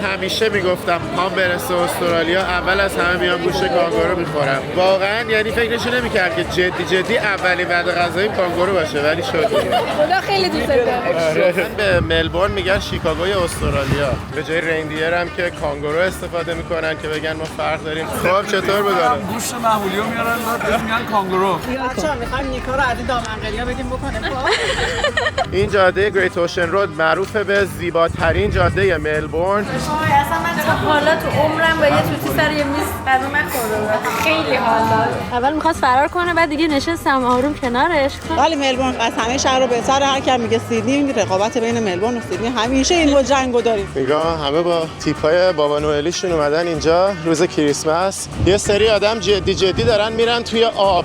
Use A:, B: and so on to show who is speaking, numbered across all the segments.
A: همیشه میگفتم پام برسه استرالیا اول از همه میام گوشت کانگورو میخورم. واقعا یعنی فکرشو نمیکرد که جدی اولین وعده غذاییم کانگورو باشه، ولی شد.
B: خدا خیلی دوست داره.
A: من به ملبورن میگن شیکاگوی استرالیا. به جای ریندیر هم که کانگورو استفاده میکنن که بگن ما فرق داریم. خب چطور بگم؟
C: گوشت محمولیو میارن بعد میگن کانگورو.
D: بچه‌ها می‌خوایم نیکا رو از این دامنقلیا بدیم بکنه.
A: این جاده گریت اوشن رود معروفه به زیباترین جاده ملبورن.
B: اصلا من تا حالا تو عمرم با یه توتی سر یه میز غذا نخوردم. خیلی حال داد. اول می‌خواست فرار کنه، بعد دیگه نشستم آروم کنارش.
D: ولی ملبورن از همه شهر رو بهتره. هر کی میگه سیدنی، رقابت بین ملبورن و سیدنی همیشه این دو جنگو داریم.
A: نگاه همه با تیپای بابا نوئلیشون اومدن اینجا روز کریسمس. یه سری آدم جدی دارن میرن توی آب.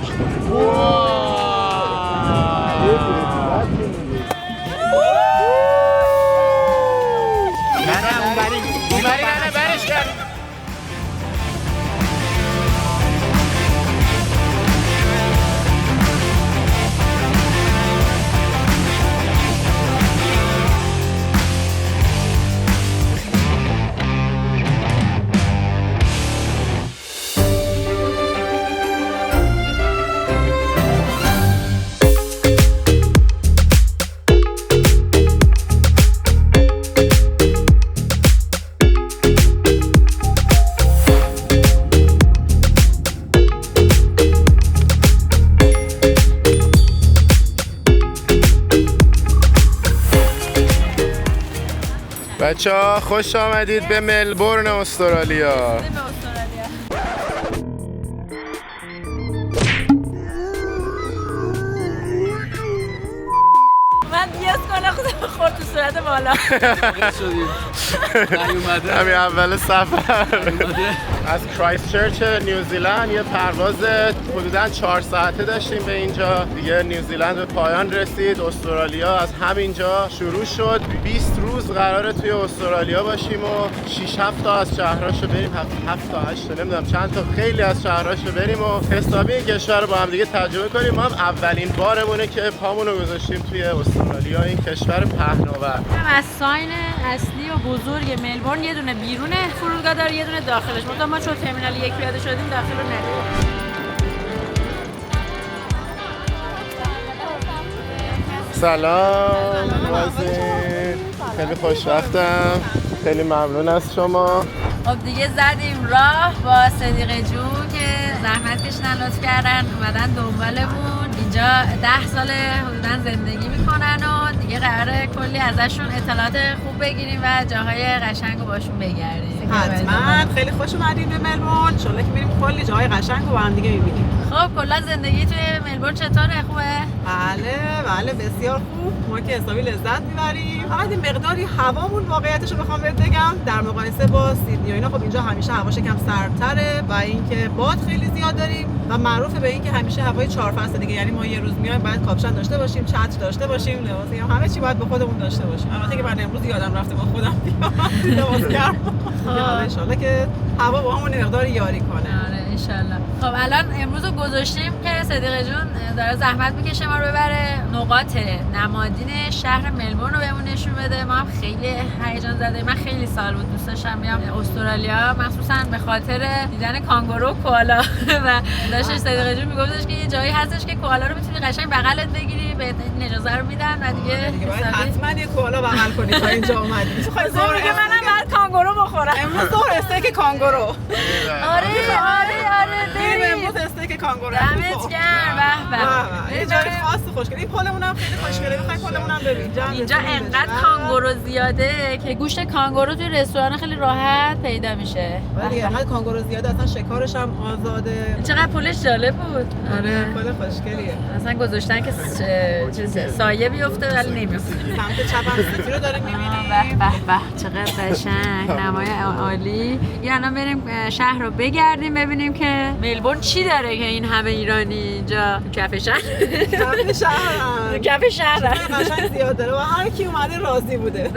A: بچه‌ها خوش آمدید به ملبورن استرالیا.
B: من دیاز کنه خودم خورد تو صورت بالا.
A: همین اول سفر از کرایست چرچ نیوزیلند یه پرواز حدوداً 4 ساعته داشتیم به اینجا. دیگه نیوزیلند به پایان رسید. استرالیا از همینجا شروع شد. 20 روز قراره توی استرالیا باشیم و 6-7 تا از شهراشو بریم. 7 تا 8 تا نمیدونم چند تا، خیلی از شهراشو بریم و حسابی این کشور رو با هم دیگه تجربه کنیم. ما هم اولین بارمونه که پامونو گذاشتیم توی استرالیا، این کشور پهناور.
B: از ساین اصلی و بزرگ ملبورن یه دونه بیرون فرودگاه داره، یه دونه داخلش. ما چون ترمینال 1 پیاده شدیم داخل رو ندیدیم.
A: سلام خیلی خوشبختم، خیلی ممنون از شما.
B: خب دیگه زدیم راه با صدیقه جون که زحمت کشیدن، لطف کردن اومدن دنبالمون. اینجا 10 سال حدوداً زندگی میکنن و دیگه قراره کلی ازشون اطلاعات خوب بگیریم و جاهای قشنگ رو باشون بگردیم.
D: حتما خیلی خوش اومدید به ملبورن. ان شاءالله که میریم کلی جاهای قشنگ رو با هم دیگه میبینیم.
B: خب کلا زندگی توی ملبورن چطوره؟ خوبه؟
D: بله بسیار خوب. ما که حسابی لذت میبریم. فقط این مقداری هوامون واقعیتش رو بخوام بهت بگم در مقایسه با سیدنی و اینا، خب اینجا همیشه هواش کم سردتره و اینکه باد خیلی زیاد داریم و معروفه به اینکه همیشه هوای 4 فصل دیگه، یعنی ما یه روز میایم باید کاپشن داشته باشیم، چتر داشته باشیم، لباسی هم همه چی باید به خودمون داشته باشیم. البته که بعد امروز یادم رفته با خودم بیام لباس گرم. ان شاءالله که هوا با همون مقدار یاری کنه.
B: آره ان شاءالله. خب الان امروز رو گذاشتیم که صدیقه جون داره زحمت میکشه ما رو ببره نقاط نمادین شهر ملبورن رو بهمون نشون بده. ما هم خیلی هیجان زده. من خیلی سال بود دوست داشتم بیام استرالیا، مخصوصا به خاطر دیدن کانگورو و کوالا و داشتش صدیقه جون میگفتش که یه جایی هستش که کوالا رو میتونی قشنگ بغلت بگیری، بهت این اجازه رو میدن و دیگه
D: باید حتما یه کوالا بغل کنی تا اینجا اومدی. میخوای
B: زور میگه منم بعد کانگورو بخورم.
D: امروز ظهر استیک کانگورو.
B: آره
D: امروز استیک کانگورو.
B: دمت گرم. به
D: یه جای خاص خوشگله. این پلمون هم خیلی خوشگله. میخوای پلمون هم ببین.
B: اینجا انقدر کانگورو زیاده که گوشت کانگورو توی رستوران خیلی راحت پیدا میشه.
D: ولی انقدر کانگورو زیاده اصلا شکارش هم آزاده.
B: چقدر پلش جالب بود.
D: آره پل خوشگلیه.
B: اصلا گذاشتن که سایه بیفته ولی نمیفته.
D: سمت چپ هم سیتی رو داریم می‌بینیم.
B: به چقدر قشنگ، نمای عالی. الان بریم شهر رو بگردیم ببینیم که ملبورن چی داره که این همه ایرانی اینجا کف شهر. کف شهر
D: قشنگ زیاد داره و هر کی اومده راضی بوده.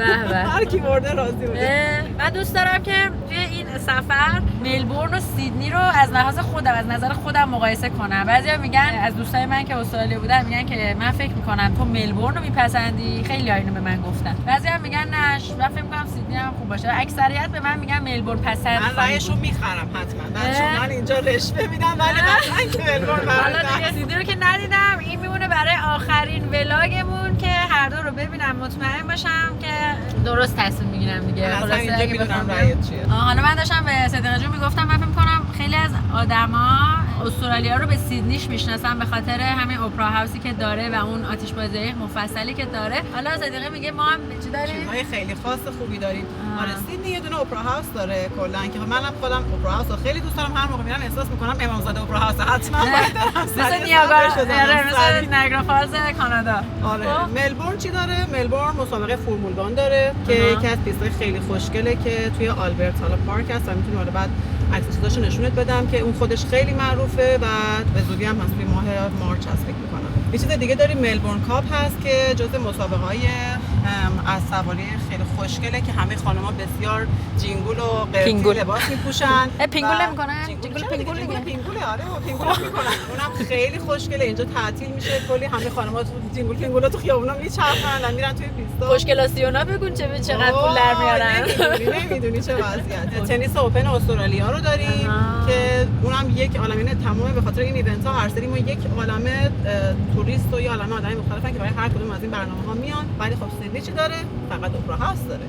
D: هر کی برده راضی بوده.
B: من دوست دارم که توی این سفر ملبورن و سیدنی رو از لحاظ خودم از نظر خودم مقایسه کنم. بعضیا میگن از دوستای من که استرالیا بودن میگن که من فکر میکنم تو ملبورن رو میپسندی، خیلی اینو به من گفتن. بعضیا میگن نه من فکر میکنم سیدنی هم خوب باشه. اکثریت به من میگن ملبورن پسند.
D: من رأیشو میخرم حتما. چون من اینجا رشوه میدم ولی قطعا که ملبورن
B: حالا سیدنی رو که ندیدم، این میمونه برای آخرین ولاگمون که هر دو رو ببینم مطمئن باشم که درست تصمیم میگیرم دیگه.
D: خلاصه اگه بخوام رأیت چیه.
B: حالا من داشتم به صدیقه جون میگفتم من فکر می‌کنم خیلی از آدما استرالیا رو به سیدنیش میشناسن به خاطر همین اپرا هاوسی که داره و اون آتش‌بازی مفصلی که داره. حالا صدیقه میگه ما هم چی داریم؟
D: چیزهای خیلی خاص خوبی داریم. آره سیدنی یه دونه اپرا هاوس داره کلا که منم خودم اپرا هاوس رو خیلی دوست دارم. هر موقع میرم احساس می‌کنم امامزاده اپرا هاوس حتما باید برم.
B: مثل نیاگارا، مثل نیاگارا فالز کانادا.
D: آره ملبورن چی داره؟ ملبورن مسابقه فرمول 1 داره که یکی از پیست‌های خیلی خوشگله که توی آلبرت هال پارک هست و میتونم حالا بعد عکساشو نشونت بدم که اون خودش خیلی معروفه و به زودی هم هست توی ماه مارچ هست فکر می‌کنم. یه چیز دیگه داریم ملبورن کاپ هست که جزء مسابقه‌های از سواری خیلی خوشگله که همه خانم‌ها بسیار جینگول و قرتی لباس می‌پوشن.
B: پینگول نمی‌کنن؟
D: پینگول آره پینگول می‌کنن. اونم خیلی خوشگله. اینجا تعطیل میشه کلی همه خانم‌ها تو پینگولا تو خیابونا میچرخن و میرن توی پیستا.
B: خوشگلاسیونا بگون چقدر پول در میارن.
D: نمیدونی چه وضعیته. تنیس اوپن استرالیا رو داریم که اونم یک عالمه تمام به خاطر این ایونت ها هر سری ما یک عالمه توریست و یه عالمه آدم مختلفن که برای هر کدوم از این برنامه‌ها میان. ولی خب سیدنی چی داره؟ فقط اپرا هاوس داره.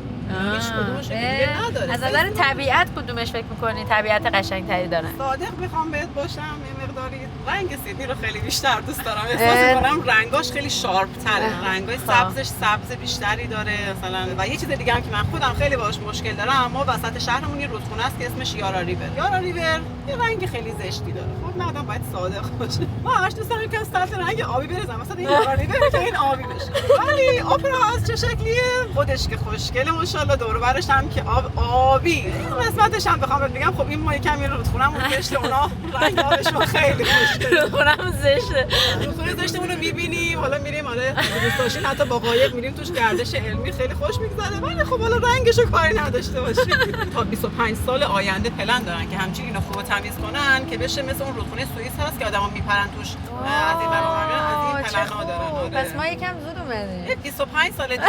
D: هیچ کدومش دیگه نداره.
B: از نظر طبیعت کدومش فکر می‌کنی طبیعت قشنگ‌تری داره؟
D: صادق بخوام بهت باشم یه مقداری رنگ سیدنی رو خیلی بیشتر دوست دارم. احساس می‌کنم رنگاش خیلی شارپ تره. رنگای سبزش سبز بیشتری داره مثلا. و یه چیز دیگه هم که من خودم خیلی باهاش مشکل دارم، ما وسط شهرمون یه رودخونه است که اسمش یارا ریور. یارا ریور یه رنگ خیلی زشتی داره. خب نه آدم باید صادق باشه. ما همش دوست داریم که از طرف رنگ آبی برزم. مثلا این یارا ریور که این آبی بشه. ولی اپرا از چه شکلیه؟ خودش که خوشگله ماشاءالله دور و برش هم که آبی. قسمتش هم بخوام بگم خب این ما یکم این رودخونه‌مون زشته اونا رنگ آبشون خیلی خوشگله.
B: رودخونه‌مون زشته.
D: رودخونه زشتمون رو می‌بینیم حالا میریم آره دوست داشتین حتی با قایق میریم توش گردش علمی خیلی خوش می‌گذره ولی خب حالا رنگشو کاری نداشته باشیم. تا 25 سال آینده پلن دارن که همچین اینو خوب تمیز کنن که بشه مثل اون رودخونه سوئیس هست که آدما میپرن توش از این برنامه از این پلن‌ها دارن.
B: پس ما یکم زود اومدیم.
D: 25 سال دیگه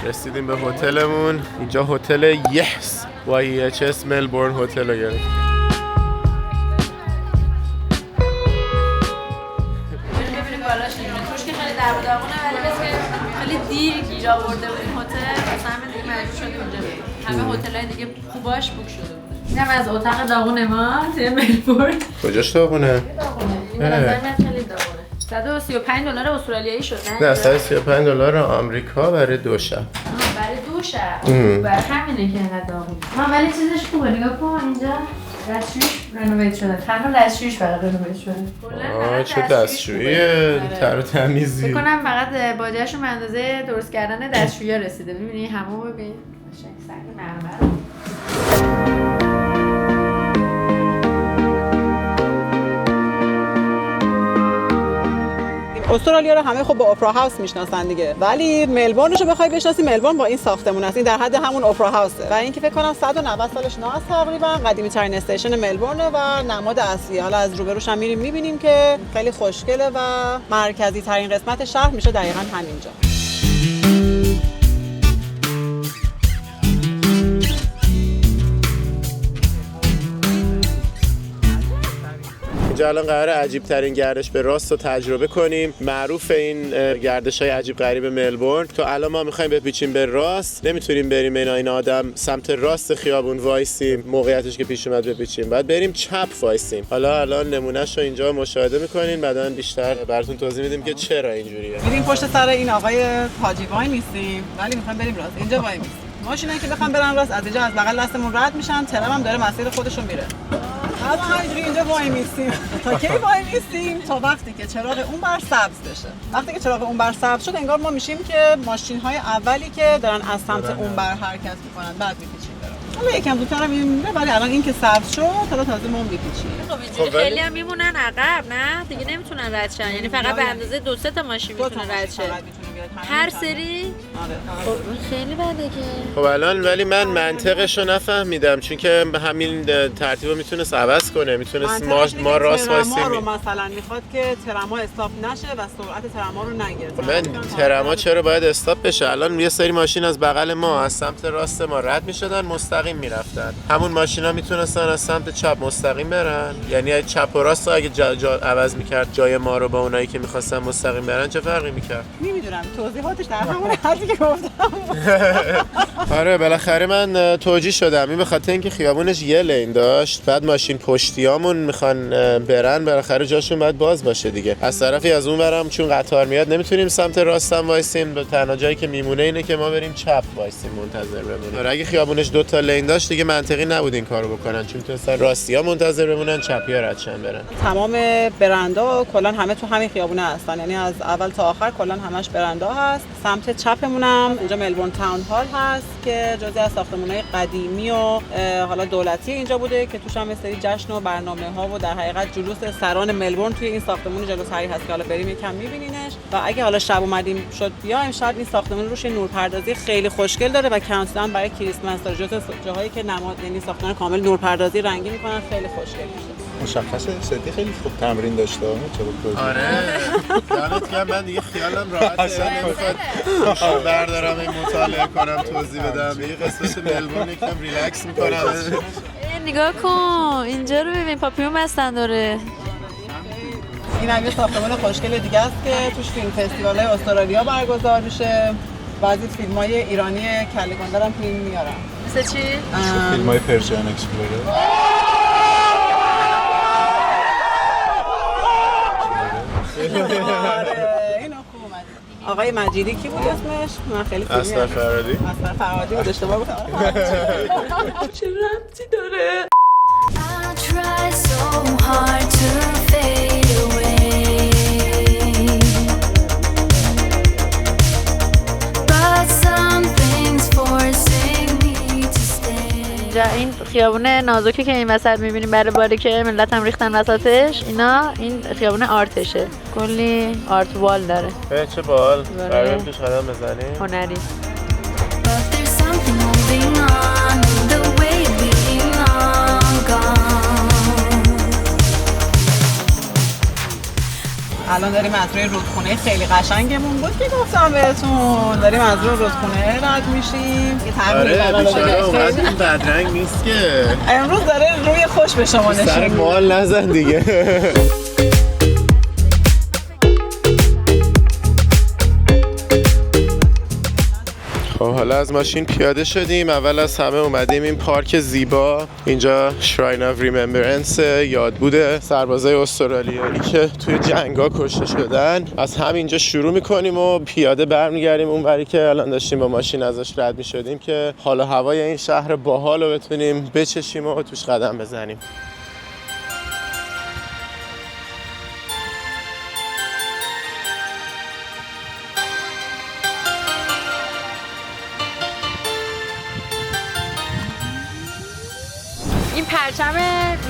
A: رسیدیم به هتلمون. اینجا هتل یس YEHS ملبورن هتل رو گرفتیم.
B: ببینیم بالاش نمیره. توش که خیلی در و داغونه ولی بس که خیلی دیر گیر آورده بودیم هتل. مثلا همین دیگه مجبور شدیم اونجا بریم. همه هتل‌های دیگه خوباش بوک شده بود. اینم از اتاق داغون ما توی ملبورن.
A: کجاش داغونه؟
B: به نظر من خیلی داغونه. $135 استرالیایی شد
A: نه $135 آمریکا برای 2 شب.
B: برای 2 شب. برای همینه که اینقدر داغونه. ولی چیزش خوبه نگاه کن اینجا دستشویش رنوویت شده. تنها دستشویش فقط رنوویت شده.
A: چه دستشویی تر و تمیزی.
B: فکر کنم فقط باجه‌شون به اندازه درست کردن دستشویی رسیده. ببینی همون ببین. قشنگ سنگ مرمر.
D: استرالیا رو همه خب با اپرا هاوس میشناسن دیگه ولی ملبورنش رو بخوای بشناسی ملبورن با این ساختمون است این در حد همون اپرا هاوسه و اینکه فکر کنم 190 سالش نه تقریبا قدیمی ترین استیشن ملبورن و نماد اصلی حالا از روبروش هم میبینیم که خیلی خوشگله و مرکزی ترین قسمت شهر میشه دقیقاً همینجا.
A: اینجا الان قراره عجیب ترین گردش به راست رو تجربه کنیم. معروف این گردش های عجیب غریب ملبورن. تو الان ما میخوایم بپیچیم به راست، نمیتونیم بریم این آدم سمت راست خیابون وایسیم موقعیتش که پیش اومد بپیچیم، بعد بریم چپ وایسیم. حالا الان نمونهش رو اینجا مشاهده میکنین، بعدا بیشتر براتون توضیح میدیم که چرا اینجوریه.
D: میریم پشت سر این آقای حاجی وای میسیم ولی میخوایم بریم راست. اینجا وای میسیم. ماشینایی که بخوام برن راست از اینجا از بغل دستمون رد میشن، ترام هم داره مسیر خودشون میره. ما همینجوری اینجا وای میستیم. تا کی وای میستیم؟ تا وقتی که چراغ اون بر سبز بشه. وقتی که چراغ اون بر سبز شد انگار ما میشیم که ماشین‌های اولی که دارن از سمت اون بر حرکت میکنن بعد میپیچیم برام. حالا یکم زودتر هم میره ولی الان این که سبز شد حالا تازه ما میپیچیم.
B: خب خیلی هم میمونن عقب نه؟ دیگه نمیتونن رد شن. یعنی فقط به اندازه 2-3 تا ماشین میتونه رد شه. هر سری؟ خب خیلی بده که.
A: خب الان ولی من منطقش رو نفهمیدم، چون که همین ترتیب رو میتونست عوض کنه، میتونست ما راست وایسیم.
D: ترما رو مثلا میخواد که ترما استاپ نشه و سرعت ترما رو نگیره.
A: من ترما چرا باید استاپ بشه؟ الان یه سری ماشین از بغل ما از سمت راست ما رد میشدن مستقیم میرفتن، همون ماشینا میتونستن از سمت چپ مستقیم برن. یعنی چپ و راست اگه عوض میکرد جای ما رو با اونایی که میخواستن مستقیم برن چه فرقی میکرد؟
D: نمیدونم، توضیحاتش در همون حدی که گفتم.
A: آره بالاخره من توجیه شدم. این به خاطر اینکه خیابونش یه لین داشت، بعد ماشین پشتیامون میخوان برن، بالاخره جاشون باید باز باشه دیگه. از طرفی از اون ورم چون قطار میاد نمیتونیم سمت راستم وایسیم، به تنها جایی که میمونه اینه که ما بریم چپ وایسیم منتظر بمونیم. آره اگه خیابونش دو تا لین داشت دیگه منطقی نبود این کارو بکنن، چون تو اصلا راستیا منتظر بمونن، چپیا ردشن برن.
D: تمام برندها کلا همه تو همین خیابونه هستن، یعنی از اول تا آخر کلا همش برندها هست. سمت چپمونم اینجا ملبورن تاون هال هست که جزئی از ساختمان‌های قدیمی و حالا دولتی اینجا بوده که توش هم سری جشن و برنامه‌ها و در حقیقت جلوس سران ملبورن توی این ساختمون جلو سری هست که حالا بریم یکم می‌بینینش. و اگه حالا شب اومدیم شد بیایم، شاید این ساختمون روش نورپردازی خیلی خوشگل داره و کانسلان برای کریسمس داره، جزء جاهایی که نماد یعنی ساختمان کامل نورپردازی رنگی می‌کنن، خیلی خوشگل میشه.
E: مشخصه سدی خیلی خوب تمرین داشته
A: آره دمت گرم. من دیگه خیالم راحته، نمیخواد بردارم این مطالعه کنم توضیح بدم. یه قسمت ملبورن یکم ریلکس میکنم.
B: نگاه کن اینجا رو ببین، پاپیون بستن داره.
D: این هم یه ساختمان خوشگل دیگه است که توش فیلم فستیوال‌های استرالیا برگزار میشه. بعضی فیلم‌های ایرانی کله‌گندار هم فیلم میارن.
B: مثل چی؟
E: فیلم‌های پرژن اکسپلورر. آقای مجیدی کی بود اسمش؟ من خیلی فیلمی
A: اصغر فرهادی.
D: اصغر فرهادی بود، اشتباه گفتم. چه ربطی داره؟
B: این خیابون نازکی که این وسط میبینیم برای باری که ملت هم ریختن وسطش، اینا این خیابون آرتشه، کلی آرت وال داره.
A: چه بال برای توش قدم بزنیم
B: هنری.
D: الان داریم از روی رودخونه خیلی قشنگمون بود که گفتم بهتون، داریم از روی رودخونه رد میشیم.
A: آره بیچاره اونقدر این بدرنگ نیست که
D: امروز داره روی خوش به شما نشون
A: سر مال نزن دیگه. خب حالا از ماشین پیاده شدیم. اول از همه اومدیم این پارک زیبا، اینجا شراین آف ریممبرنس، یادبود سربازای استرالیایی که توی جنگا کشته شدن. از همینجا شروع میکنیم و پیاده برمیگردیم اون وری که الان داشتیم با ماشین ازش رد میشدیم که حالا هوای این شهر باحال رو بتونیم بچشیم و توش قدم بزنیم.
B: این پرچم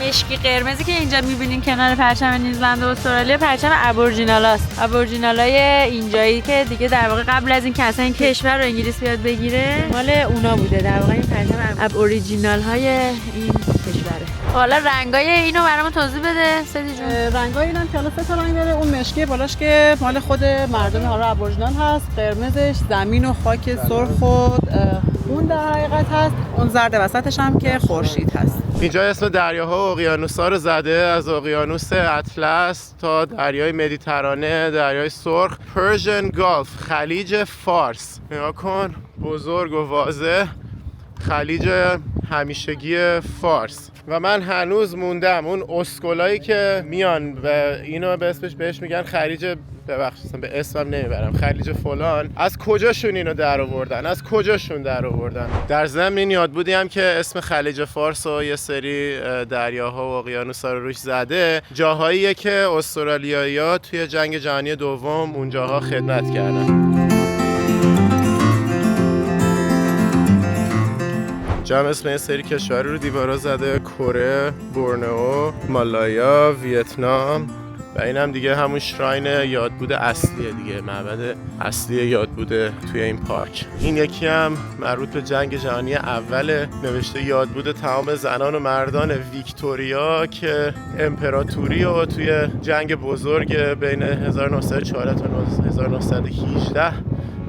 B: مشکی قرمزی که اینجا میبینین کنار پرچم نیوزلند و استرالیا، پرچم ابورجینال است. ابورجینالای اینجایی که دیگه در واقع قبل از این که اصلا این کشور رو انگلیس بیاد بگیره مال اونا بوده. در واقع این پرچم ابورجینال های این کشوره. حالا رنگای اینو برامون توضیح بده سدی جون.
D: رنگای اینا که حالا سه تا رنگ داره. اون مشکی بالاش که مال خود مردم حالا ابورجینال هست، قرمزش زمین و خاک سرخ و خون در حقیقت هست، اون زرد وسطش هم که خورشید هست.
A: اینجا اسم دریاها و اقیانوس‌ها رو زده، از اقیانوس اطلس تا دریای مدیترانه، دریای سرخ، پرژن گالف، خلیج فارس. نگاه کن بزرگ و واضح، خلیج همیشگی فارس. و من هنوز موندم اون اسکولایی که میان و اینو به اسمش بهش میگن خلیج، ببخشید به اسمم نمیبرم، خلیج فلان، از کجاشون اینو در آوردن، از کجاشون در آوردن. در ضمن این یادبودی هم که اسم خلیج فارس و یه سری دریاها و اقیانوس‌ها رو روش زده، جاهاییه که استرالیایی‌ها توی جنگ جهانی دوم اونجاها خدمت کردن. جمع اسم یه سری کشور رو دیوارا زده: کره، بورنئو، مالایا، ویتنام، و اینم دیگه همون شراین یادبود اصلیه دیگه، معبد اصلی یادبود توی این پارک. این یکی هم مربوط به جنگ جهانی اول، نوشته یادبود تمام زنان و مردان ویکتوریا که امپراتوری و توی جنگ بزرگ بین 1904 تا 1918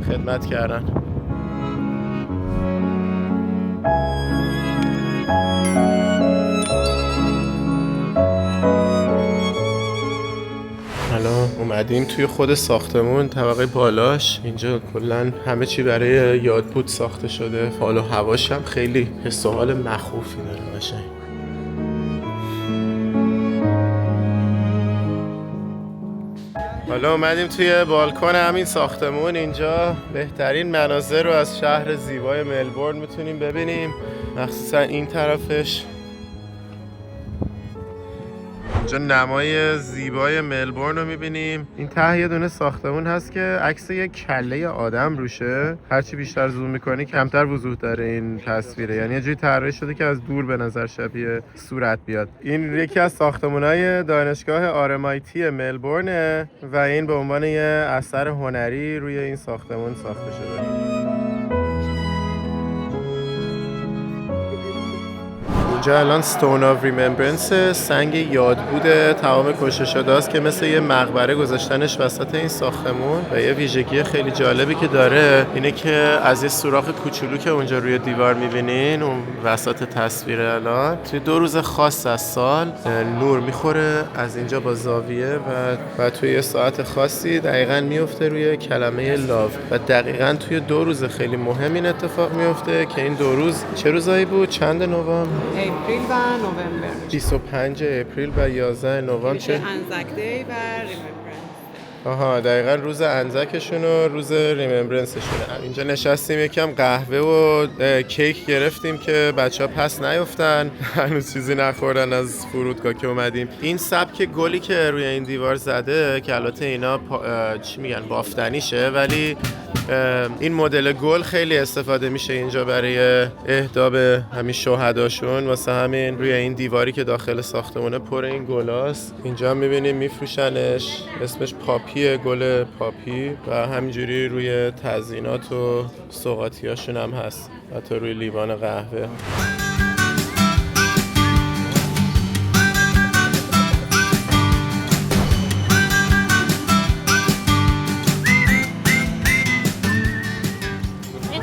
A: خدمت کردن. حالا اومدیم توی خود ساختمون، طبقه بالاش. اینجا کلا همه چی برای یادبود ساخته شده. حال و هواش هم خیلی حس و حال مخوفی داره قشنگ. حالا اومدیم توی بالکن همین ساختمون. اینجا بهترین مناظر رو از شهر زیبای ملبورن میتونیم ببینیم، مخصوصا این طرفش. اینجا نمای زیبای ملبورن رو میبینیم. این ته یه دونه ساختمون هست که عکس یک کله آدم روشه. هرچی بیشتر زوم میکنی کمتر وضوح داره این تصویره، یعنی یه جوری طراحی شده که از دور به نظر شبیه صورت بیاد. این یکی از ساختمونای دانشگاه RMIT ملبورنه و این به عنوان یه اثر هنری روی این ساختمون ساخته شده. اینجا الان ستون آف ریممبرنس، سنگ یادبود تمام کشته شده است که مثل یه مقبره گذاشتنش وسط این ساختمون. و یه ویژگی خیلی جالبی که داره اینه که از یه سوراخ کوچولو که اونجا روی دیوار می‌بینین اون وسط تصویر، الان توی 2 روز خاص از سال نور میخوره از اینجا با زاویه و توی یه ساعت خاصی دقیقاً میفته روی کلمه لاو و دقیقاً توی 2 روز خیلی مهم این اتفاق میفته که این 2 روز چه روزایی بود؟ چند نوامبر؟
D: اپریل و نوامبر.
A: 25 اپریل و 11 نوامبر
D: میشه انزک دی و ریممبرنس.
A: آها، دقیقاً روز انزکشون و روز ریممبرنسشونه. اینجا نشستیم یکم قهوه و کیک گرفتیم که بچه‌ها پس نیفتن. هنوز چیزی نخوردن از فرودگاه که اومدیم. این سبک گلی که روی این دیوار زده که البته اینا چی میگن بافتنیشه، ولی این مدل گل خیلی استفاده میشه اینجا برای اهدا به همین شهداشون. واسه همین روی این دیواری که داخل ساختمونه پر این گلاست. اینجا هم میبینیم میفروشنش، اسمش پاپیه، گل پاپی، و همینجوری روی تزیینات و سوغاتیاشون هم هست، حتی روی لیوان قهوه.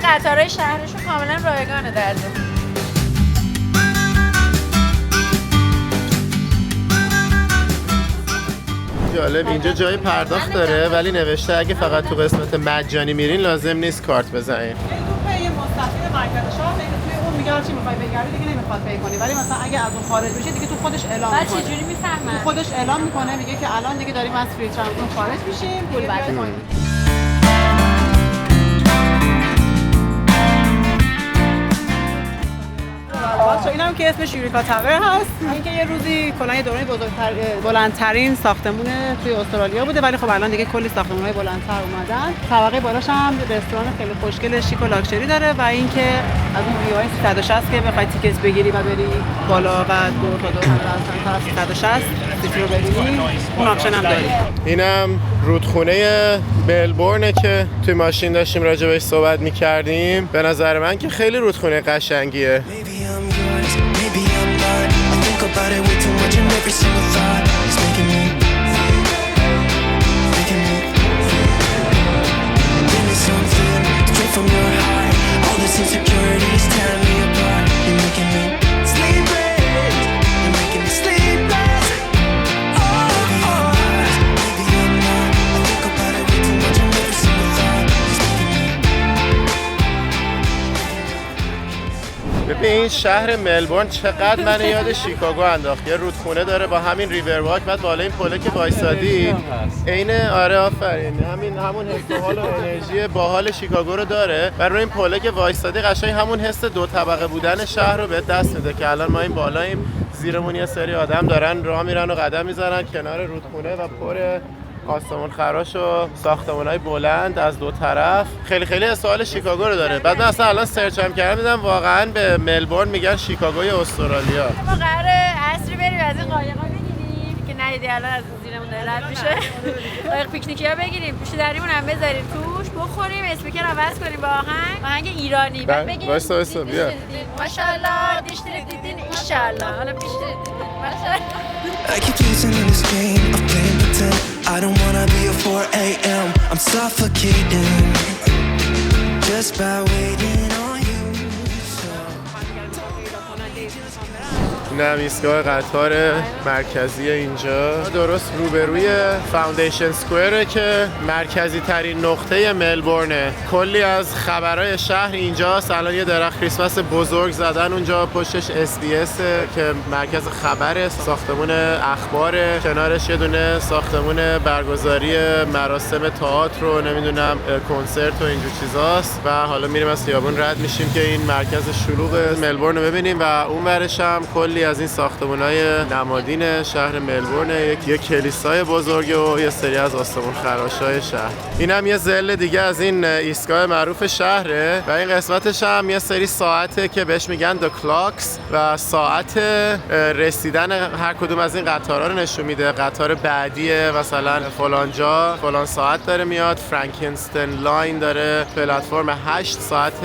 B: قطارهای شهرشون کاملا رایگانه در ضمن.
A: جالب، اینجا جای پرداخت داره ولی نوشته اگه فقط تو قسمت مجانی میرین لازم نیست کارت بزنین.
D: این تو پی مستقیم مرکز شاه توی اون میگه چی میخوای بگردی دیگه نمیخواد پی کنی، ولی مثلا اگه از اون خارج بشه دیگه تو خودش اعلام میکنه.
B: بعد چجوری میفهمن؟
D: تو خودش اعلام میکنه، میگه که الان دیگه داریم از فری ترانزیت خارج میشیم، پول بدید. اینم که اسمش یوریکا تاور هست. اینکه یه روزی کلا یه دوره بلندترین ساختمون توی استرالیا بوده، ولی خب الان دیگه کلی ساختمان‌های بلندتر اومدن. طبقه بالاش هم رستوران خیلی خوشگل شیک و لاکچری داره و اینکه از اون ویوهای 360 که بخوای تیکت بگیری و بری بالا و دور تا دور طرف 360 سیتی رو ببینی، اون آپشن هم داری.
A: اینم رودخونه ملبورن که توی ماشین داشتیم راجع بهش صحبت می‌کردیم. به نظر من که خیلی رودخونه قشنگیه. About it way too much and every single thought is making me give me something straight from your heart. All this insecurity is tearing me apart. You're making me sleepless. You're making me sleepless. Maybe I'm not. I think about it way too much and every single thought is making me. ببین این شهر ملبورن چقدر من یاد شیکاگو انداخت. یه رودخونه داره با همین ریور واک، بعد بالا این پله که وایسادی عین آره آفرین همون حس و حال و انرژی باحال شیکاگو رو داره و روی این پله که وایسادی قشنگ همون حس 2 طبقه بودن شهر رو به دست میده که الان ما این بالاییم، زیرمون یه سری آدم دارن راه میرن و قدم میزنن کنار رودخونه و پر آسمون خراش و ساختمان‌های بلند از 2 طرف. خیلی سوال شیکاگو رو داره. بعد من اصلا الان سرچ هم کردم دیدم واقعا به ملبورن میگن شیکاگوی استرالیا.
B: ما قراره عصری بریم از این قایقا بگیریم که شاهدی الان از زیرمون داره رد میشه. قایق پیکنیکی ها بگیریم، پوشی دریمون هم بذاریم توش، بخوریم، اسپیکر عوض کنیم با آهنگ ایرانی. بعد بگیم
A: واسه بیا.
B: ماشاءالله دیش دیدین ان شاء الله. حالا پیش دیدین. ماشاءالله.
F: I keep losing in this game of playing pretend. I don't wanna be a 4 a.m. I'm suffocating just by waiting on you.
A: اینم ایستگاه قطار مرکزی اینجا، درست روبروی فاوندیشن سکوئره که مرکزی ترین نقطه ملبورنه. کلی از خبرهای شهر اینجاست. الان یه درخت کریسمس بزرگ زدن اونجا، پشتش SBS که مرکز خبره، ساختمون اخباره، کنارش یه دونه ساختمون برگزاری مراسم تئاتر و نمیدونم کنسرت و اینجور چیزاست. و حالا میریم از خیابون رد میشیم که این مرکز شلوغ ملبورن رو ببینیم و اون ورش هم کلی از این ساختمان‌های نمادین شهر ملبورن، یک کلیسای بزرگ و یه سری از آسمون خراش‌های شهر. اینم یه ضلع دیگه از این ایستگاه معروف شهره و این قسمتش هم یه سری ساعته که بهش میگن The Clocks و ساعت رسیدن هر کدوم از این قطارها رو نشون میده. قطار بعدیه مثلا فلان جا فلان ساعت داره میاد، فرانکنستن لاین داره پلتفرم 8 ساعت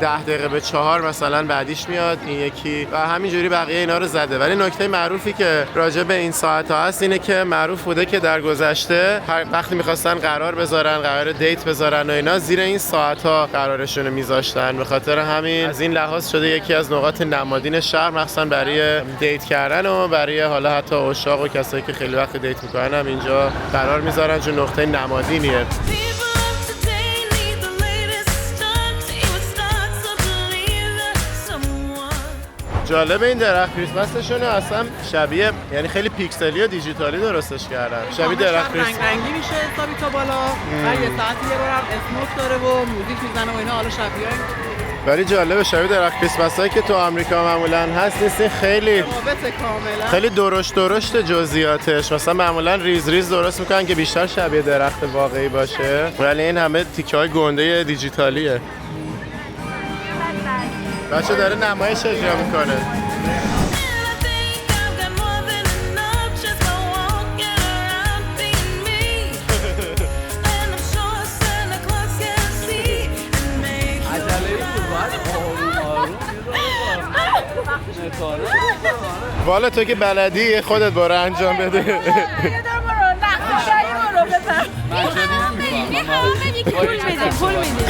A: 10 دقیقه به 4 مثلا بعدیش میاد این یکی و همینجوری بقیه اینا رو زده. ولی نکته معروفی که راجع به این ساعت ها هست اینه که معروف بوده که در گذشته وقتی میخواستن قرار بذارن، قرار دیت بذارن و اینا، زیر این ساعت ها قرارشون رو میذاشتن. به خاطر همین از این لحاظ شده یکی از نقاط نمادین شهر، مخصوصا برای دیت کردن و برای حالا حتی عشاق و کسایی که خیلی وقت دیت میکنن هم اینجا قرار میذارن چون نقطه نمادینیه. جالب این درخت کریسمسشونه اصلا شبیه، یعنی خیلی پیکسلی و دیجیتالی درستش کردن، شبیه درخت کریسمس.
D: رنگی میشه حسابی تا بالا و یه ساعتی یه بارم اسموک داره و موزیک میزنه و اینا. حالا شبیه
A: ولی جالبه شبیه درخت کریسمس هایی که تو آمریکا معمولا هست نیست، خیلی خیلی درشت جزئیاتش. مثلا معمولا ریز ریز درست میکنن که بیشتر شبیه درخت واقعی باشه، ولی این همه تیکه های گنده دیجیتالیه. بچه داره نمایش اجرا میکنه. والا تو که بلدی خودت برو انجام بده.
B: پول میدی.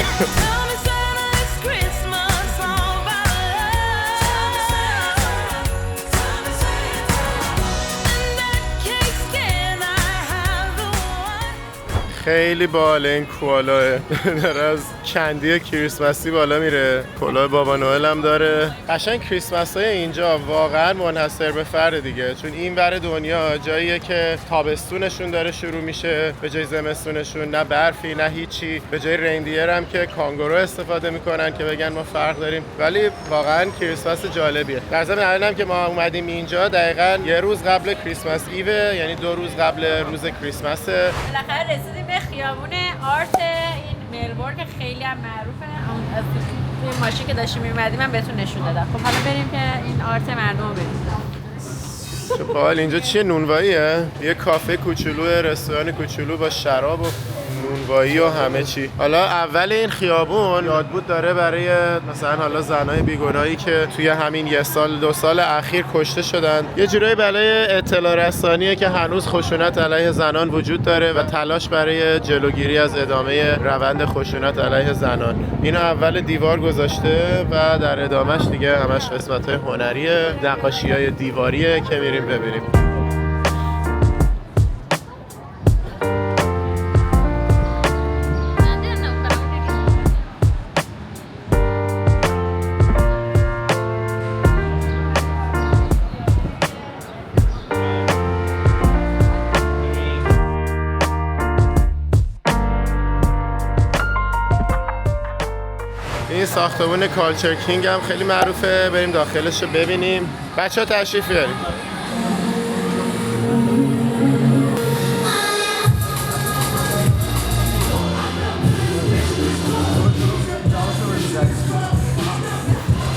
A: خیلی باله این کوالاه، داره از کندی کریسمسی بالا میره. کلاه بابا نوئل هم داره. قشنگ کریسمس های اینجا واقعا منحصر به فرد دیگه، چون این ور دنیا جاییه که تابستونشون داره شروع میشه به جای زمستونشون، نه برفی نه هیچی. به جای ریندیر هم که کانگورو استفاده میکنن که بگن ما فرق داریم، ولی واقعا کریسمس جالبیه. در ضمن الانم که ما اومدیم اینجا دقیقاً یه روز قبل کریسمس ایوه، یعنی 2 روز قبل روز کریسمسه.
B: بالاخره رسیدیم به خیابون آرت این ملبورن که خیلی هم معروفه. از این ماشین که داشتیم می‌اومدیم من بهتون نشون دادم. خب حالا بریم که این آرت مردم رو ببینیم.
A: چه باحال. اینجا چیه؟ نونواییه؟ یه کافه کوچولو، رستوران کوچولو با شراب و نونوایی و همه چی. حالا اول این خیابون یاد بود داره برای مثلا حالا زنای بیگناهی که توی همین 1 سال 2 سال اخیر کشته شدن، یه جورایی برای اطلاع رسانیه که هنوز خشونت علیه زنان وجود داره و تلاش برای جلوگیری از ادامه روند خشونت علیه زنان. اینو اول دیوار گذاشته و در ادامهش دیگه همش قسمت‌های هنریه، نقاشی‌های دیواریه که میریم ببینیم. این ساختمون کالچر کینگ هم خیلی معروفه، بریم داخلش رو ببینیم. بچه ها تشریف بیاریم.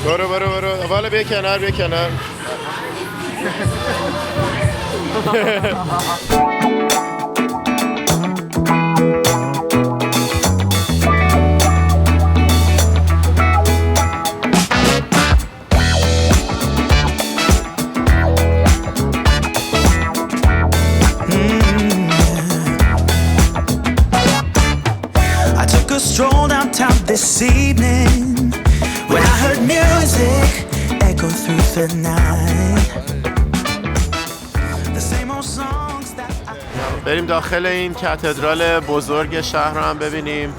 A: برو والا بیا کنار
F: I took a stroll downtown this evening when I heard music echo through the night. The same old songs that I
A: بریم داخل این کاتدرال بزرگ شهر رو هم ببینیم.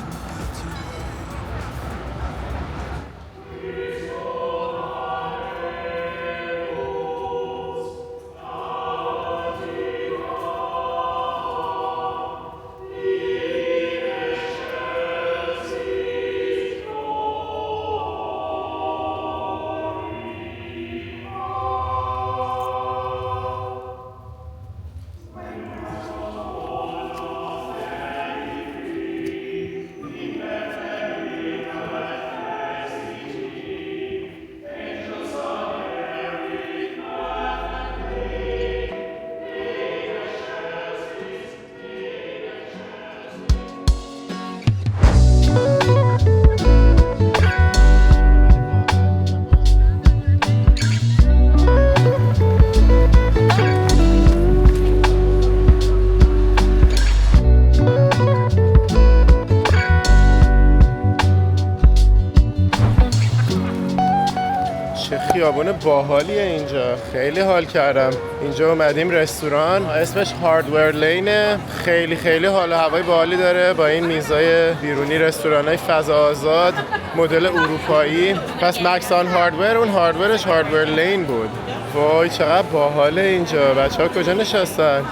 A: خیابون باحالیه اینجا، خیلی حال کردم. اینجا اومدیم رستوران، اسمش هاردور لینه. خیلی خیلی حال و هوای باحالی داره با این میزای بیرونی، رستورانای فضا آزاد مدل اروپایی. پس مکس آن هاردور، اون هاردورش هاردور لین بود. وای چقدر باحاله اینجا. بچه‌ها کجا نشستن؟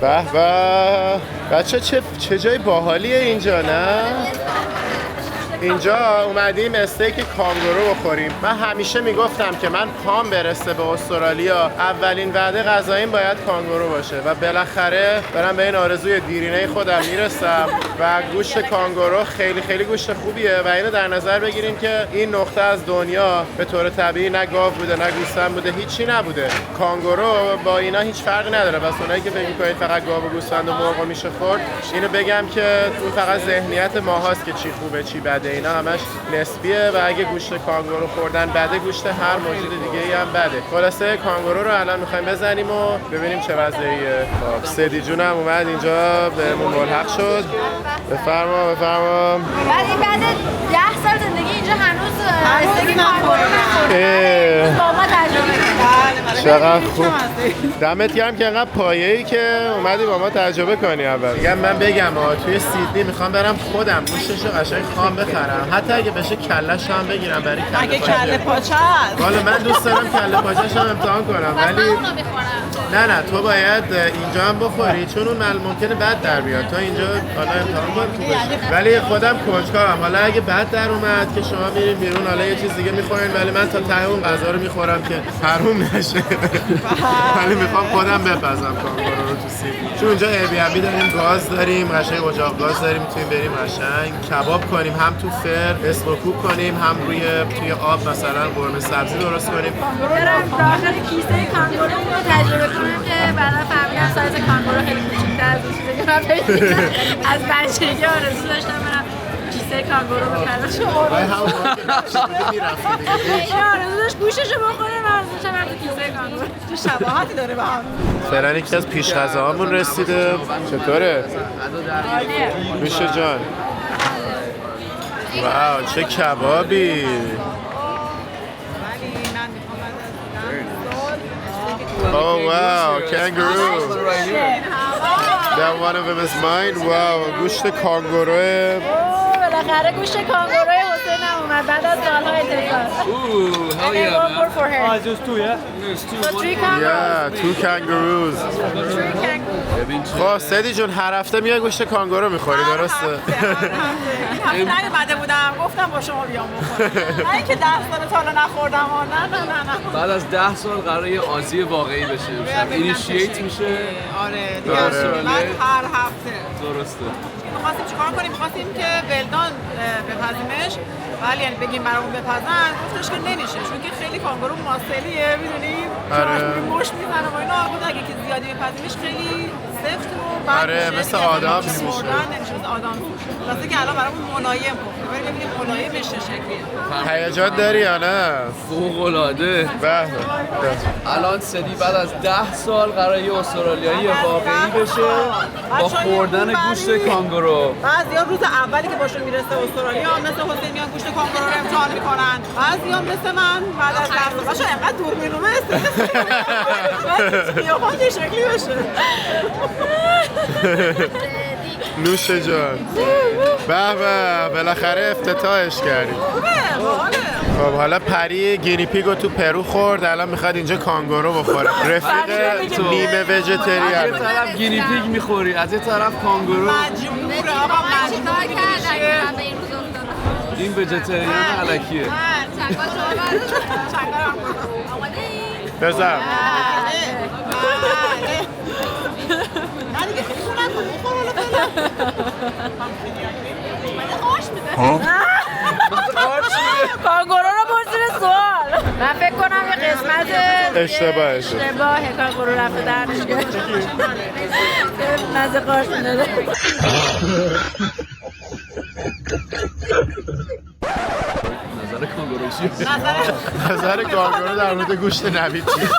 A: به به بچه چه جای باحالیه اینجا، نه؟ اینجا اومدیم استیک کانگورو بخوریم. من همیشه میگفتم که من پام برسه به استرالیا اولین وعده غذاییم باید کانگورو باشه و بالاخره دارم به این آرزوی دیرینه خودم میرسم و گوشت کانگورو خیلی خیلی گوشت خوبیه و اینو در نظر بگیریم که این نقطه از دنیا به طور طبیعی نه گاو بوده نه گوسفند بوده، هیچی نبوده. کانگورو با اینا هیچ فرقی نداره. پس اونایی که فکر می‌کنید فقط گاو و گوسفند و مرغ میشه خورد، اینو بگم که اون فقط ذهنیت ماهاست که چی خوبه چی بده. اینا همش نسبیه و اگه گوشت کانگورو خوردن بده، گوشت هر موجود دیگه‌ای هم بده. خلاصه کانگورو رو الان می‌خوایم بزنیم و ببینیم چه وضعیه. خب سدی جون هم اومد اینجا بهمون ملحق شد. بفرما.
B: بعد این بعد 10 سال زندگی اینجا هنوز استیک کانگورو نخورده. با ما تجربه کردیم.
A: چقدر خوب. دمت گرم که انقدر پایه‌ای که اومدی با ما تجربه کنی. اول میگم من بگم توی سیدنی میخوام برم خودم گوشتشو قشنگ خام بخرم، حتی اگه بشه کله‌ش هم بگیرم برای
D: کله پاچه است.
A: والا من دوست دارم کله پاچه‌ش هم امتحان کنم، ولی نه تو باید اینجا هم بخوری چون اون ممکنه بد در بیاد. تو اینجا حالا امتحان کن تو بشه. ولی خودم کنجکاوم، حالا اگه بد در اومد که شما میرین بیرون حالا یه چیز دیگه میخورین، ولی من تا ته اون غذا رو میخورم که حروم نشه. ولی میخوام خودم بپزم کانگورو رو تو سیب، چون اونجا ایربی‌ان‌بی داریم، گاز داریم، قشنگ اجاق گاز داریم، میتونیم بریم قشنگ کباب کنیم، هم تو فر اسموکوک کنیم، هم توی آب مثلا قرمه سبزی درست کنیم.
B: برم داخل کیسه کانگورو رو تجربه کنم که بعدا فهمیدم سایز کانگورو خیلی کوچیک‌تر از اون چیزی که من فکر از بچگی آرزو داشتم برم کیسه کانگورو بخرم. چون آرزو داشت گوشتشو بخوره، من آرزو داشتم برم تو کیسه کانگورو.
D: چه شباهتی داره به هم.
A: فعلا یکی از پیش غذاهامون رسیده. چطوره؟
B: عالیه.
A: میشه جان. واو چه کبابی. Oh wow, kangaroo. That one of them is mine. Wow, گوشت کانگوروه.
B: بالاخره گوشت کانگوروی حسین هم اومد بعد از سال‌ها انتظار.
C: Ooh, hell yeah,
B: One more
C: man.
B: for her.
C: Just two, yeah? There's two.
B: So 3 kangaroos.
A: Yeah, 2 kangaroos.
B: 3 kangaroos.
A: خب سدی جون هر هفته میای گوشت کانگورو میخوری درسته؟
D: هفته نیومده بودم گفتم با شما بیام بخورم. من اینکه 10 سال تا حالا نخوردم. نه.
C: بعد از 10 سال قراره یه آزی واقعی بشه. اینیشییت میشه.
D: آره دیگه من هر هفته
C: درسته.
D: می‌خواستیم چیکار کنیم؟ می‌خواستیم که ولدان بپزیمش، ولی یعنی بگیم برامون بپزن، گفتش که نمیشه چون که خیلی کانگورو ماسلیه، می‌دونیم مش میزنه و اینا. خود اگه که زیادی بپزیمش خیلی سفت و بعد
A: مثل آدم میشه.
D: نمیشه مثل آدم. واسه که الان برامون ملایم گفته، بریم ببینیم ملایمش چه شکلیه.
A: هیجان داری یا نه؟
C: فوق‌العاده.
A: به
C: الان سدی بعد از 10 سال قراره یه استرالیایی واقعی بشه با خوردن گوشت کانگورو.
D: بعضیا روز اولی که باشون میرسه استرالیا مثل حسین میان گوشت کانگورو رو امتحان میکنن، بعضیا مثل من بعد از 10 سال باشه انقدر دوربینومه استفاده قیافم چه شکلی بشه.
A: نوش جان. به به بالاخره افتتاحش کردیم. خب حالا پری گینی پیگو تو پرو خورد، الان میخواد اینجا کانگورو بخوره. رفیق نیمه ویژیتریان.
C: از یه طرف گینی پیگ میخوری، از یه طرف کانگورو.
D: مجبوره آقا مجبور
B: کردن به این روز افتادن.
C: این ویژیتریان الکیه.
A: بزن.
B: کانگورو رو پرسید سوال. من فکر کنم یه قسمت
A: اشتباهه.
B: کانگورو رفته درنشگاه. مزه قارچ میداده.
C: نظر کانگورو چیه؟
A: نظر کانگورو در مورد گوشت نوید چیه؟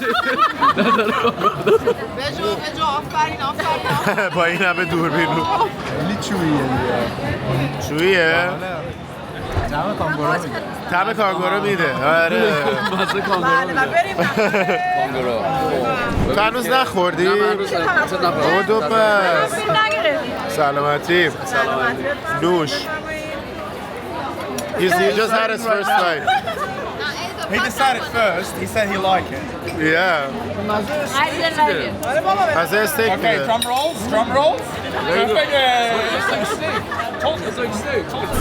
D: بجو آفرین.
A: با این همه دوربینو.
G: خیلی
A: چویه؟ طعم کانگورو میده. آره.
C: مزه کانگورو میده.
D: بریم
C: کانگورو.
A: تو هنوز نخوردی؟
C: نه من هنوز
A: او دو پس. سلامتی. نوش. He just had his first night.
G: He decided first. He said he liked it.
A: Yeah. از استیک
G: Okay,
A: میده.
G: drum rolls. Drum rolls. Perfect.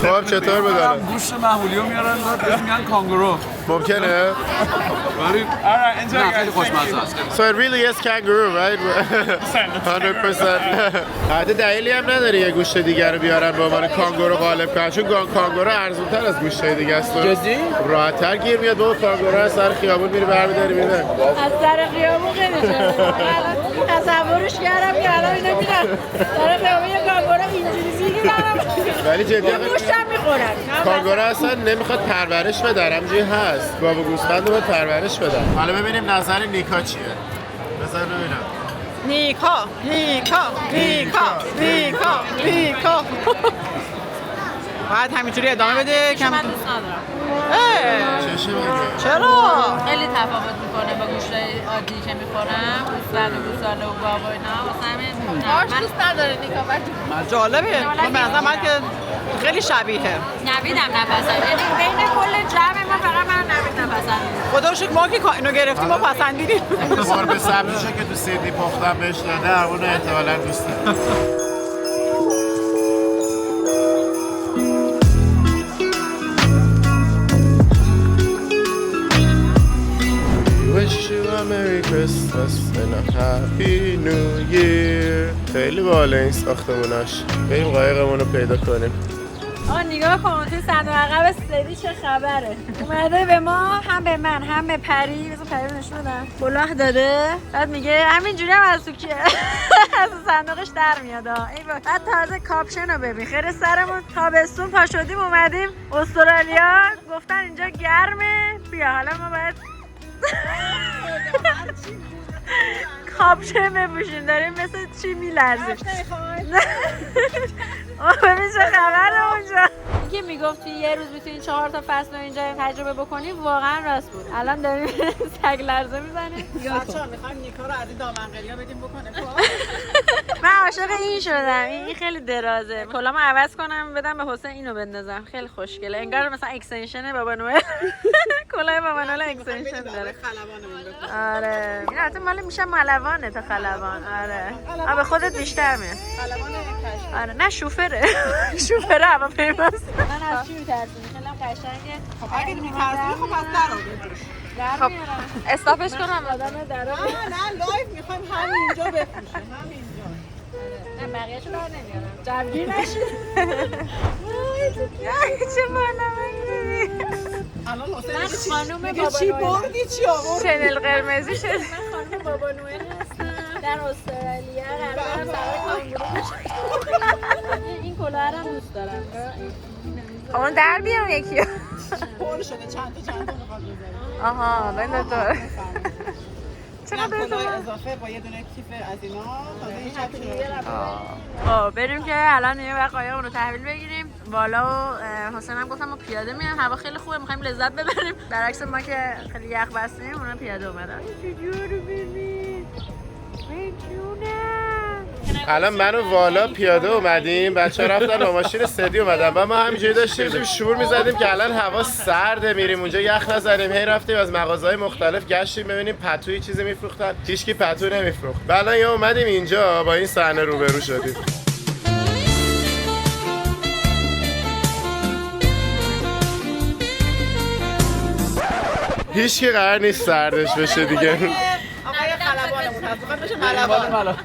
A: خب چطور بدارم؟
C: گوشت معمولی رو میارن بهش میگن کانگورو.
A: ممکنه؟
C: ولی
G: All right, enjoy,
C: نه
G: guys.
C: خیلی
G: Thank
C: خوشمزه
G: you.
C: است.
A: So it really is kangaroo, right? 100%. حتی دلیلی هم نداره یه گوشت دیگر رو بیارن به عنوان کانگورو غالب کنن، چون کانگورو ارزون‌تر از گوشت دیگه است.
C: جدی؟
A: راحت‌تر گیر میاد. بابا کانگورو از سر خیابون میری برمی‌داری میره.
B: از سر خیابون خیلی جالبه. تصورش کردم که الان اینا میرن سر خیابون یه کانگورو اینجوری میگیرن.
A: ولی جدی
B: گوشت هم میخورن.
A: کانگورو اصلا نمیخواد پرورش بدن، همینجوری هست. گاو و گوسفند رو باید پرورش بدن. حالا ببینیم نظر نیکا چیه. بذار ببینم.
D: نیکا بعد همینجوری ادامه بده کم.
B: من دوست ندارم.
A: چشه میگه؟
D: چرا؟
B: خیلی تفاوت میکنه با گوشت عادی که میخورم. گوسفند و گوساله و گاو و اینا. واسه همین من دوست نداره نیکا.
D: جالبه. من به نظر من که خیلی شبیهه.
B: نویدم نپسند. یعنی بین کل جمع ما فقط من نوید نپسند.
D: خدا رو شکر ما که اینو گرفتیم ما پسندیدیم.
A: قرمه سبزیشو که تو سیدنی پختم بهش داده، اونو احتمالاً دوست داره. Wish you a Merry Christmas and a Happy New Year. خیلی بالا این ساختموناش. بریم قایقمون رو پیدا کنیم.
B: آقا نگاه کن توی صندوق عقب سری چه خبره. اومده به ما، هم به من هم به پری. بذار پری رو نشون بدم. کلاه داده. بعد میگه همینجوری هم از سوکیه. از صندوقش در میاد. ای بابا. بعد تازه کاپشن رو ببین. خیر سرمون تابستون پا شدیم اومدیم استرالیا. گفتن اینجا گرمه. بیا حالا ما باید کاپشن بپوشیم. داریم مثل چی میلرزیم. ببین چه خبره اونجا. که میگفت توی یه روز میتونی 4 تا فصل رو اینجا تجربه بکنی، واقعا راست بود. الان داریم سگ لرزه میزنیم.
D: بچه‌ها می‌خوایم نیکا رو از این دامنقلیا بدیم بکنه.
B: من عاشق این شدم. این خیلی درازه. کلامو عوض کنم بدم به حسین اینو بندازم. خیلی خوشگله. انگار مثلا اکستنشن بابا نوئل. کلاه بابا نوئل اکستنشن داره. آره. این البته مال میشه ملوانه تا خلبان. آره. به خودت بیشتر میاد. آره نه شوفره. شوفره هواپیماست. من از چی میترسم؟ خیلی قشنگه.
D: اگه می‌ترسی خب از در
B: خب استاپش کنم.
D: نه لایف می‌خوایم همینجا بفروشیم. همینجا.
B: نه بقیه‌شو در نمیارم جمعگیر نشید چه بانمه
D: الان
B: من خانوم
D: میگه
B: بابا
D: چی
B: نوئل
D: بردی چی آوردی
H: شنل قرمزی شد.
B: من خانوم بابا نوئل هستم در استرالیا قرارم سوار کانگورو بشم این کلاه رو هم دوست دارم
H: اون در بیام یکی
D: پر شده چند تا میخواد بذاره
H: آها بندازور چقدر
D: کلاه اضافه با یه دونه کیف از اینا تازه این چپ
B: خب بریم که الان یه وقت قایقمون رو تحویل بگیریم بالا و حسین هم گفتم ما پیاده میایم هوا خیلی خوبه میخوایم لذت ببریم برعکس ما که خیلی یخ بستیم اونا پیاده اومدن
A: الان من و والا پیاده اومدیم بچه رفتن با ماشین سدی اومدن و ما همینجوری داشتیم شور میزدیم که الان هوا سرده میریم اونجا یخ نزنیم هی رفتیم از مغازهای مختلف گشتیم ببینیم پتوی چیزی میفروختن هیچکی پتو نمیفروخت و الان یه اومدیم اینجا با این صحنه روبرو شدیم هیچکی قرار نیست سردش بشه دیگه
D: آقای خلبانمون هست بخواد بشه ملبان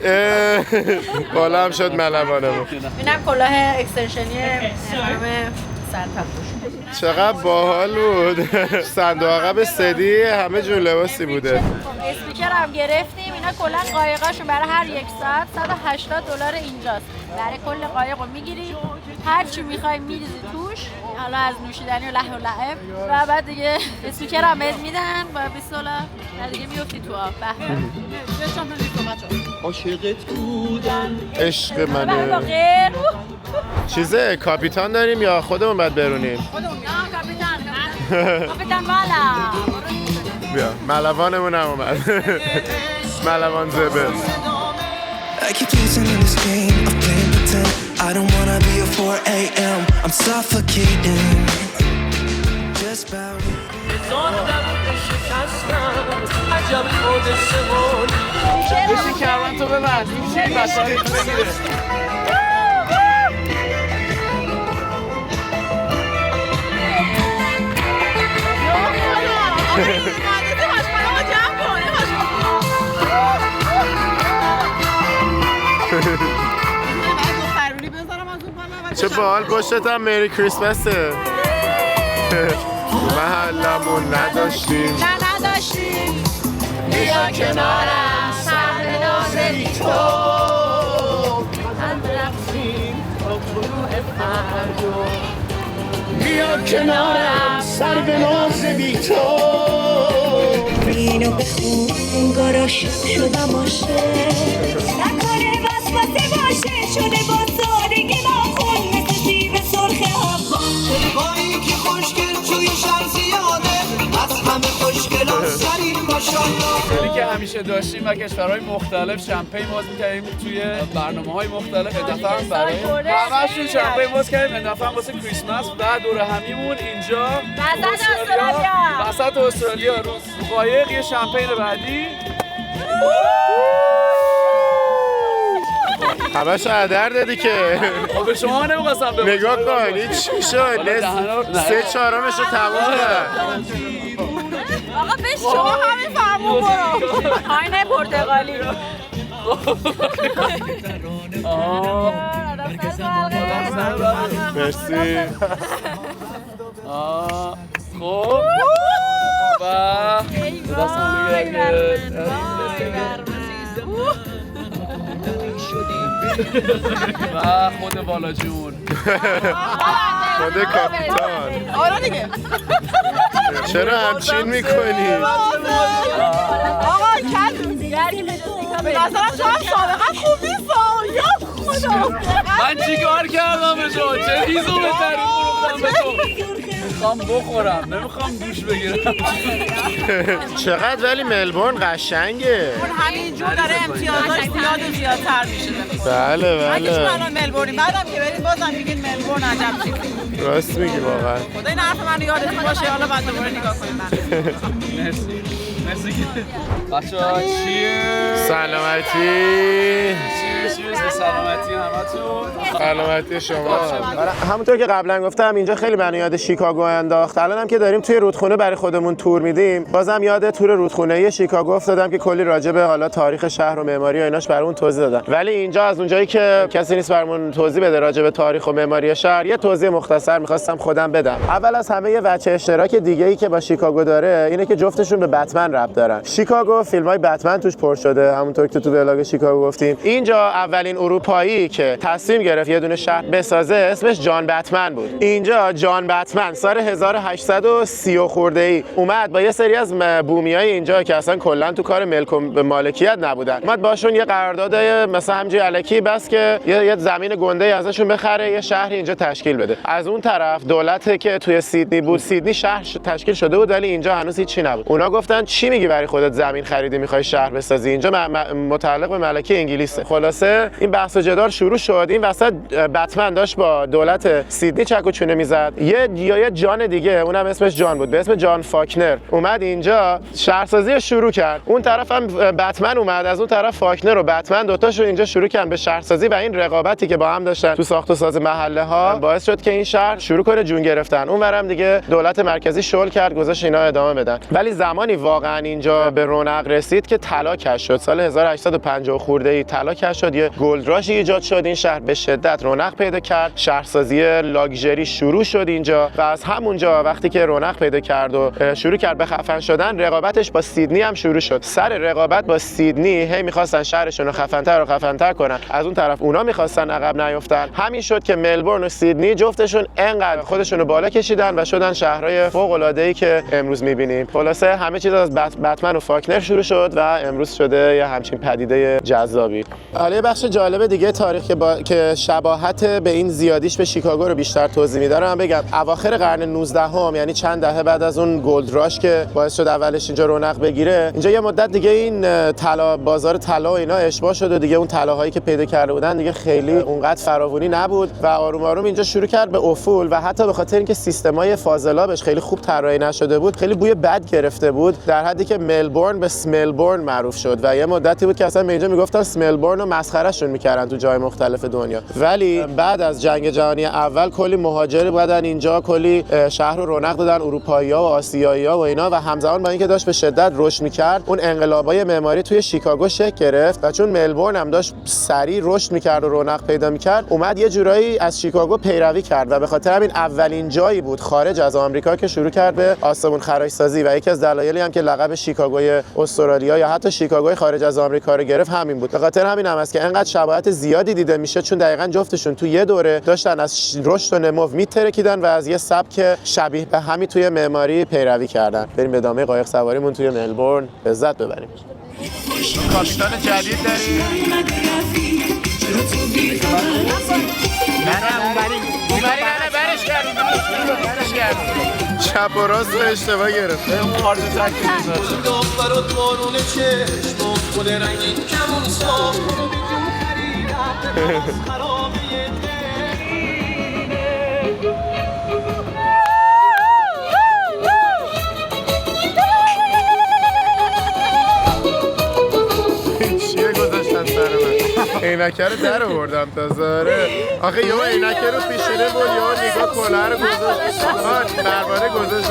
A: بالا هم شد ملبانمون
B: اینم کلاه اکستنشنی خانم سرتاپوش
A: چقدر باحال بود صندوق عقب سدی همه جور لباسی بوده
B: اسپیکر هم گرفتیم اینا کلا قایقاشو برای هر یک ساعت $180 اینجاست برای کل قایق رو میگیری هر چی میخوای میریزی توش حالا از نوشیدنی و لهو و لعب و بعد دیگه اسپیکر هم بهت میدن با $20 و دیگه میفتی تو آب
C: عاشقت بودم
A: عشق
B: با
A: منه
B: غیر
A: چیزه کاپیتان داریم یا خودمون باید برونیم
B: کاپیتان بالا
A: بیا ملوانمون هم اومد ملوان زبل
F: I keep losing in this game of playing pretend. I don't wanna be a 4 a.m. I'm suffocating. Just about
C: بشین کروان تو ببند میشه بساری تو بگیره
A: چه باحال پشتت هم مری کریسمسه محلمون نداشتیم
B: بیا کنارم سر نازلی تو هم رفتیم
A: بیا کنارم سر به ناز بی تو
I: اینو بخون انگاراش شدم عاشق نکنه وسوسه باشه شده با سادگی با خون مثل سیب سرخ هوا
F: بایی که خوشگل توی شهر زیاده از همه خوشگلان سرین ماشالله
C: سری که همیشه داشتیم و کشورهای مختلف شمپین باز می‌کردیم توی برنامه‌های مختلف دفعه هم برای همه‌شون شمپین باز کردیم این دفعه هم واسه کریسمس و دور همیمون اینجا وسط استرالیا رو قایق یه شمپین بعدی
A: همش هدر دادی که
C: خب به شما نمی‌خواستم بگم
A: نگاه کن این چی شد 3/4 رو تموم کرد
B: آقا بش شما همین فرمون برو آینه پرتغالی
A: مرسی
C: خب و دستم بگرد و خود بالا جون
A: خود کاپیتان
D: آره دیگه
A: چرا همچین میکنی؟
D: آقا کل به نظرم تو هم سابقا خوب نیست یا خدا
C: من چی کار کردم به شما؟ چه هیزو بهتری فروختم به تو؟ میخوام بخورم نمیخوام دوش بگیرم
A: چقدر ولی ملبورن قشنگه
D: اون همینجور داره امتیازاش زیاد و زیادتر میشه
A: بله
D: اگه چون
A: بله
D: الان ملبورنیم بعدم که برید بازم میگین ملبورن عجب چیزی
A: راست میگی واقعا
D: خدا این حرف من یادتون باشه حالا بعد دوباره نگاه کنید من
C: مرسی که بچه ها چیه
A: سلامتی
C: چیز به سلامتی همتون.
A: سلامتی شما. همونطور که قبلا گفتم اینجا خیلی منو یاد شیکاگو انداخت. الان هم که داریم توی رودخونه برای خودمون تور میدیم، بازم یاد تور رودخونه‌ای شیکاگو افتادم که کلی راجع به حالا تاریخ شهر و معماری و ایناش برامون توضیح دادن. ولی اینجا از اونجایی که کسی نیست برامون توضیح بده راجع به تاریخ و معماری شهر، یه توضیح مختصر می‌خواستم خودم بدم. اول از همه یه وجه اشتراک دیگه‌ای که با شیکاگو داره اینه که جفتشون به بتمن ربط دارن. شیکاگو فیلم‌های بتمن توش پر شده، همونطور که تو ولاگ شیکاگو گفتیم. اینجا اولین اروپایی که تصمیم گرفت یه دونه شهر بسازه اسمش جان بتمن بود. اینجا جان بتمن سال 1830 خورده‌ای اومد با یه سری از بومیای اینجا که اصلا کلا تو کار ملک و مالکیت نبودن، اومد باشون یه قرارداد مثلا همینجوری الکی بس که یه زمین گنده ازشون بخره، یه شهری اینجا تشکیل بده. از اون طرف دولتی که توی سیدنی بود، سیدنی شهر تشکیل شده بود ولی اینجا هنوز هیچی نبود. اونا گفتن چی میگی برای خودت زمین خریدی میخوای شهر بسازی؟ اینجا متعلق به ملکه انگلیسه. خلاصه این بحث و جدال شروع شد. این وسط بتمن داشت با دولت سیدنی چک و چونه میزد. یه جان دیگه اونم اسمش جان بود به اسم جان فاکنر اومد اینجا شهرسازی شروع کرد. اون طرف هم بتمن اومد، از اون طرف فاکنر و بتمن دوتاشو اینجا شروع کردن به شهرسازی و این رقابتی که با هم داشتن تو ساخت و ساز محله ها باعث شد که این شهر شروع کنه جون گرفتن. اونورم دیگه دولت مرکزی شل کرد گذاشت اینا ادامه بدن. ولی زمانی واقعا اینجا به رونق رسید که طلا کش شد. سال 1850 خورده‌ای طلا کش شد، یه گلد راش ایجاد شد. این شهر به شدت رونق پیدا کرد، شهرسازی لاکچری شروع شد اینجا و از همونجا وقتی که رونق پیدا کرد و شروع کرد به خفن شدن، رقابتش با سیدنی هم شروع شد. سر رقابت با سیدنی هی می‌خواستن شهرشون رو خفن‌تر کنن، از اون طرف اونا می‌خواستن عقب نیفتن. همین شد که ملبورن و سیدنی جفتشون انقدر خودشون رو بالا کشیدن و شدن شهرهای فوق‌العاده‌ای که امروز می‌بینیم. خلاصه همه چیز از بتمن و فاکنر شروع شد و امروز شده یه همچین پدیده جذابی. حالا یه بخش جالب دیگه تاریخ که شباهت به این زیادیش به شیکاگو رو بیشتر توضیح میده رو بگم. اواخر قرن 19 یعنی چند دهه بعد از اون گلد راش که باعث شد اولش اینجا رونق بگیره، اینجا یه مدت دیگه این طلا بازار طلا و اینا اشباع شد و دیگه اون طلاهایی که پیدا کرده بودن دیگه خیلی اونقدر فراوانی نبود و آروم آروم اینجا شروع کرد به افول و حتی به خاطر اینکه سیستمای فاضلابش خیلی خوب طراحی نشده بود، خیلی بوی بد گرفته بود، در حدی که ملبورن به سملبورن معروف شد و یه مدتی بود که اصلا به اینجا میگفتن سملبورن و مسخرهشون میکردن تو جای مختلف دنیا. ولی بعد از جنگ جهانی اول کلی مهاجر بودن اینجا، کلی شهر رو رونق دادن اروپایی‌ها و آسیایی‌ها و اینا و همزمان با اینکه داشت به شدت رشد میکرد، اون انقلابای معماری توی شیکاگو شکل گرفت و چون ملبورن هم داشت سریع رشد میکرد و رونق پیدا میکرد، اومد یه جورایی از شیکاگو پیروی کرد و به خاطر همین اولین جایی بود خارج از آمریکا که شروع کرد به آسمون خراش سازی و یکی از دلایلی هم که لقب شیکاگوی استرالیا یا حتی شیکاگوی خارج از آمریکا رو گرفت همین بود. به خاطر همین هم است که انقدر شباهت زیادی دیده میشه، چون دقیقاً جفتشون تو یه دوره داشتن از رشد و نمو میترکیدن و از یه سبک شبیه به همین توی معماری پیروی کردن. بریم به ادامه قایق سواریمون توی ملبورن لذت ببریم. کاپیتان جدید داریم. برش کردیم. چپ و راست رو اشتباه گرفت.
C: اون هارد تک می‌ذاره.
A: چیه گذاشتن سر من؟ عینکه رو در آوردم تازه. آخه یه عینکه رو پیشونه بود، یه نگاه کلاه رو گذاشت. درباره گذاشت.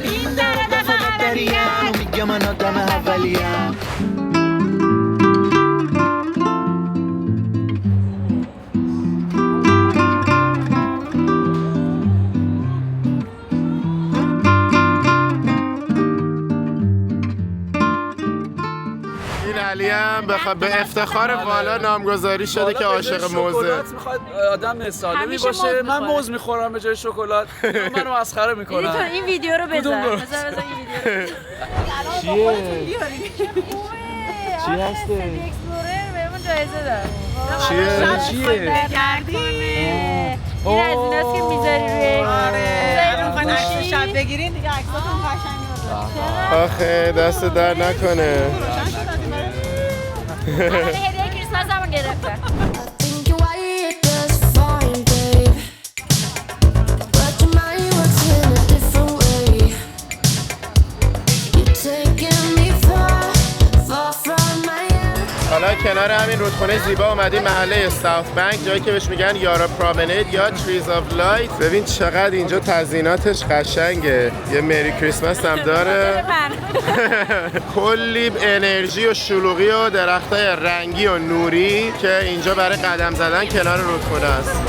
F: این دره دفعه دریم میگه من آدم اولیم.
A: علی هم به افتخار والا نامگذاری شده که عاشق موزه.
C: شکلات میخواد آدم سالمی باشه. من موز میخورم به جای شکلات. منو مسخره میکنن.
B: این ویدیو رو بذار. بذار این ویدیو رو.
C: چی هسته؟
B: اکسپلورر بهمون جایزه داد.
C: چیه؟
D: گردی
B: این از ایناست که میذاری روی
D: آره میخواین عکس شب بگیرین دیگه عکساتون قشنگ
A: آخه دست در نکنه.
B: هدیه کریسمس هم گرفتم.
A: حالا کنار همین رودخونه زیبا اومدیم محله ساوت بانک، جایی که بهش میگن یارا پرومنید یا تریز آف لایت. ببین چقدر اینجا تزییناتش قشنگه. یه مری کریسمس هم داره. کلی انرژی و شلوغی و درختای رنگی و نوری که اینجا برای قدم زدن کنار رودخونه است.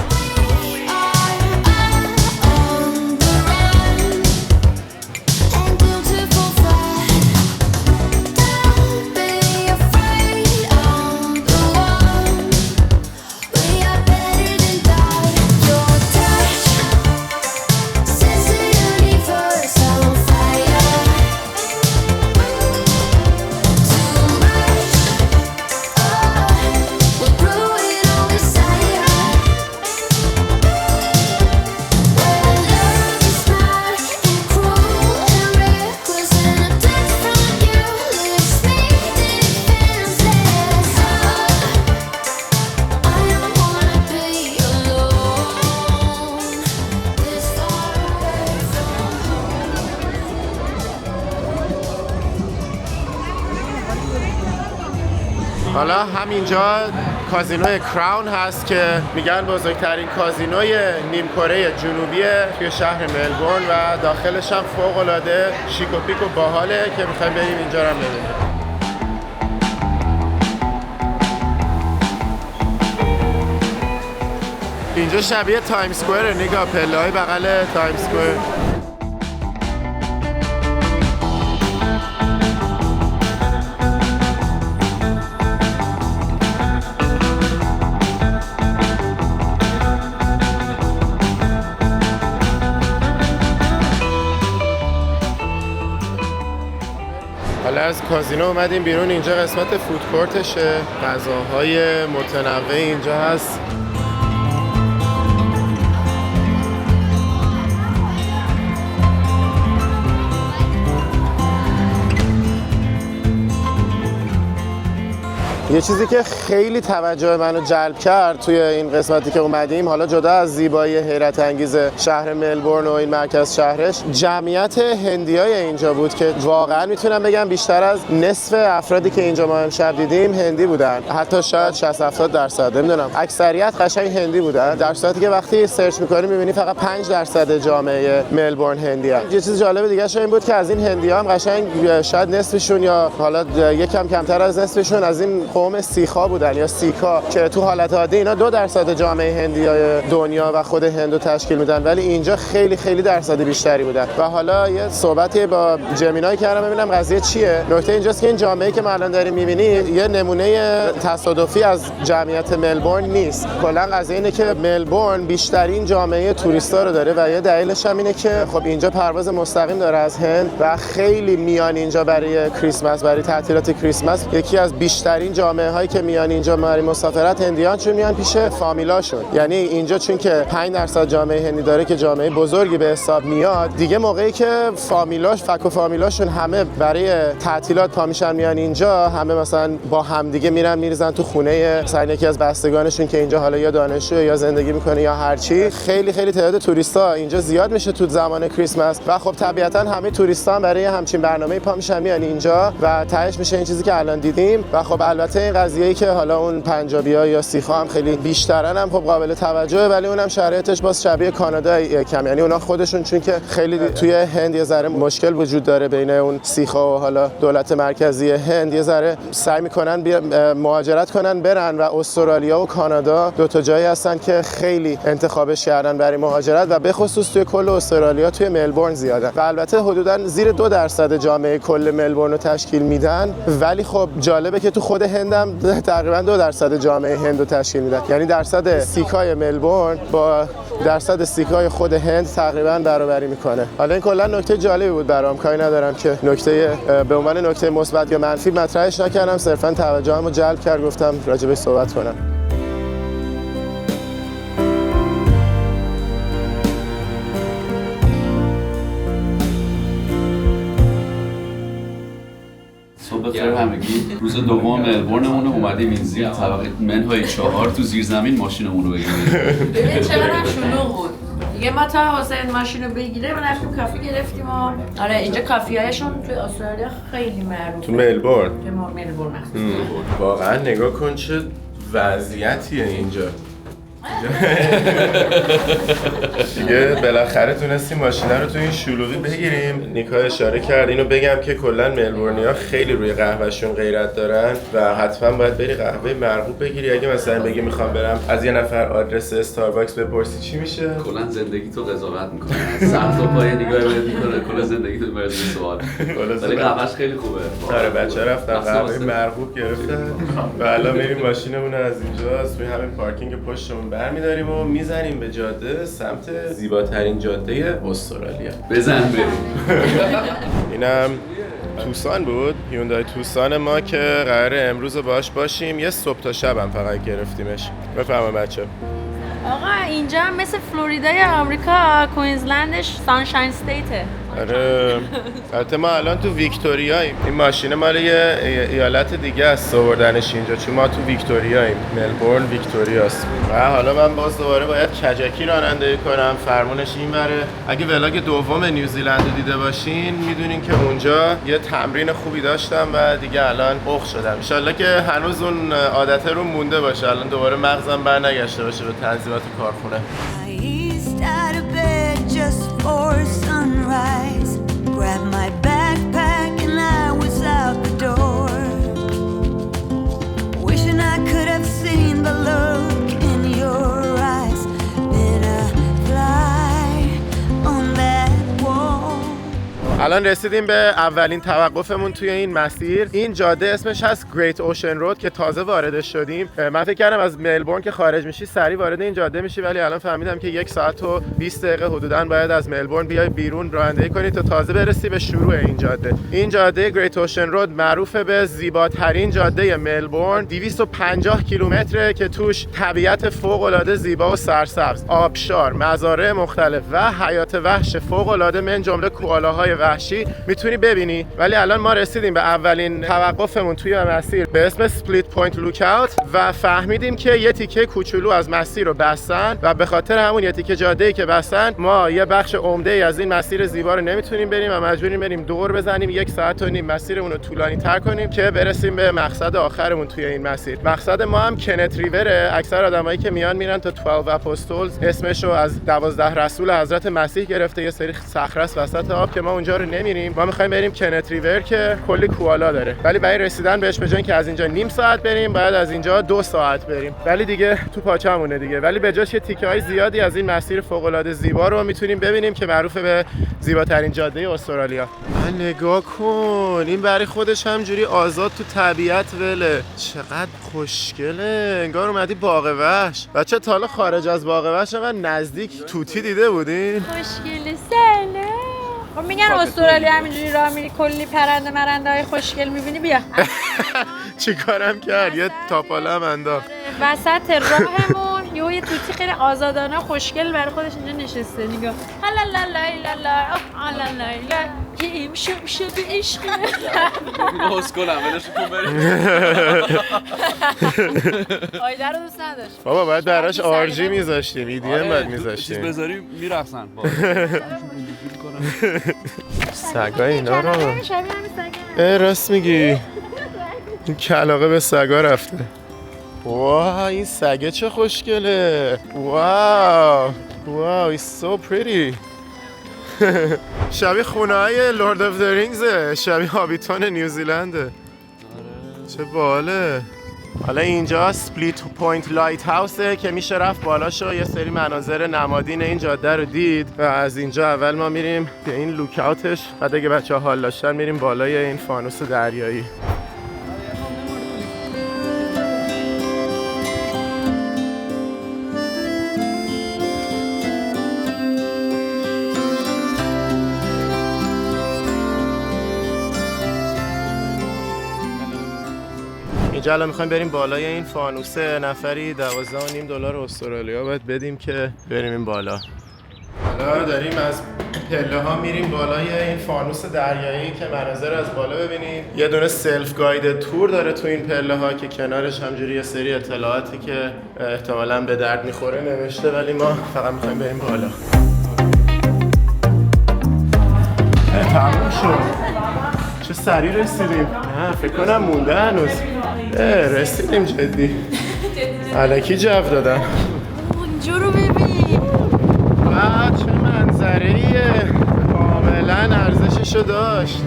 A: حالا همینجا کازینوی کراون هست که میگن بزرگترین کازینوی نیمکره جنوبیه توی شهر ملبورن و داخلش هم فوق‌العاده شیک و پیک و باحاله که میخوایم بریم اینجا رو هم ببینیم. اینجا شبیه تایم اسکوئر، نگاه پله‌های بغل تایم اسکوئر. حالا از کازینو اومدیم بیرون، اینجا قسمت فودکورتشه، غذاهای متنوع اینجا هست. یه چیزی که خیلی توجه منو جلب کرد توی این قسمتی که اومدیم، حالا جدا از زیبایی حیرت انگیز شهر ملبورن و این مرکز شهرش، جمعیت هندیای اینجا بود که واقعا میتونم بگم بیشتر از نصف افرادی که اینجا ما امشب دیدیم هندی بودن، حتی شاید 60-70%، نمیدونم، اکثریت قشنگ هندی بودن، در صورتی که وقتی سرچ می‌کنی می‌بینی فقط 5% جامعه ملبورن هندی هستن. یه چیز جالب دیگه این بود که از این هندی‌ها هم قشنگ شاید نصفشون یا حالا یکم کمتر از نصفشون از این قوم سیخا بودن یا سیکا که تو حالت عادی اینا 2% جامعه هندیای دنیا و خود هندو تشکیل میدن، ولی اینجا خیلی خیلی درصد بیشتری بودن. و حالا یه صحبتی با جمینای کردم ببینم قضیه چیه. نکته اینجاست که این جامعه که ما الان داریم می‌بینی یه نمونه تصادفی از جمعیت ملبورن نیست. کلا قضیه اینه که ملبورن بیشترین جامعه توریستا رو داره و یه دلیلش هم اینه که خب اینجا پرواز مستقیم داره از هند و خیلی میان اینجا برای کریسمس، برای تعطیلات کریسمس. یکی از بیشترین جامعه هایی که میان اینجا برای مسافرت هندیان چون میان پیش فامیلاشون، یعنی اینجا چون که 5% جامعه هندی داره که جامعه بزرگی به حساب میاد دیگه، موقعی که فک و فامیلاشون همه برای تعطیلات پا میشن میان اینجا، همه مثلا با همدیگه میرن میریزن تو خونه مثلا یکی از بستگانشون که اینجا حالا یا دانشجو یا زندگی میکنه یا هر چی. خیلی خیلی تعداد توریستا اینجا زیاد میشه تو زمان کریسمس و خب طبیعتا همه توریستا برای همچین برنامه‌ای پا میشن میان اینجا و تهش میشه این چیزی که الان دیدیم. و خب البته البته این قضیه‌ای که حالا اون پنجابی‌ها یا سیخ‌ها هم خیلی بیشترن هم خب قابل توجهه، ولی اونم شرایطش باز شبیه کانادا کم، یعنی اونا خودشون چون که خیلی توی هند یه ذره مشکل وجود داره بین اون سیخ‌ها و حالا دولت مرکزی هند، یه ذره سعی می‌کنن مهاجرت کنن برن و استرالیا و کانادا دو تا جایی هستن که خیلی انتخابش کردن برای مهاجرت و به خصوص توی کل استرالیا توی ملبورن زیادن و البته حدوداً زیر 2% جامعه کل ملبورن رو تشکیل میدن، ولی خب جالبه که تو خود هندم تقریباً 2% جامعه هند رو تشکیل میدن، یعنی درصد سیک‌های ملبورن با درصد سیک‌های خود هند تقریباً برابری میکنه. حالا این کلا نکته جالبی بود برام، کاری ندارم که نکته به عنوان نکته مثبت یا منفی مطرحش نکردم، صرفاً توجهمو جلب کرد، گفتم راجبش صحبت کنم.
C: صبح بخیر همگی. روز دوم ملبورنمون اومدیم این زیر طبقه منهای 4 تو زیرزمین ماشینمون رو بگیریم.
B: ببین چقدر شلوغ بود. دیگه ما تا حسین ماشین رو بگیره و رفتیم کافی گرفتیم و آره اینجا کافی‌هایشون توی استرالیا خیلی معروفه.
A: تو ملبورن.
B: ملبورن مخصوصا.
A: واقعا نگاه کن چه وضعیتیه اینجا. دیگه بالاخره تونستیم ماشینا رو تو این شلوغی بگیریم. نیکا اشاره کرد اینو بگم که کلا ملبورنیا خیلی روی قهوهشون غیرت دارن و حتما باید بری قهوه مرغوب بگیری. اگه مثلا بگی میخوام برم از یه نفر آدرس استارباکس بپرسی چی میشه؟
C: کلا زندگی تو قضاوت میکنه. سر تا پای نگاه بهت میکنه، کلا زندگی تو برای سوال. ولی قهوهش خیلی خوبه.
A: آره بچه‌ها رفتن قهوه مرغوب گرفتن و الان میریم ماشینمون از اینجا از روی همین پارکینگ پشتمون برمی‌داریم و میزنیم به جاده سمت زیباترین جاده استرالیا.
C: بزن بریم.
A: اینم توسان بود، هیوندای توسان ما که قراره امروز باهاش باشیم. یه صبح تا شب هم فقط گرفتیمش. بفرمایید بچه.
B: آقا اینجا هم مثل فلوریدای آمریکا، کوینزلندش سانشاین استیته.
A: آره البته ما الان تو ویکتوریاییم. این ماشین مال یه ایالت دیگه است آوردنش اینجا، چون ما تو ویکتوریاییم. ملبورن ویکتوریاست. و حالا من باز دوباره باید کجکی رانندگی کنم، فرمونش اینوره. اگه ولاگ دوم نیوزیلند رو دیده باشین میدونین که اونجا یه تمرین خوبی داشتم و دیگه الان اوخ شدم. ان شاءالله که هنوز اون عادت رو مونده باشه، الان دوباره مغزم برنگشته باشه به تنظیمات کارخونه.
I: Grabbed my backpack and I was out the door. Wishing I could have seen the look in your eyes. Been a fly on that wall.
A: الان رسیدیم به اولین توقفمون توی این مسیر. این جاده اسمش هست گریت اوشن رود که تازه واردش شدیم. من فکر کردم از ملبورن که خارج میشی سریع وارد این جاده میشی، ولی الان فهمیدم که 1 ساعت و 20 دقیقه حدوداً باید از ملبورن بیای بیرون رانندگی کنی تا تازه برسی به شروع این جاده. این جاده گریت اوشن رود معروفه به زیباترین جاده ملبورن. 250 کیلومتره که توش طبیعت فوق‌العاده زیبا و سرسبز، آبشار، مزارع مختلف و حیات وحش فوق‌العاده من جمله کوالاهای وحشی میتونی ببینی. ولی الان ما رسیدیم به اولین توقفمون توی مسیر به اسم سپلیت پوینت لوکاوت و فهمیدیم که یه تیکه کوچولو از مسیر رو بستن و به خاطر همون یه تیکه جاده‌ای که بستن ما یه بخش عمده‌ای از این مسیر زیبا رو نمیتونیم بریم و مجبوریم بریم دور بزنیم 1 ساعت و نیم مسیرمون رو طولانی تر کنیم که برسیم به مقصد آخرمون توی این مسیر. مقصد ما هم کنت ریوره. اکثر آدمایی که میان تا 12 اپوستولز اسمش رو از 12 رسول حضرت مسیح گرفته، یه سری صخره وسط آب که ما اونجا رو نمیریم. ما می‌خوایم بریم کنت ریور که کلی کوالا داره، ولی برای رسیدن بهش به جای اینکه از اینجا نیم ساعت بریم بعد از اینجا 2 ساعت بریم، ولی دیگه تو پاچمونه دیگه. ولی به جاش یه تیکه‌های زیادی از این مسیر فوق‌العاده زیبا رو میتونیم ببینیم که معروفه به زیباترین جاده استرالیا. نگاه کن این برای خودش همجوری آزاد تو طبیعت وله، چقدر خوشگله، انگار اومدی باغ وحش. بچه تا حالا خارج از باغ وحش انقدر نزدیک توتی دیده بودین؟
B: خوشگله سلام. خب میگن استرالیا همینجوری راه میری کلی پرنده مرنده‌های خوشگل میبینی. بیا
A: چی کارم کرد؟ یه تاپاله هم انداخت
B: وسط راهمون. یه توتی خیلی آزادانه خوشگل برای خودش اینجا نشسته. نگاه هلالالایلالا آلالایلا که میشه به عشق
C: باز کنم ولش کن بریم.
B: آیده رو دوست نداشت
A: بابا باید براش آرژی میذاشتیم، ایدیم باید میذاشتیم.
C: چیز بذاریم میرقصن.
A: سگای اینا رو راست میگی. این کلاغه به سگا رفته. واه این سگه چه خوشگله. واو واو it's so pretty. شبیه خونه های لورد آف the رینگزه، شبیه هابیتان نیوزیلنده. چه باله. حالا اینجا سپلیت پوینت لایت هاوسه که میشه رفت بالاشو یه سری مناظر نمادین این جاده رو دید و از اینجا اول ما میریم به این لوکاوتش، بعد اگه بچه‌ها حال داشتن میریم بالای این فانوس دریایی. اینجا الان میخوایم بریم بالای این فانوسه، نفری $12.5 استرالیا باید بدیم که بریم این بالا. حالا داریم از پله ها میریم بالای این فانوس دریایی که مناظر از بالا ببینیم. یه دونه سلف گاید تور داره تو این پله ها که کنارش همجوری یه سری اطلاعاتی که احتمالاً به درد میخوره نوشته، ولی ما فقط میخوایم بریم بالا. تموم شد. چه سریع رسیدیم. فکر کنم مونده هنوز. رسیدیم جدی. الکی جو دادن.
B: اونجا رو ببین.
A: چه منظره‌ایه. کاملا ارزششو داشت.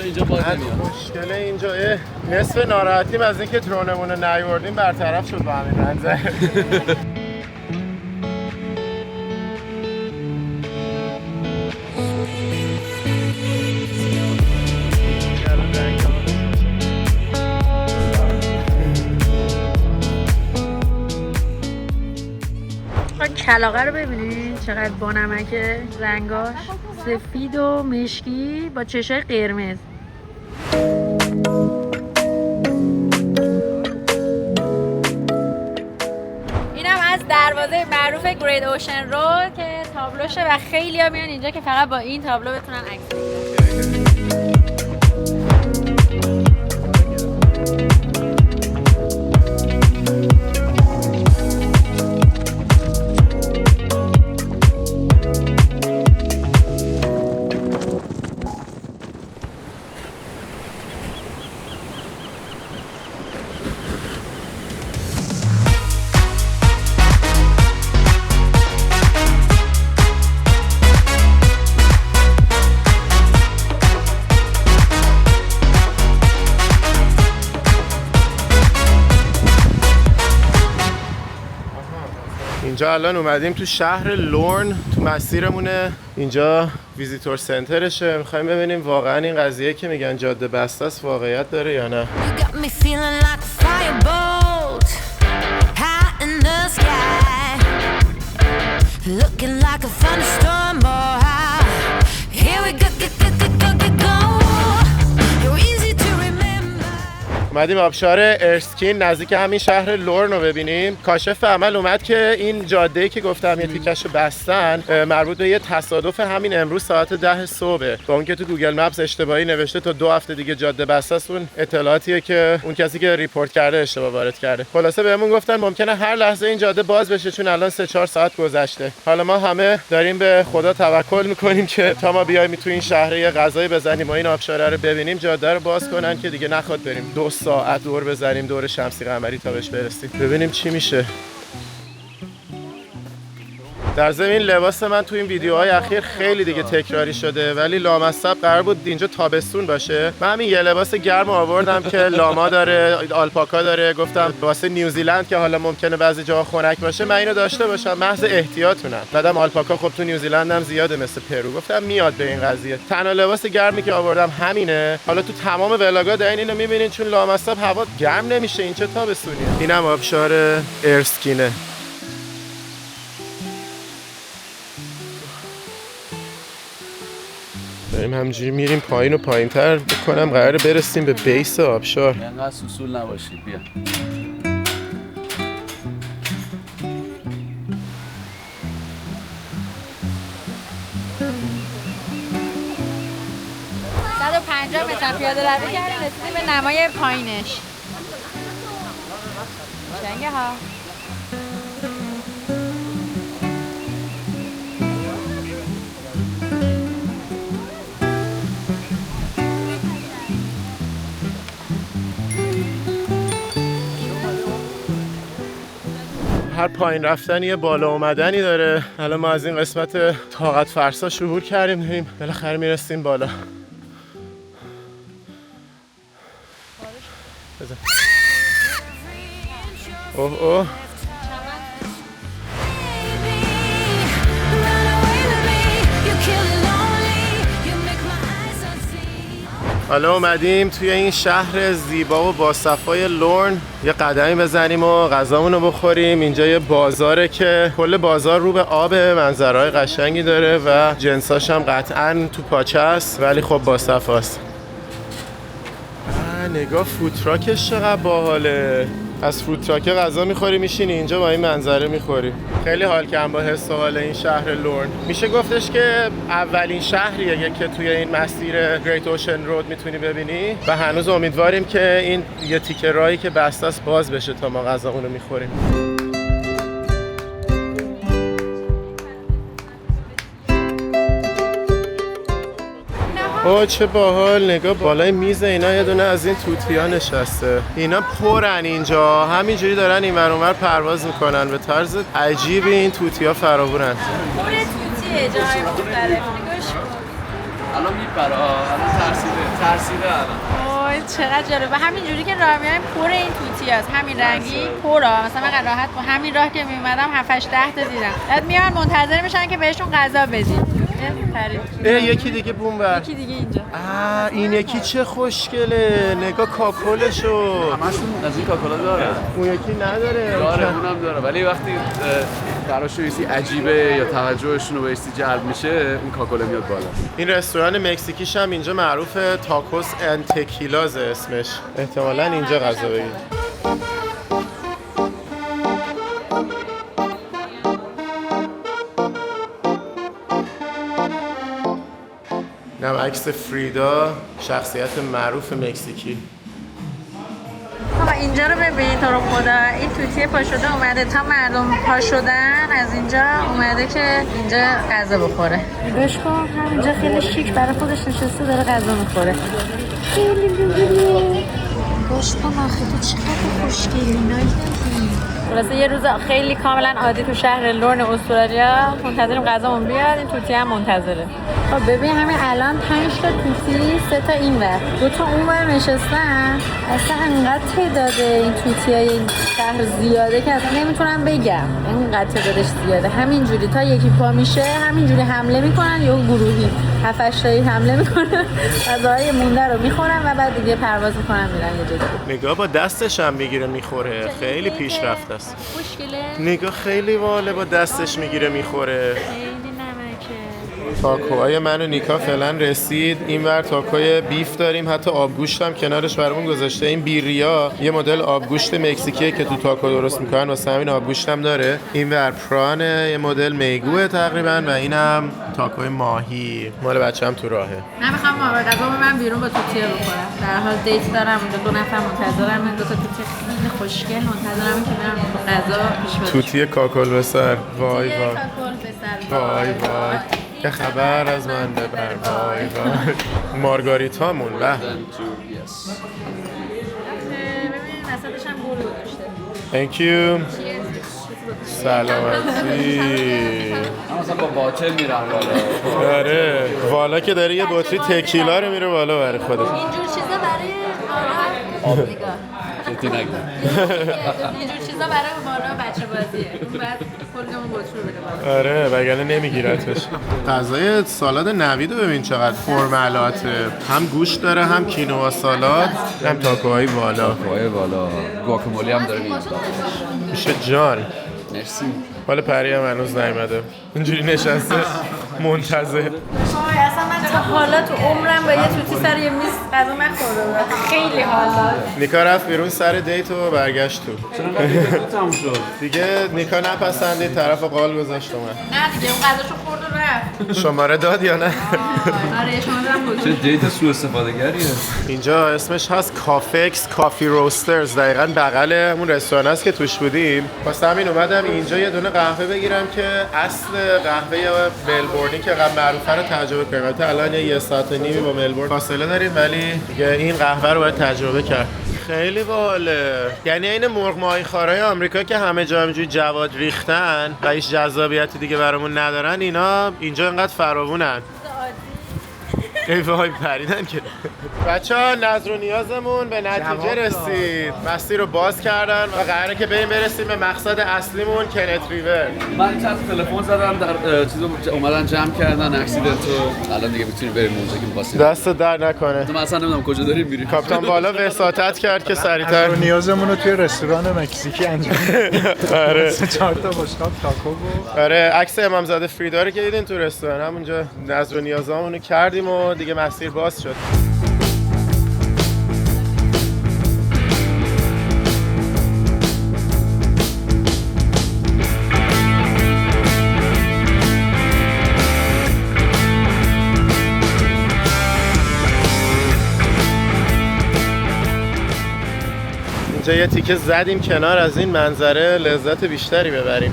C: اینجا باز نمیاد.
A: مشکل اینجا نصف ناراحتیم از اینکه درونمون رو نیوردیم برطرف شد با همین منظر.
B: کلاغه رو ببینید چقدر بانمکه، رنگاش سفید و مشکی با چشای قرمز. اینم از دروازه معروف گرید اوشن رود که تابلوشه و خیلی ها میان اینجا که فقط با این تابلو بتونن عکس بگیرن.
A: اینجا الان اومدیم تو شهر لورن، تو مسیرمونه. اینجا ویزیتور سنترشه. میخوایم ببینیم واقعا این قضیه که میگن جاده بسته است واقعیت داره یا نه. اومدیم آبشار ارسکین نزدیک همین شهر لورن رو ببینیم. کاشف عمل اومد که این جاده‌ای که گفتم یه تیکش رو بستن مربوط به یه تصادف همین امروز ساعت 10 صبح. با اون که تو گوگل مپس اشتباهی نوشته تا 2 هفته دیگه جاده بسته است، اون اطلاعاتیه که اون کسی که ریپورت کرده اشتباه وارد کرده. خلاصه بهمون گفتن ممکنه هر لحظه این جاده باز بشه چون الان 3-4 ساعت گذشته. حالا ما همه داریم به خدا توکل میکنیم که تا ما بیایم تو این شهر یه غذای بزنیم و این آبشار رو ببینیم جاده رو باز کنن که دیگه نخواد بریم 2 ساعت دور بزنیم دور شمسی قمری تا بهش برسیم. ببینیم چی میشه. در ضمن لباس من تو این ویدیوهای اخیر خیلی دیگه تکراری شده، ولی لامصب قرار بود اینجا تابستون باشه. من همین یه لباس گرم آوردم که لاما داره، آلپاکا داره. گفتم واسه نیوزیلند که حالا ممکنه بعضی جاها خنک باشه من اینو داشته باشم، محض احتیاطونم. بعدم آلپاکا خب تو نیوزیلند هم زیاده مثل پرو. گفتم میاد به این قضیه. تنها لباس گرمی که آوردم همینه. حالا تو تمام ولاگا دارین اینو میبینین چون لامصب هوا گرم نمیشه. این چه تابستونیه. اینم آبشار ارسکینه. داریم همینجوری میریم پایین و پایین‌تر. بکنم قراره برسیم به بیس آبشار.
C: اینقدر سوسول نباشید. بیا.
B: متر پیاده روی کردیم رسیدیم به نمای پایینش. چنگه ها.
A: هر پایین رفتن یه بالا اومدنی داره. الان ما از این قسمت طاقت فرسا عبور کردیم، داریم بالاخره میرسیم بالا. بزن. اوه حالا اومدیم توی این شهر زیبا و با صفای لورن یه قدمی بزنیم و غذامونو بخوریم. اینجا یه بازاره که کل بازار رو به آب، منظرهای قشنگی داره و جنساش هم قطعاً تو پاچه است ولی خب با صفاست. نگاه فودتراکش چقدر باحاله. از فودتراک غذا میخوری میشینی اینجا با این منظره میخوری. خیلی حال کردم با حس و حال این شهر لورن. میشه گفتش که اولین شهریه که توی این مسیر گریت اوشن رود میتونی ببینی و هنوز امیدواریم که این یه تیکه راهی که بسته است باز بشه تا ما غذامون رو میخوریم. اوه چه باحال. نگاه بالای میز اینا یه دونه از این توتیا نشسته. اینا پرن اینجا، همینجوری دارن این ور اون ور پرواز میکنن. به طرز عجیبی این توتیا فراورن.
B: پر توتیه جای مختلف. نگاش
C: الان میپره، الان ترسیده الان.
B: وای چقدر جالبه. همینجوری که راه میایم پر این توتیاست، همین رنگی پره. مثلا من راحت با همین راه که میومدم 7 8 10 تا دیدم. بعد میان منتظر میشن که بهشون غذا بدیم.
A: یکی دیگه بونور،
B: یکی دیگه اینجا.
A: این یکی چه خوشگله. نگاه کاکلشو.
C: همشون از این کاکلا داره.
A: اون یکی نداره.
C: داره، اونم داره ولی وقتی قرارشو یه چیزی عجیبه یا توجهشون رو به چیزی جلب میشه اون کاکلا میاد بالا.
A: این رستوران مکزیکیش هم اینجا معروفه، تاکوس اند تکیلاز اسمش. احتمالاً اینجا غذا بگیر. نم عکس فریدا، شخصیت معروف مکزیکی.
B: آقا اینجا رو ببین تو رو خدا، این توتیه پا شده اومده تا مردم پا شدن از اینجا اومده که اینجا غذا بخوره. نگاش کن همینجا خیلی شیک برای خودش نشسته داره غذا میخوره. خیلی ببینی نگاش کن آخه تو چقدر خوشگلی نایی. خلاصه یه روز خیلی کاملا عادی تو شهر لورن استرالیا منتظریم غذامون بیاد. این توتی هم منتظره. خب ببین همین الان 5 تا توتی، 3 تا اینور، 2 تا اونور نشستن. اصلا انقدر تعداد این توتیای این شهر زیاده که اصلا نمیتونم بگم. انقدر تعدادش زیاده. همینجوری تا یکی پا میشه همینجوری حمله میکنن یا گروهی 7 8 تایی حمله میکنن. غذاهای مونده رو میخورن و بعد دیگه پرواز میکنن میرن یه جا.
A: نگاه با دستش هم میگیره میخوره. خیلی پیشرفته است.
B: خوشگله.
A: نگاه خیلی واله با دستش میگیره میخوره. تاکوهای من و نیکا فعلا رسید. اینور تاکوی بیف داریم، حتی آبگوشت هم کنارش برامون گذاشته. این بیریا یه مدل آبگوشت مکزیکیه که تو تاکو درست میکنن، واسه همین آبگوشت هم داره. اینور پرانه، یه مدل میگوه تقریبا و اینم تاکوی ماهی. مال بچه‌م تو راهه.
B: من میخوام غذا من بیرون با توتیه بخورم. در حال دیت دارم اونجا، 2 نفر منتظرم. من 2 تا توتی خیلی خوشگل منتظرم که برم غذا پیش بره.
A: توتی کاکل به سر. وای وای.
B: کاکل به سر.
A: وای وای. که خبر از من ببر. وای وای. مارگاریتامون به.
B: ببین وسطش هم گل گذاشته.
A: Thank you. سلامتی.
C: مثلا با باطل میرم بالا.
A: آره والا که داره یه بطری تکیلا رو میره بالا برای خودش.
B: اینجور چیزا برای آب نگاه.
C: جدی نگم.
B: اینجور چیزا برای بالا بچه بازیه. اون بعد کلمون بطری بده بالا.
A: آره وگرنه نمیگیرتش. غذای سالاد نوید رو ببین چقدر فرملاته. هم گوشت داره، هم کینوا سالاد، هم تاکوهای بالا.
C: تاکوهای بالا. گواکامولی هم داره
A: میشه جان.
C: مرسی.
A: حالا پری هم هنوز نیومده. اینجوری نشسته منتظر.
B: اصلا من تا حالا تو عمرم با یه توتی سر یه میز غذا نخورده. خیلی حالا.
A: نیکا رفت بیرون سر دیت و برگشت تو.
C: چرا دیگه تموم شد؟
A: دیگه نیکا نپسندید، طرف قال گذاشت اومد.
B: نه دیگه اون غذاشو خورد و رفت.
A: شماره داد یا نه؟
B: آره شما دارم
C: چه دیت سوء استفاده گریه.
A: اینجا اسمش هست کافکس کافی روسترز، دقیقاً بغل همون رستوران است که توش بودیم. واسه همین اومدم اینجا یه دونه قهوه بگیرم که اصل قهوه ملبورنی که قبل معروفه رو تجربه کنیم. الان 1.5 ساعت با ملبورن فاصله داریم ولی دیگه این قهوه رو باید تجربه کرد. خیلی باحاله. یعنی این مرغ ماهی خوارای آمریکا که همه جا همینجوری جواد ریختن و هیچ جذابیتی دیگه برامون ندارن، اینا اینجا انقدر فراوونن. ای وای پریدن که. بچه‌ها نظر و نیازمون به نتیجه رسید. مسیر رو باز کردن و قراره که برسیم به مقصد اصلیمون، کنت ریور.
C: من چند تلفن زدم در چیزو اومدن جمع کردن اکسیدنتو. الان دیگه میتونیم بریم اونجا که می‌خواستیم.
A: دست در نکنه.
C: من اصلا نمیدونم کجا داریم میریم.
A: کاپیتان بالا وساطت کرد که سریعتر
G: نظر و نیازمون رو توی رستوران مکزیکی انجام
A: آره
G: 4 تا بشقاب تاکو و
A: آره عکس امامزاده فریدا رو که دیدین تو رستوران، همونجا نظر و نیازامون رو کردیم و دیگه مسیر باز شد. اینجا یه تیکه زدیم کنار، از این منظره لذت بیشتری ببریم.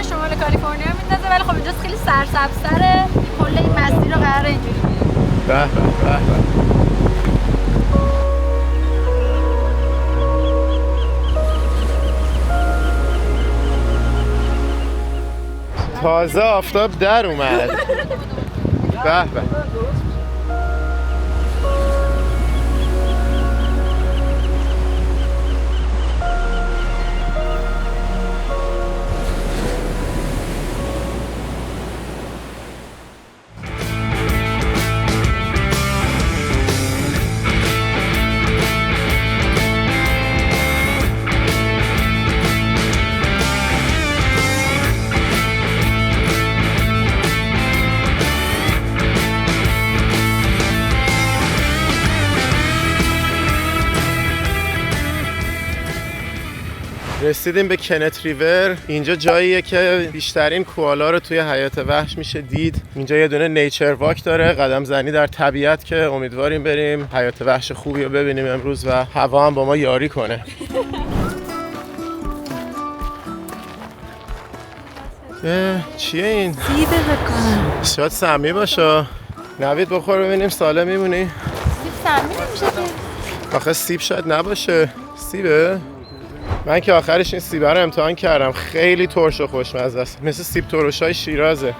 B: شمال کالیفرنیا میندازه، ولی خب اینجاست خیلی سرسبزتره. کل این مسیر رو قراره اینجوری بریم.
A: به به به. تازه آفتاب در اومد. به به. رسیدیم به کنت ریور. اینجا جاییه که بیشترین کوالا رو توی حیات وحش میشه دید. اینجا یه دونه نیچر واک داره، قدم زنی در طبیعت، که امیدواریم بریم حیات وحش خوبی رو ببینیم امروز و هوا هم با ما یاری کنه. چیه این؟
H: سیبه بکنم.
A: شاید سمی باشه. نوید بخور ببینیم سالم میمونی.
H: سیب سمی نمیشه که.
A: آخه سیب شاید نباشه. سیبه؟ من که آخرش این سیبه رو امتحان کردم، خیلی ترش و خوشمزه است، مثل سیب ترشای شیرازه.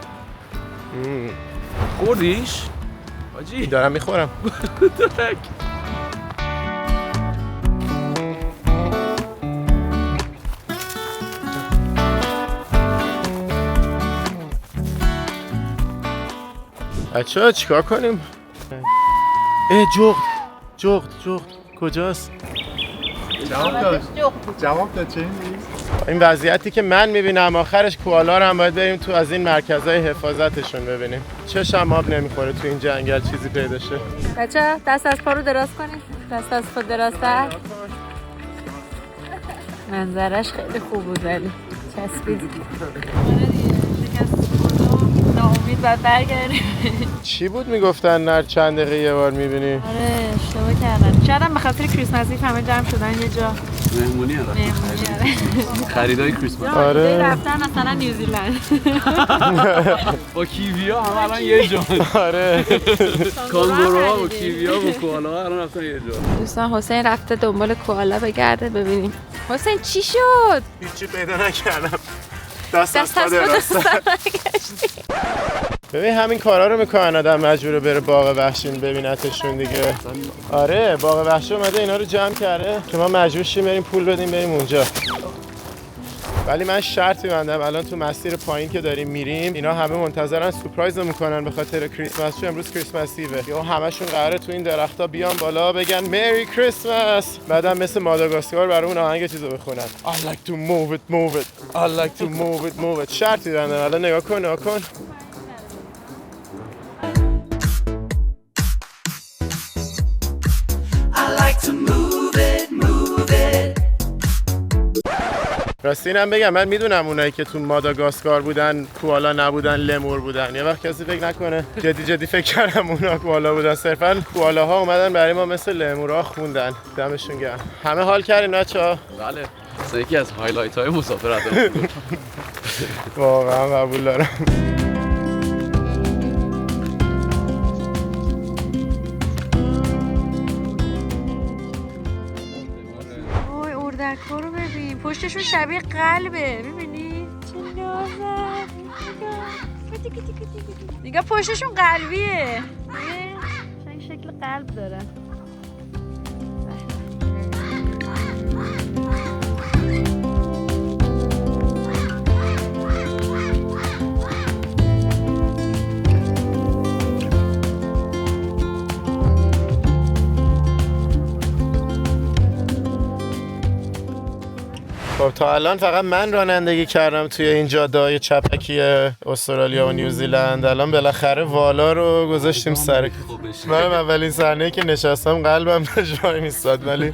C: خوردیش؟ حاجی
A: دارم میخورم. بچه‌ها چیکار کنیم؟ جغد کجاست؟
G: جواب داد چه
A: این وضعیتی که من میبینم آخرش کوالا رو هم باید بریم تو از این مرکزهای حفاظتشون ببینیم. چشم آب نمیخوره تو این جنگل چیزی پیدا شه.
B: بچه دست از پا رو دراز کنید. دست از پا درازتر. منظرش خیلی خوب بود ولی چسبید. ناامید باید برگردیم.
A: چی بود میگفتن نر چند دقیقه یه بار میبینی؟
B: آره اشتباه کردن. شاید هم به خاطر کریسمسی همه جمع شدن یه جا.
C: مهمونی خریدای کریسمس.
A: آره
B: رفتن مثلا نیوزیلند.
C: با کیویا هم الان یه جا.
A: آره
C: کانگوروها و کیویا و کوالا الان رفتن یه جا.
H: دوستان حسین رفته دنبال کوالا بگرده ببینیم. حسین چی شد؟
A: هیچی پیدا نکردم. دست از پا درازتر. ببین همین کارا رو میکنن، آدم مجبوره بره باغ وحشی ببینتشون دیگه. آره باغ وحشی اومده اینا رو جمع کرده که ما مجبور شیم بریم پول بدیم بریم اونجا. ولی من شرط می‌بندم الان تو مسیر پایین که داریم میریم اینا همه منتظرن سورپرایز میکنن به خاطر کریسمس، چون امروز کریسمس ایوه. یا همشون قراره تو این درختا بیان بالا بگن مری کریسمس، بعدم مثل ماداگاسکار برامون آهنگ چیزو بخونن I like to move it I like to move it. شرط می‌بندم الان نگاه کن. راستی اینم بگم من میدونم اونایی که تو ماداگاسکار بودن کوالا نبودن، لمور بودن. یه وقت کسی فکر نکنه جدی فکر کردم اونا کوالا بودن، صرفا کوالاها اومدن برای ما مثل لمورها خوندن. دمشون گرم. همه حال کردین بچه‌ها؟
C: بله. یکی از هایلایت های مسافرت.
A: واقعا قبول دارم.
B: تفکر رو ببین، پشتشون شبیه قلبه، میبینی؟ چه نازن. نگاه پشتشون قلبیه، شکل قلب داره.
A: خب تا الان فقط من رانندگی کردم توی این جاده‌های چپکی استرالیا و نیوزیلند. الان بالاخره والا رو گذاشتیم سر. من اولین صحنه‌ای که نشستم قلبم داشت وای میستاد، ولی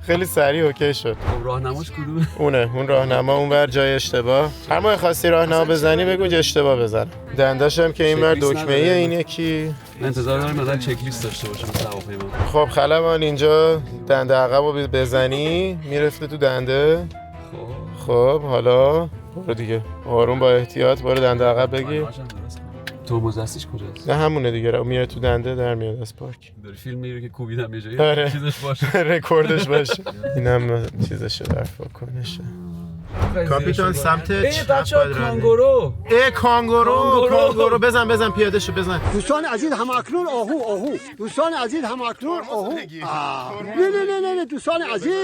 A: خیلی سریع اوکی شد.
C: خب راهنماش کدومه؟
A: اون راهنما اونور جای اشتباه. هر موقع خواستی راهنما بزنی بگو اشتباه بزن. دنداشم که اینور دکمه‌ای، این یکی
C: انتظار دارم مثلا چک لیست داشته باشم هواپیما.
A: خب خلبان اینجا دنده عقبو بزنی میرفته تو دنده. خب حالا برو دیگه آروم با احتیاط برو دنده عقب بگیر.
C: ترمز دستش کجاست؟
A: نه همونه دیگه، میره تو دنده در میاد از پارک.
C: داری فیلم میگیره که کوبیدم یه جایی چیزش باشه.
A: رکوردش باشه. اینم چیزشه در واکنشه. کاپیتان سمت چپ
C: کانگورو.
A: کانگورو بزن پیاده شو بزن.
J: دوستان عزیز هماکنون آهو دوستان عزیز هماکنون آهو نه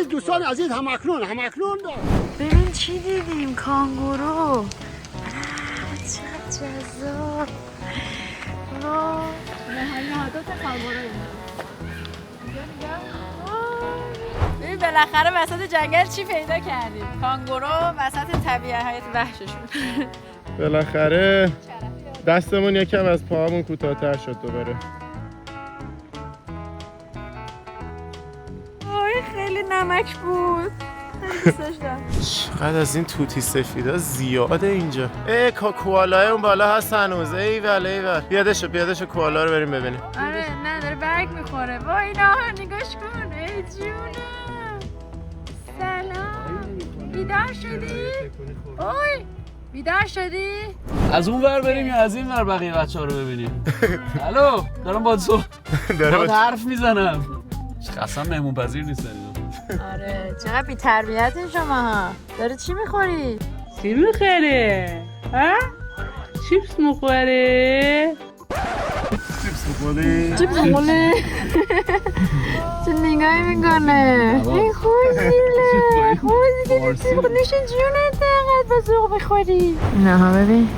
J: دوستان عزیز هماکنون
B: ببین چی دیدیم، کانگورو. چقدر جذاب. نهادات کانگورو. ببین بالاخره وسط جنگل چی پیدا کردیم؟ کانگورو وسط طبیعت وحششون.
A: بالاخره دستمون یکم از پاهامون کوتاه‌تر شد دوباره.
B: خیلی نمک بود. خیلی دوست داشتم.
A: چقدر از این توتی سفیدا زیاده اینجا. کوالای اون بالا هست هنوز. ایول پیاده شو کوالا رو بریم ببینیم.
B: آره نه داره برگ میخوره. وای اینا نگاش کن. ای جونم. سلام. بیدار شدی؟ اوی بیدار شدی؟
C: از اون ور بریم یا از این ور بقیه بچه‌ها رو ببینیم؟ الو دارم باهات حرف میزنم. قسم مهمون پذیر نیستن اینا.
B: آره چقدر بی تربیتین شما ها. داره چی میخوری؟
E: چی میخوره؟ ها؟ چیپس میخوره؟
B: چیپس میخوره؟ چه نگاهی میکنه؟ این خوزیله خوزیله نوش جونت دقیقت با زوغ بخوری. نه ها ببین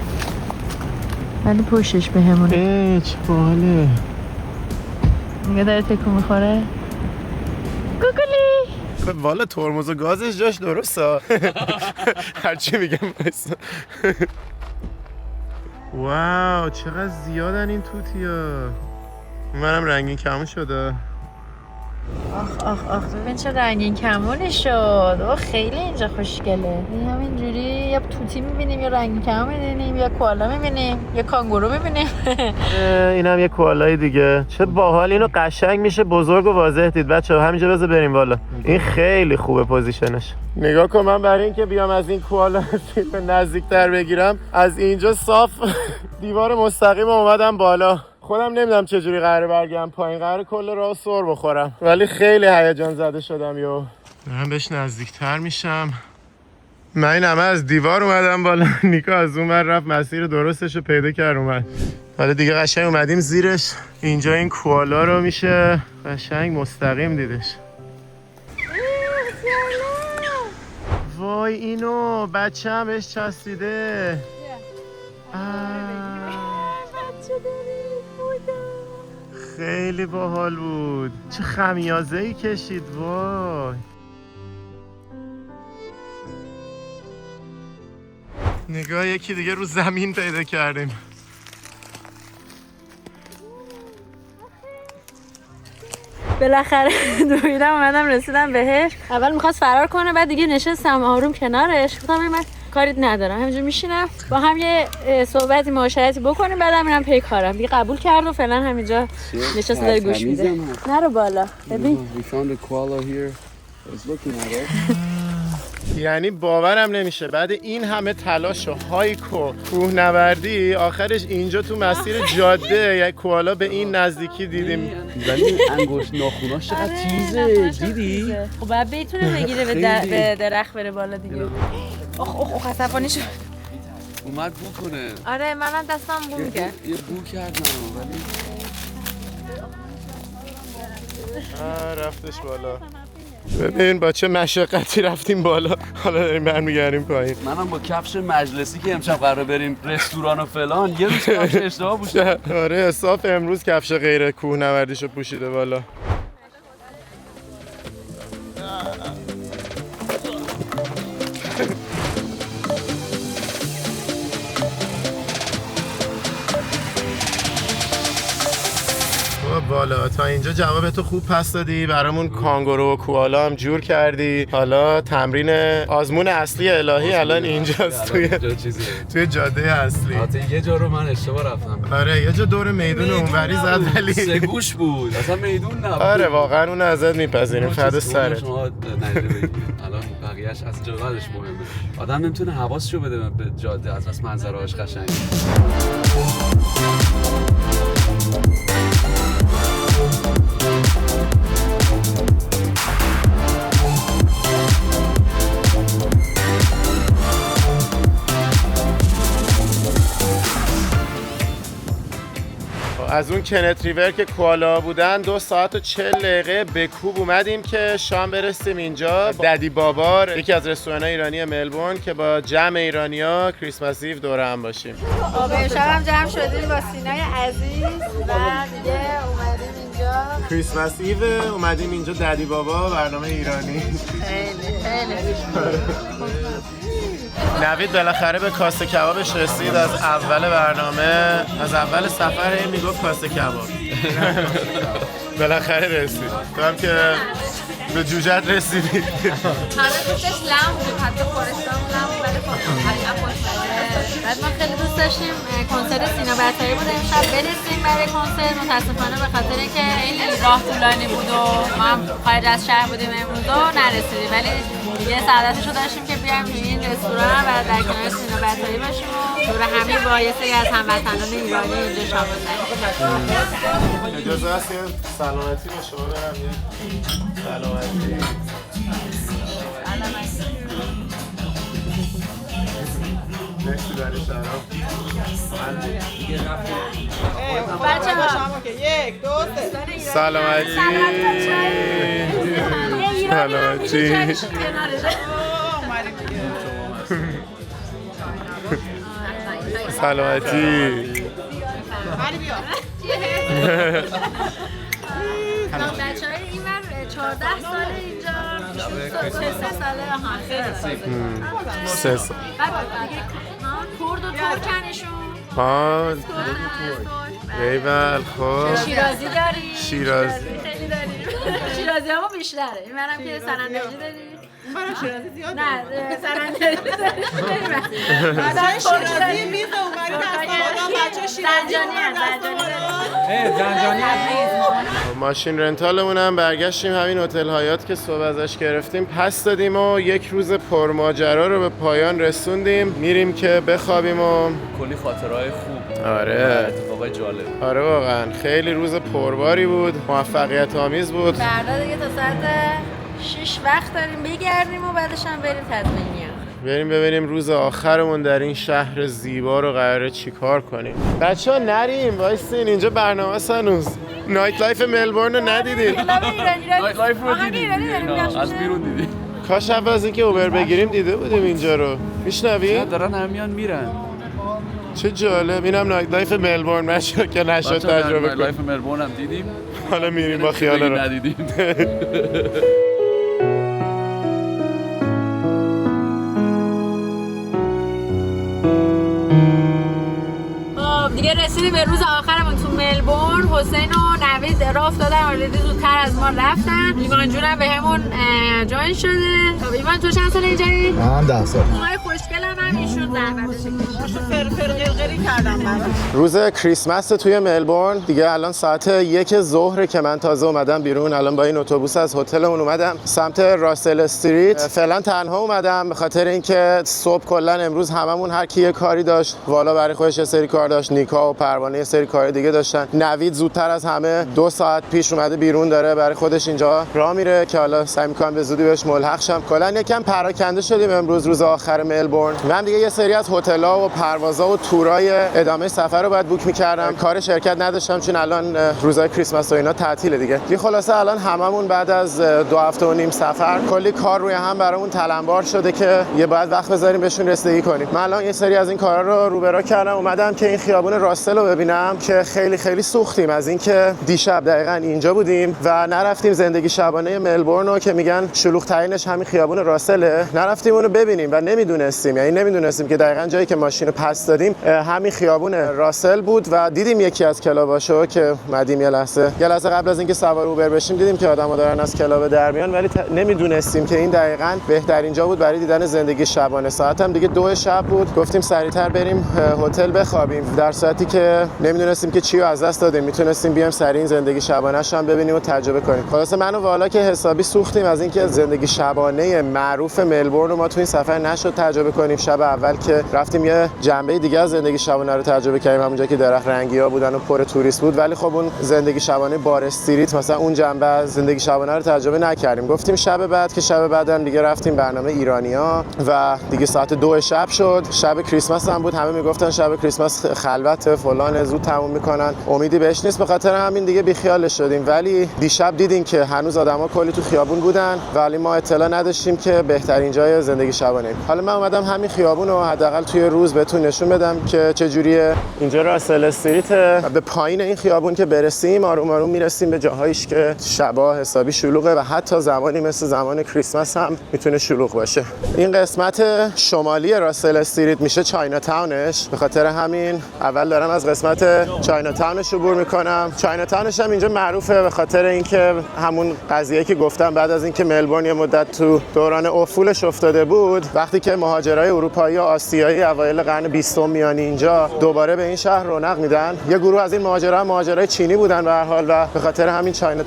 B: ولی پشتش به همونه.
A: چه باله.
B: نگاه داره تکون میخوره. کوکولی.
A: والا ترمز و گازش جاش درسته. هرچی میگم بایستا. واو چقدر زیادن این توتیا. منم رنگین کمون شده.
B: آخ ببین چه رنگین کمونی شد. خیلی اینجا خوشگله. همینجوری یا توتی میبینیم یا رنگین کمون میبینیم یا کوالا میبینیم یا کانگورو میبینیم.
A: اینم یه کوالای دیگه. چه باحال. اینو قشنگ میشه بزرگ و واضح دید بچه‌ها. همینجا بذار بریم بالا. این خیلی خوبه پوزیشنش. نگاه کن من برای اینکه بیام از این کوالا فیلم نزدیکتر بگیرم از اینجا صاف دیوار مستقیم اومدم بالا. خودم نمیدونم چجوری قراره برگردم پایین. قراره کل راه سر بخورم ولی خیلی هیجان زده شدم. دارم بهش نزدیکتر میشم. من این همه از دیوار اومدم بالا. نیکا از اون ور رفت مسیر درستش رو پیدا کرد اومد. حالا دیگه قشنگ اومدیم زیرش. اینجا این کوالا رو میشه قشنگ مستقیم دیدش. وای اینو بچه هم بهش چسبیده. خیلی باحال بود. چه خمیازه‌ای کشید. وای نگاه یکی دیگه رو زمین پیدا کردیم.
B: بالاخره دویدم اومدم رسیدم بهش. اول میخواست فرار کنه بعد دیگه نشستم آروم کنارش. گفتم من کاریت ندارم همینجور میشینم با هم یه صحبتی معاشرتی بکنیم بعدم میرم پی کارم. دیگه قبول کرد و فعلا همینجا نشسته داره گوش میده. نرو بالا ببین.
A: یعنی باورم نمیشه بعد این همه تلاش و هایک و کوهنوردی آخرش اینجا تو مسیر جاده یک کوالا به این نزدیکی دیدیم.
C: ولی انگشت ناخوناش چقدر تیزه، دیدی؟
B: خب باید بتونه بگیره به درخت بره بالا دیگه. اخ عصبانی شد.
C: اومد بو کنه.
B: آره منم دستم بو کرد.
C: یه بو کردم ولی
A: رفتش بالا. ببین با چه مشقتی رفتیم بالا، حالا داریم برمیگردیم پایین.
C: منم با کفش مجلسی که امشب قرار بریم رستوران و فلان یه روز کفش اشتباه پوشیدم.
A: آره اصاف امروز کفش غیر کوهنوردیشو پوشیده بالا. بالا تا اینجا جواب تو خوب پس دادی، برامون کانگورو و کوالا هم جور کردی. حالا تمرین آزمون اصلی الهی الان اینجاست توی جاده اصلی.
C: حتی یه جا رو من اشتباه رفتم.
A: آره یه جا دور میدون اونوری زد ولی
C: سه گوش بود اصلا میدون نبود.
A: آره واقعا اون ازت میپذیریم فدا سرت.
C: شما نجه بگید الان بقیه‌اش از جوادش مهمه. آدم نمیتونه حواسشو بده به جاده از بس منظرهاش قشنگه.
A: از اون کنت ریور که کوالا بودن 2 ساعت و 40 دقیقه به کوب اومدیم که شام برسیم اینجا. ددی بابار یکی از رستوران‌های ایرانی ملبورن که با جمع ایرانی‌ها کریسمس ایو دور هم باشیم.
B: امشب هم جمع شدیم با سینای عزیز و دیگه اومدیم اینجا
A: کریسمس ایو اومدیم اینجا ددی بابا برنامه ایرانی.
B: خیلی
A: نوید بالاخره به کاسه کبابش رسید. از اول برنامه از اول سفر هی میگفت کاسه کباب. بالاخره رسید. تو هم که به جوجت رسیدی.
B: همه دوستش لم بود، حتی خورستان لم بود ولی بعد ما خیلی دوست داشتیم کنسرت سینا بطاری بود امشب برسیم برای کنسرت. متاسفانه به خاطر اینکه خیلی راه طولانی بود و ما هم خارج از شهر بودیم امروز و نرسیدیم، ولی دیگه سعادتشو داشتیم که بیایم توی این رستوران و در کنار سینا بطاری باشیم و دور همی با یه سری از هموطنان ایرانی اینجا شام بزنیم.
A: اجازه هست یه سلامتی به شما برم. یه سلامتی. مرسی برای شراب.
D: بچه ها که 1 2 3
A: سلامتی. سلامتی. سلامتی.
B: بچه‌های این ور 14 ساله اینجا 3 ساله ها خیلی
A: 3 سال.
B: بعد دیگه کرد و ترکنشون
A: ها ایول خوش.
B: شیرازی داریم.
A: شیرازی
B: خیلی داریم. شیرازی همون بیشتره. این منم که سرندجی داریم.
D: برای شیرازی زیاده.
B: نه سرندجی داریم.
D: بعد شیرازی میز اونوری دستمالا بچه شیرازی
C: زنجانی
A: ماشین رنتالمون هم برگشتیم همین هتل هایات که صبح ازش گرفتیم پس دادیم و یک روز پرماجرا رو به پایان رسوندیم. میریم که بخوابیم و
C: کلی خاطرهای خوب.
A: آره
C: اتفاقای جالب.
A: آره واقعا خیلی روز پرباری بود، موفقیت آمیز بود.
B: فردا دیگه تا ساعت 6 وقت داریم بگردیم و بعدش هم بریم تطمینیه.
A: بریم ببینیم روز آخرمون در این شهر زیبا رو قراره چیکار کنیم. بچه‌ها نریم وایسین اینجا برنامه است هنوز. نایت لایف ملبورن رو ندیدید؟
C: نایت لایف رو دیدیم. از بیرون دیدیم.
A: کاش اول از اینکه اوبر بگیریم دیده بودیم اینجا رو. میشنوی؟
C: دارن همیان میرن.
A: چه جالب. اینم نایت لایف ملبورن بچه‌ها که نشد تجربه کنیم.
C: نایت لایف ملبورن هم دیدیم.
A: حالا میریم با خیال رو.
C: ندیدیم.
B: دیگه رسیدیم به روز آخرمون تو ملبورن حسین و نوید راه افتادن، آلردی زودتر از ما رفتن. ایمان جونم بهمون جوین شده. خب ایمان تو چند سال اینجایی؟
K: من 10 سال.
B: اونای خوشگلم هم ایشون زحمتش کشیدن.
D: فرفر قلقلی کردم برام.
A: روز کریسمس توی ملبورن دیگه الان ساعت 1 ظهر که من تازه اومدم بیرون. الان با این اتوبوس از هتلمون اومدم سمت راسل استریت. فعلا تنها اومدم به خاطر اینکه صبح کلا امروز هممون هر کی یه کاری داشت. والا برای خودش یه سری کار داشت، نیکا و پروانه یه سری کار دیگه داشتن. نوید زودتر از همه 2 ساعت پیش اومده بیرون، داره برای خودش اینجا راه میره که حالا سعی می‌کنم به زودی بهش ملحق شم. کلا یکم پراکنده شدیم امروز روز آخر ملبورن. من دیگه یه سری از هتل‌ها و پروازها و تورای ادامه سفر رو باید بوک می‌کردم. کار شرکت نداشتم چون الان روزای کریسمس و اینا تعطیله دیگه. دیگه خلاصه الان هممون بعد از 2 هفته و نیم سفر کلی کار روی هم برامون تلمبار شده که یه باید وقت بذاریم بهشون رسیدگی کنیم. من الان یه سری از این کارا رو روبرا کردم، اومدم که این خیابون راسل رو ببینم که خیلی خیلی سوختیم از اینکه دیشب دقیقاً اینجا بودیم و نرفتیم زندگی شبانه ملبورن رو که میگن شلوغ ترینش همین خیابون راسله، نرفتیم اونو ببینیم و نمیدونستیم که دقیقاً جایی که ماشین رو پس دادیم همین خیابون راسل بود و دیدیم یکی از کلاباشو که اومدیم یه لحظه قبل از اینکه سوار اوبر بشیم دیدیم که آدم‌ها دارن از کلاب در میان، ولی نمیدونستیم که این دقیقاً بهترین جا بود برای دیدن زندگی شبانه. ساعت هم دیگه 2 شب بود، گفتیم سریعتر بریم هتل بخوابیم، در صورتی که نمیدونستیم که چی رو از دست دادیم. میتونستیم بیام سریع زندگی شبانه‌اش هم ببینیم و تجربه کنیم. خلاص من و والا که حسابی سوختیم از اینکه زندگی شبانه معروف ملبورن رو ما تو این سفر نشد تجربه کنیم. شب اول که رفتیم یه جنبه دیگه از زندگی شبانه رو تجربه کردیم، همونجا که درخت رنگی‌ها بودن و پر توریست بود، ولی خب اون زندگی شبانه بار استریت مثلا اون جنبه از زندگی شبانه رو تجربه نکردیم. گفتیم شب بعد که شب بعدم دیگه رفتیم برنامه ایرانی‌ها و دیگه ساعت 2 شب شد. شب کریسمس هم بود، همه میگفتن شب کریسمس خلوت فلان زود تموم میکنن، امیدی بهش نیست، به خاطر همین دیگه بیخیالش شدیم. ولی دیشب دیدیم که هنوز آدما کلی تو خیابون بودن ولی ما اطلاع نداشتیم که بهترین جای زندگی شبانه. حالا من اومدم همین خیابون رو حداقل توی روز بهتون نشون بدم که چه جوریه. اینجا راسل استریت، به پایین این خیابون که برسیم آروم آروم میرسیم به جاهایش که شبا حسابی شلوغه و حتی زمانی مثل زمان کریسمس هم میتونه شلوغ باشه. این قسمت شمالی راسل استریت میشه چاینا تاونش، به خاطر همین اول دارم از قسمت چاینا تاونش عبور میکنم. چاینا تاونش هم اینجا معروفه به خاطر اینکه همون قضیه که گفتم بعد از اینکه ملبورن یه مدت تو دوران افولش افتاده بود، وقتی که مهاجرای اروپایی و آسیایی اوایل قرن 20 میان اینجا دوباره به این شهر رونق میدن. یه گروه از این مهاجرای چینی بودن به هر حال و به خاطر همین چاینا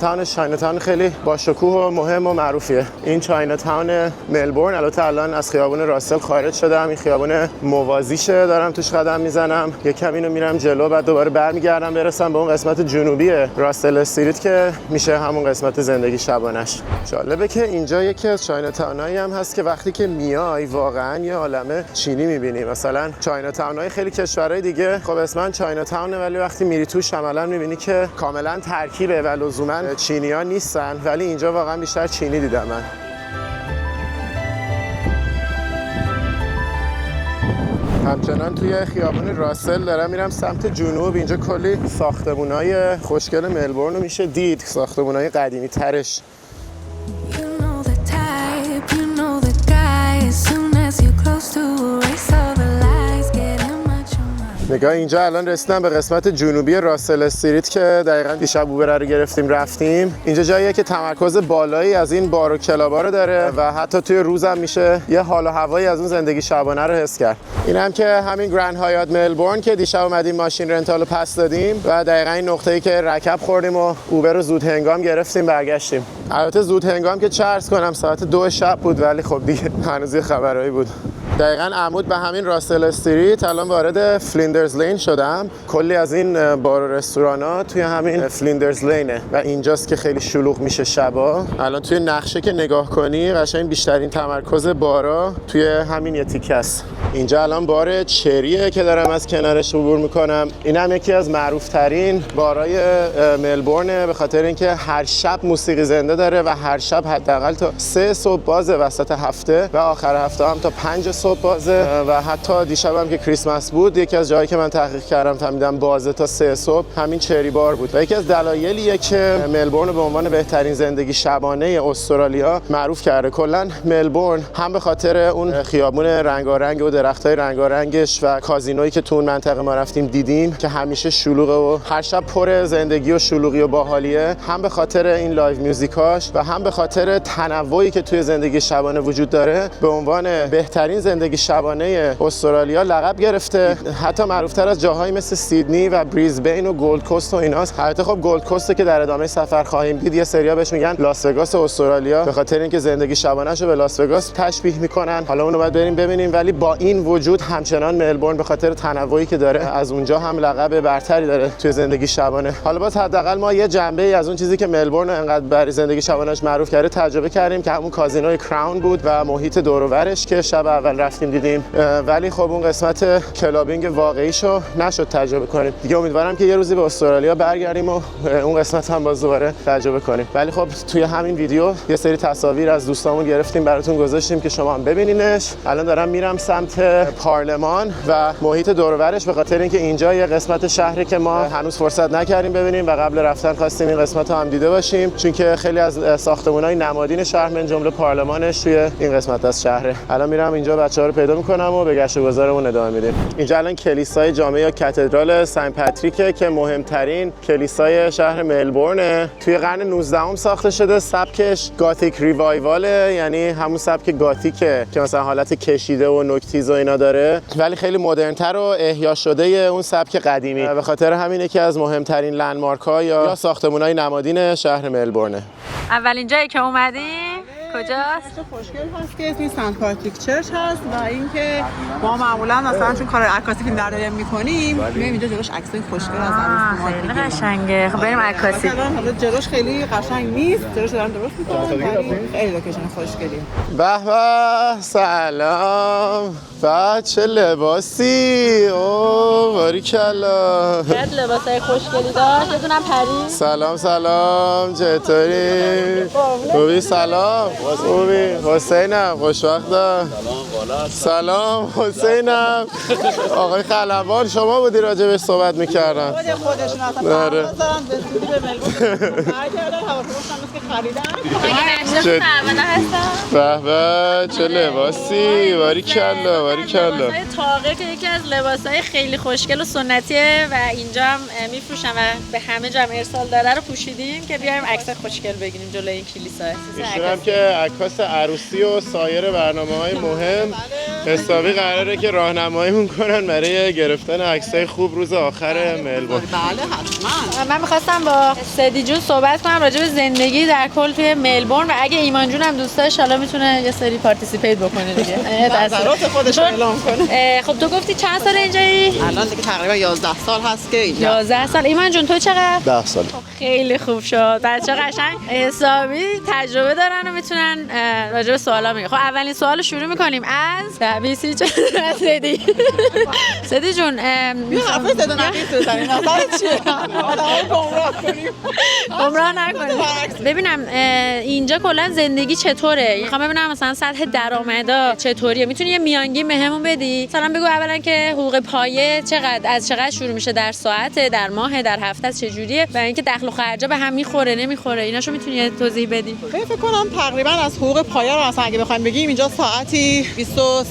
A: تاون خیلی با شکوه و مهم و معروفیه. این چاینا تاون ملبورن. البته الان از خیابون راسل خارج شدم، این خیابون موازیشه دارم توش قدم میزنم، یک کم اینو میرم جلو بعد دوباره برمیگردم برسم به اون قسمت جنوبی راسل استریت که میشه همون قسمت زندگی شبانش. جالبه که اینجا یکی از چاینا تاونایی هم هست که وقتی که میای واقعا یه عالمه چینی میبینی. مثلا چاینا تاونای خیلی کشورهای دیگه خب اسمن چاینا تاونه ولی وقتی میری توش عملاً میبینی که کاملا ترکیبه و لزوما چینی‌ها نیستن، ولی اینجا واقعا بیشتر چینی دیدم من. همچنان توی خیابون راسل دارم میرم سمت جنوب. اینجا کلی ساختمونای خوشگل ملبورن رو میشه دید، ساختمونای قدیمی ترش. نگاه اینجا الان رسیدم به قسمت جنوبی راسل استریت که دقیقاً دیشب اوبر رو گرفتیم رفتیم. اینجا جاییه که تمرکز بالایی از این بار و کلابا رو داره و حتی توی روزم میشه یه حال و هوایی از اون زندگی شبانه رو حس کرد. این هم که همین گرند هایات ملبورن که دیشب اومدیم ماشین رنتال رو پس دادیم و دقیقاً این نقطه‌ای که رکب خوردیم و اوبر رو زود هنگام گرفتیم برگشتیم. البته زود هنگام که چه عرض کنم ساعت 2 شب بود ولی خب دیگه هنوز یه خبرایی بود. دقیقاً عمود به همین راسل استریت الان وارد فلیندرز لین شدم. کلی از این بار و رستورانا توی همین فلیندرز لینه و اینجاست که خیلی شلوغ میشه شبا. الان توی نقشه که نگاه کنی قشنگ بیشترین تمرکز بارا توی همین یه تیکه است. اینجا الان بار چریه که دارم از کنارش عبور میکنم. این هم یکی از معروف ترین بارای ملبورنه به خاطر اینکه هر شب موسیقی زنده داره و هر شب حداقل تا 3 صبح بازه وسط هفته و آخر هفته هم تا 5 صبح صبح بازه و حتی دیشبم که کریسمس بود یکی از جایی که من تحقیق کردم فهمیدم بازه تا 3 صبح همین چری بار بود و یکی از دلایلیه که ملبورن به عنوان بهترین زندگی شبانه استرالیا معروف کرده. کلا ملبورن هم به خاطر اون خیابون رنگارنگ و درختای رنگارنگش و کازینویی که تو اون منطقه ما رفتیم دیدیم که همیشه شلوغه و هر شب پر زندگی و شلوغی و باحالیه، هم به خاطر این لایو میوزیکاش و هم به خاطر تنوعی که توی زندگی شبانه وجود داره به عنوان بهترین زندگی شبانه استرالیا لقب گرفته. حتی معروف‌تر از جاهایی مثل سیدنی و بریزبین و گولد کوست و ایناست. البته خب گولد کوست که در ادامه سفر خواهیم دید یه سریا بهش میگن لاس وگاس استرالیا به خاطر اینکه زندگی شبانه‌شو به لاس وگاس تشبیه میکنن. حالا اونو باید بریم ببینیم، ولی با این وجود همچنان ملبورن به خاطر تنوعی که داره از اونجا هم لقب برتری داره توی زندگی شبانه. حالا باز حداقل ما یه جنبه‌ای از اون چیزی که ملبورن انقدر برای زندگی شبانه‌اش معروف کرده تجربه کردیم که همون کازینوی کراون بود و محیط دور و برش که شب اول رفتیم دیدیم، ولی خب اون قسمت کلابینگ واقعیشو نشد تجربه کنیم. دیگه امیدوارم که یه روزی به استرالیا برگردیم و اون قسمت هم باز دوباره تجربه کنیم. ولی خب توی همین ویدیو یه سری تصاویر از دوستامون گرفتیم براتون گذاشتیم که شما هم ببینینش. الان دارم میرم سمت پارلمان و محیط دور و برش به خاطر اینکه اینجا یه قسمت شهری که ما هنوز فرصت نکردیم ببینیم و قبل رفتن خواستیم این قسمت رو هم دیده باشیم، چون که خیلی از ساختمان‌های نمادین شهر من جمله پارلمانش توی این قسمت از شهره. الان میرم اینجا بچه‌ها رو پیدا می‌کنم و به گشت و گذارمون ادامه میدیم. اینجا الان کلیسای جامع یا کاتدرال سن پاتریکه که مهمترین کلیسای شهر ملبورن. توی قرن 19 ساخته شده. سبکش گاتیک ریوایواله، یعنی همون سبک گاتیکه که مثلا حالت کشیده و نوک‌تیز و اینا داره، ولی خیلی مدرن‌تر و احیا شده اون سبک قدیمی. به خاطر همین یکی از مهمترین لندمارک‌ها یا ساختمان‌های نمادین شهر ملبورن.
B: اولین جایی که اومدیم کجاست؟
D: خوشگل هست که اسمش سنت پاتریک چرچ هست و اینکه ما معمولا مثلا چون کار عکاسی که در داریم می‌کنیم میایم اینجا جلوش عکسای خوشگل از عروس
B: خیلی قشنگه. خب بریم عکاسی.
D: حالا جلوش خیلی قشنگ نیست، جلوش دارن درست می‌کنن، خیلی لوکیشن خوشگلیه.
A: به به، سلام. با چه لباسی، اوه باریکلا.
B: خیلی لباسای خوشگلی داشت. بدونم پری.
A: سلام چطوری؟ خوبی؟ سلام خوبی؟ حسینم خوشوقتم.
C: سلام
A: حسینم. آقای خلبان شما بودی راجع بهش صحبت می‌کردن.
D: خودشون اصلا
A: آره.
D: مثلا به سودی به ملبورن برگردن هواپیماشون که خریدن.
A: به به چه لباسی، باریکلا باریکلا.
B: لباسای تاقه که یکی از لباسای خیلی خوشگل و سنتیه و اینجا هم میفروشن و به همه جا ارسال داره رو پوشیدیم که بیایم عکس خوشگل بگیریم جلوی این کلیسا.
A: ایشون هم که عکاس عروسی و سایر برنامه‌های مهم حسابی قراره که راهنماییمون کنن برای گرفتن عکسای خوب روز آخر ملبورن.
D: بله حتما.
B: من می‌خواستم با سدی جون صحبت کنم راجع به زندگی در کل توی ملبورن و اگه ایمان جون هم دوست داره ان شاءالله میتونه یه سری پارتیسیپیت بکنه دیگه.
D: نظرات خودش اعلام کنه.
B: خب تو گفتی چند سال اینجایی؟
D: الان دیگه تقریبا 11 سال هست که اینجا.
B: 11 سال. ایمان جون تو چقدر؟
A: 10 سال.
B: خیلی خوب شد. بچه‌ها قشنگ حسابی تجربه دارن و میتونن راجع به سوالا بگن. خب اولین سوال شروع می‌کنیم از تبیسی سدی. سدی جون
D: حرف صدا نقیص بزنین. نظرت چیه؟ آدم‌ها
B: گمراه نکنید. ببینم اینجا کلا زندگی چطوره؟ میخوام ببینم مثلا سطح درآمدا چطوریه. میتونی یه میانگین بهمون بدی؟ مثلا بگو اولا که حقوق پایه چقدر از چقدر شروع میشه، در ساعت، در ماه، در هفته چه جوریه و اینکه دخل و خرجا به هم میخوره نمیخوره، ایناشو میتونی توضیح بدی؟
D: فکر کنم تقریبا از حقوق پایه رو مثلا اگه بخوایم بگیم اینجا ساعتی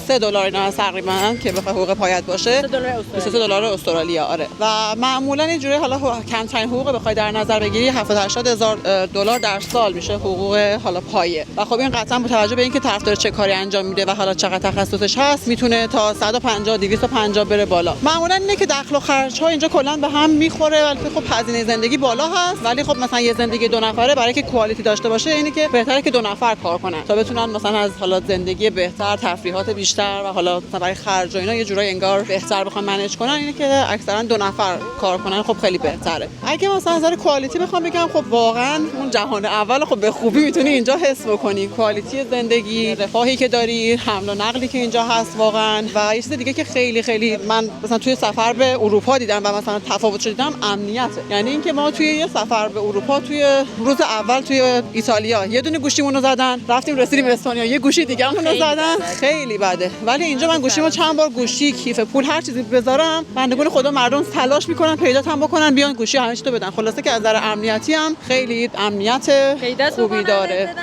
D: $23 اینا تقریبا که بخواد حقوق پایت باشه. $23 استرالیا. آره. و معمولا اینجوری حالا کمترین حقوق بخوای در نظر بگیری $70,000 در سال میشه حقوق حالا پایه. و خب این قطعا با توجه به اینکه طرفدار چه کاری انجام میده و حالا چقدر تخصصش هست میتونه تا 150 250 بره بالا. معمولا اینه که دخل و خرج ها اینجا کلا به هم میخوره، ولی خب هزینه زندگی بالا هست، ولی خب مثلا یه زندگی 2 نفره برای که کوالیتی داشته باشه اینه که بهتره که 2 نفر کار کنن تا بتونن مثلا از حالا زندگی بهتر، تفریحات بیشتر و حالا مثلا برای خرج و اینا یه جورایی انگار بهتر بخوام منیج کنن، اینه که اکثرا 2 نفر کار کنن. خب خیلی بهتره. اگه مثلا از نظر کوالیتی بخوام بگم خب واقعا اون جهان اول خب به خوبی میتونی اینجا حس بکنی کوالیتی زندگی، رفاهی که داری، حمل و نقلی که اینجا هست واقعا. و یه چیز دیگه که خیلی من مثلا توی سفر به اروپا دیدم و مثلا تفاوت دیدم امنیته. یعنی اینکه ما توی یه سفر به اروپا توی روز اول توی ایتالیا یه دونه گوشیمون رو زدن، رفتیم رسیدیم اسپانیا یه گوشی دیگه‌مون رو زدن. خیلی بده. بله، ولی اینجا من گوشیمو چند بار گوشی، کیف پول، هر چیزی بذارم بندگان خدا مردم تلاش میکنن پیدات هم بکنن بیان گوشی همه چی تو بدن. خلاصه که از نظر امنیتی هم خیلی امنیت خوبی داره.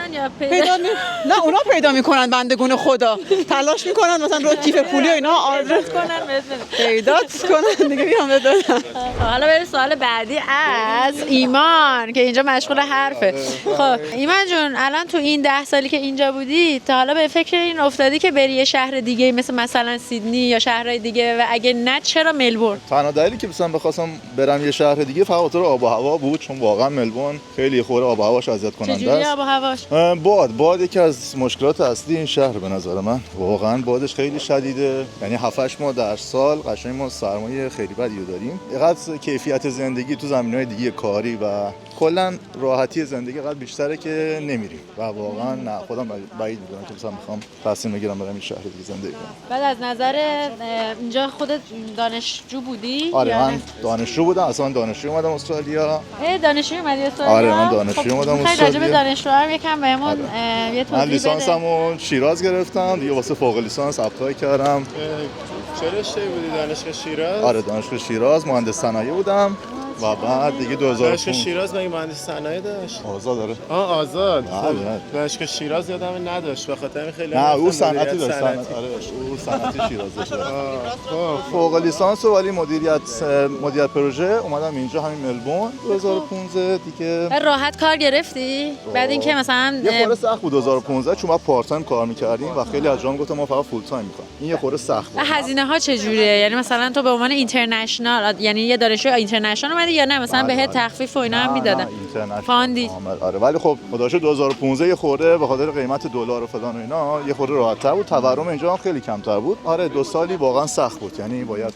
D: نه اونا پیدا میکنن بندگان خدا، تلاش میکنن مثلا رو کیف پولی و اینا آدرس کنن پیدات کنن دیگه بیان بدن.
B: حالا بریم سوال بعدی از ایمان که اینجا مشغول حرفه. خب ایمان جون الان تو این 10 سالی که اینجا بودی تا حالا به فکر این افتادی که بری یه شهر دیگه مثلا سیدنی یا شهرهای دیگه و اگه نه چرا ملبورن؟
K: تنها دلیلی که مثلا بخواستم برم یه شهر دیگه فقط خاطر آب و هوا بود، چون واقعا ملبورن خیلی خوره آب و هواش اذیت کننده است.
B: چجوری آب و هواش؟
K: باد یکی از مشکلات اصلی این شهر به نظر من. واقعا بادش خیلی شدیده، یعنی 7-8 ماه در سال قشنگ ما سرمایه خیلی بدی داریم. اینقدر کیفیت زندگی تو زمینه‌های دیگه کاری و کلا راحتی زندگی قد بیشتره که نمیریم و واقعا نه خودم بعید میدونم که مثلا بخوام تصمیم بگیرم برم این شهر دیگه زندگی کنم.
B: بعد از نظر اینجا خودت دانشجو بودی؟
K: آره من دانشجو بودم، اصلا دانشجو اومدم استرالیا.
B: دانشجو اومدی استرالیا؟
K: آره من دانشجو اومدم استرالیا.
B: خیلی راجع به دانشجو هم یکم بهمون یه توضیح بده.
K: من لیسانسمو شیراز گرفتم، دیگه واسه فوق لیسانس اپلای کردم.
A: چه رشته بودی؟ دانشگاه شیراز؟
K: آره دانشگاه شیراز مهندس صنایع بودم و بعد دیگه 2000
A: دانشگاه شیراز مگه مهندس صنایع داشت؟
K: آزاد داره.
A: آزاد. دانشگاه شیراز یادم نداشت، بخاطر همین خیلی
K: نه او صنعتی داشت. آره او صنعتی شیراز داشت. فوق لیسانس و ولی مدیریت پروژه اومدم اینجا همین ملبورن 2015 دیگه.
B: راحت کار گرفتی؟ بعد اینکه مثلا
K: یه خورده سخت بود 2015 چون ما پارت تایم کار می‌کردیم و خیلی از جام گفتم ما فقط فول تایم می‌کنیم. این یه خورده سخت بود.
B: هزینه‌ها چجوریه؟ یعنی مثلا تو به عنوان اینترنشنال یعنی یه دانشجو اینترنشنال یا نه مثلا بهت تخفیف و اینا هم میدادن؟ فاندی.
K: آره ولی خب خداش 2015 یه خورده به خاطر قیمت دلار و فلان و اینا یه خورده راحت‌تر بود، تورم اینجا هم خیلی کمتر بود. آره 2 سالی واقعا سخت بود، یعنی باید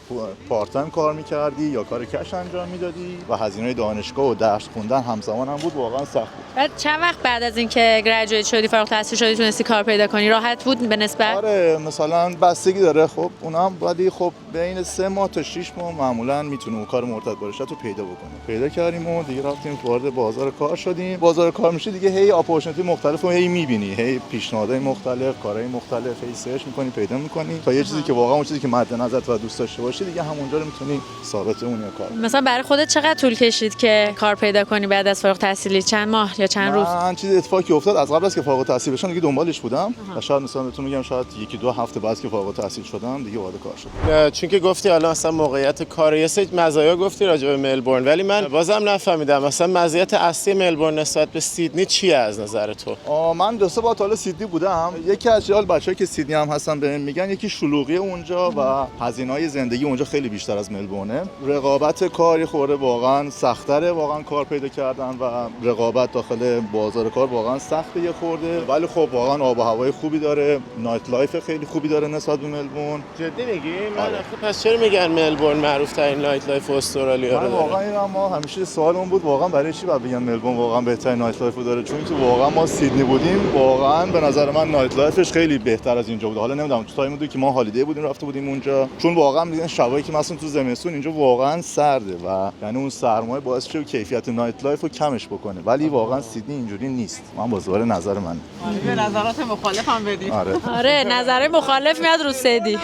K: پارت تایم کار می‌کردی یا کار کش انجام میدادی و هزینه دانشگاه و درس خوندن همزمان هم بود، واقعا سخت بود.
B: بعد چند وقت بعد از اینکه گریجویت شدی فارغ التحصیل شدی تونستی کار پیدا کنی؟ راحت بود به نسبت؟
K: آره مثلا بستگی داره، خب اونم ولی خب بین 3 ماه تا 6 ماه معمولا میتونه اون کار مرتبط باشه تو پیدا بکنی. پیدا کردیم و دیگه رفتیم وارد بازار کار شدیم. بازار کار میشه دیگه هی اپورتونتی مختلفو هی میبینی، هی پیشنهادهای مختلف، کارهای مختلف هی سرچ میکنی، پیدا میکنی تا یه چیزی که واقعا اون چیزی که مد نظرت و دوست داشته باشی دیگه همونجا رو میتونی ثابت اون کار.
B: مثلا برای خودت چقدر طول کشید که کار پیدا کنی بعد از فارغ التحصیلی؟ چند ماه یا چند روز؟
K: من چیز اتفاقی افتاد از قبل از که فارغ التحصیل بشم دیگه دنبالش بودم و شاید مثلا بهتون میگم شاید 1-2 هفته بعد که فارغ التحصیل شدم دیگه وارد کار شدم.
A: چون که گفتی حالا مثلا موقعیت کار یه سری مزایا گفتی راجع به ملبورن، ولی من بازم نفهمیدم مثلا مزیت اصلی ملبورن نسبت به سیدنی چیه از نظر تو؟
K: من 2-3 بار تا حالا سیدنی بودم. یکی از جال بچه‌ها که سیدنی هم هستن بهم میگن یکی شلوغی اونجا و هزینه‌های زندگی اونجا خیلی بیشتر از ملبورنه. رقابت کاری خورده واقعا سخت‌تره واقعا کار پیدا کردن و رقابت داخل بازار کار واقعا سخته یه خورده، ولی خب واقعا آب و هوای خوبی داره، نایت لایف خیلی خوبی داره نسبت به ملبورن.
A: جدی میگی؟ من خب پس چرا میگن ملبورن معروف ترین نایت لایف استرالیا رو داره؟
K: واقعا ما همیشه سوالمون بود واقعا برای چی باید بگن ملبورن واقعا بهترین نایت لایف رو داره، چون که واقعا ما سیدنی بودیم واقعا به نظر من نایت لایفش خیلی بهتر از اینجا بود. حالا نمیدونم تو تایم بود که ما هالیدی بودیم رفته بودیم اونجا، چون واقعا میگن شبایی که مثلا تو زمستون اینجا واقعا سرده و یعنی اون سرمایه باعث شده کیفیت نایت لایف رو کمش بکنه، ولی واقعا سیدنی اینجوری نیست. من با ظاهر نظر من.
D: به نظرات مخالفم بدی.
B: آره نظر مخالف میاد رو سیدی.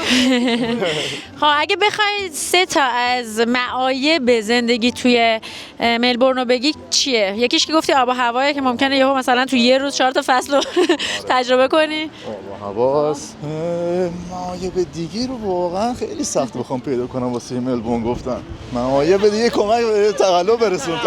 B: خب اگه بخوای 3 تا از معایب زندگی توی ملبورن رو بگی چیه؟ یکیش که گفتی آب و هوایی که ممکنه یهو مثلا تو یه روز 4 تا فصل رو تجربه کنی.
K: آب و هواست. معایب دیگه رو واقعا خیلی سخت بخوام پیدا کنم واسه ملبورن گفتن. معایب دیگه کمک به تقلب برسون.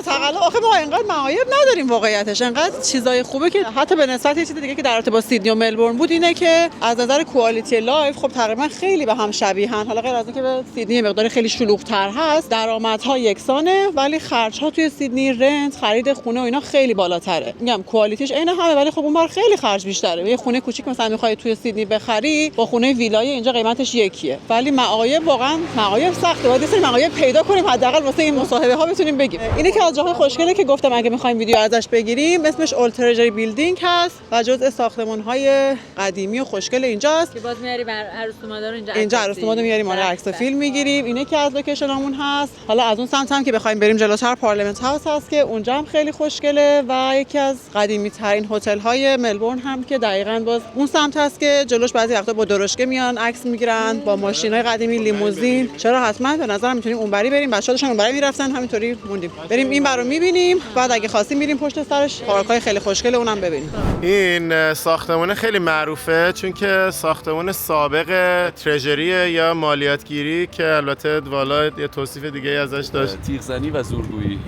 D: تقلب آخه ما اینقدر معایب نداریم واقعیتش. اینقدر چیزای خوبه که حتی به نسبت چیز دیگه که در ارتباط با سیدنی و ملبورن بود اینه که از نظر کوالیتی لایف خب تقریبا خیلی به هم شبیهن. حالا غیر از اینکه به سیدنی مقدار خیلی شلوغ‌تر هست، درآمدها یکسانه ولی خرج‌ها توی سیدنی رنت، خرید خونه و اینا خیلی بالاتره. میگم کوالیتیش عین همه ولی خب اون بار خیلی خرج بیشتره. یه خونه کوچیک مثلا می‌خوای توی سیدنی بخری با خونه ویلای اینجا قیمتش یکیه. ولی معایب واقعا معایب سخته. باید یه معایب پیدا کنیم حداقل واسه این مصاحبه ها بتونیم بگیم. اینه که از جاهای خوشگله که گفتم اگه می‌خوایم ویدیو ازش بگیریم اسمش اولد ترژری بیلدینگ هست و جزء ساختمان‌های قدیمی و خوشگل اینجاست.
B: که باز میاری بر عروس و مادر
D: اینجا عروس و مادر میاریم عکس و فیلم میگیریم. اینه که از لوکیشنمون ملبورن هست. حالا از اون سمت هم که بخوایم بریم جلوتر پارلمنت هاوس هست که اونجا هم خیلی خوشگله و یکی از قدیمی ترین هتل های ملبورن هم که دقیقاً باز اون سمت هست که جلوش بعضی وقتا با درشکه میان عکس میگیرن با ماشینای قدیمی لیموزین. چرا حتما به نظرم میتونیم اونوری بریم، بچه‌ها داشتن اونوری میرفتن همینطوری موندیم. بریم این برو میبینیم، بعد اگه خواستیم میریم پشت سرش پارکای خیلی خوشگله اونم ببینیم.
A: این ساختمان خیلی معروفه چون که ساختمان سابق ترژری یا مالیاتگیری که البته والا یه توصیف دیگه ازش داشت،
C: تیغ‌زنی و زورگویی.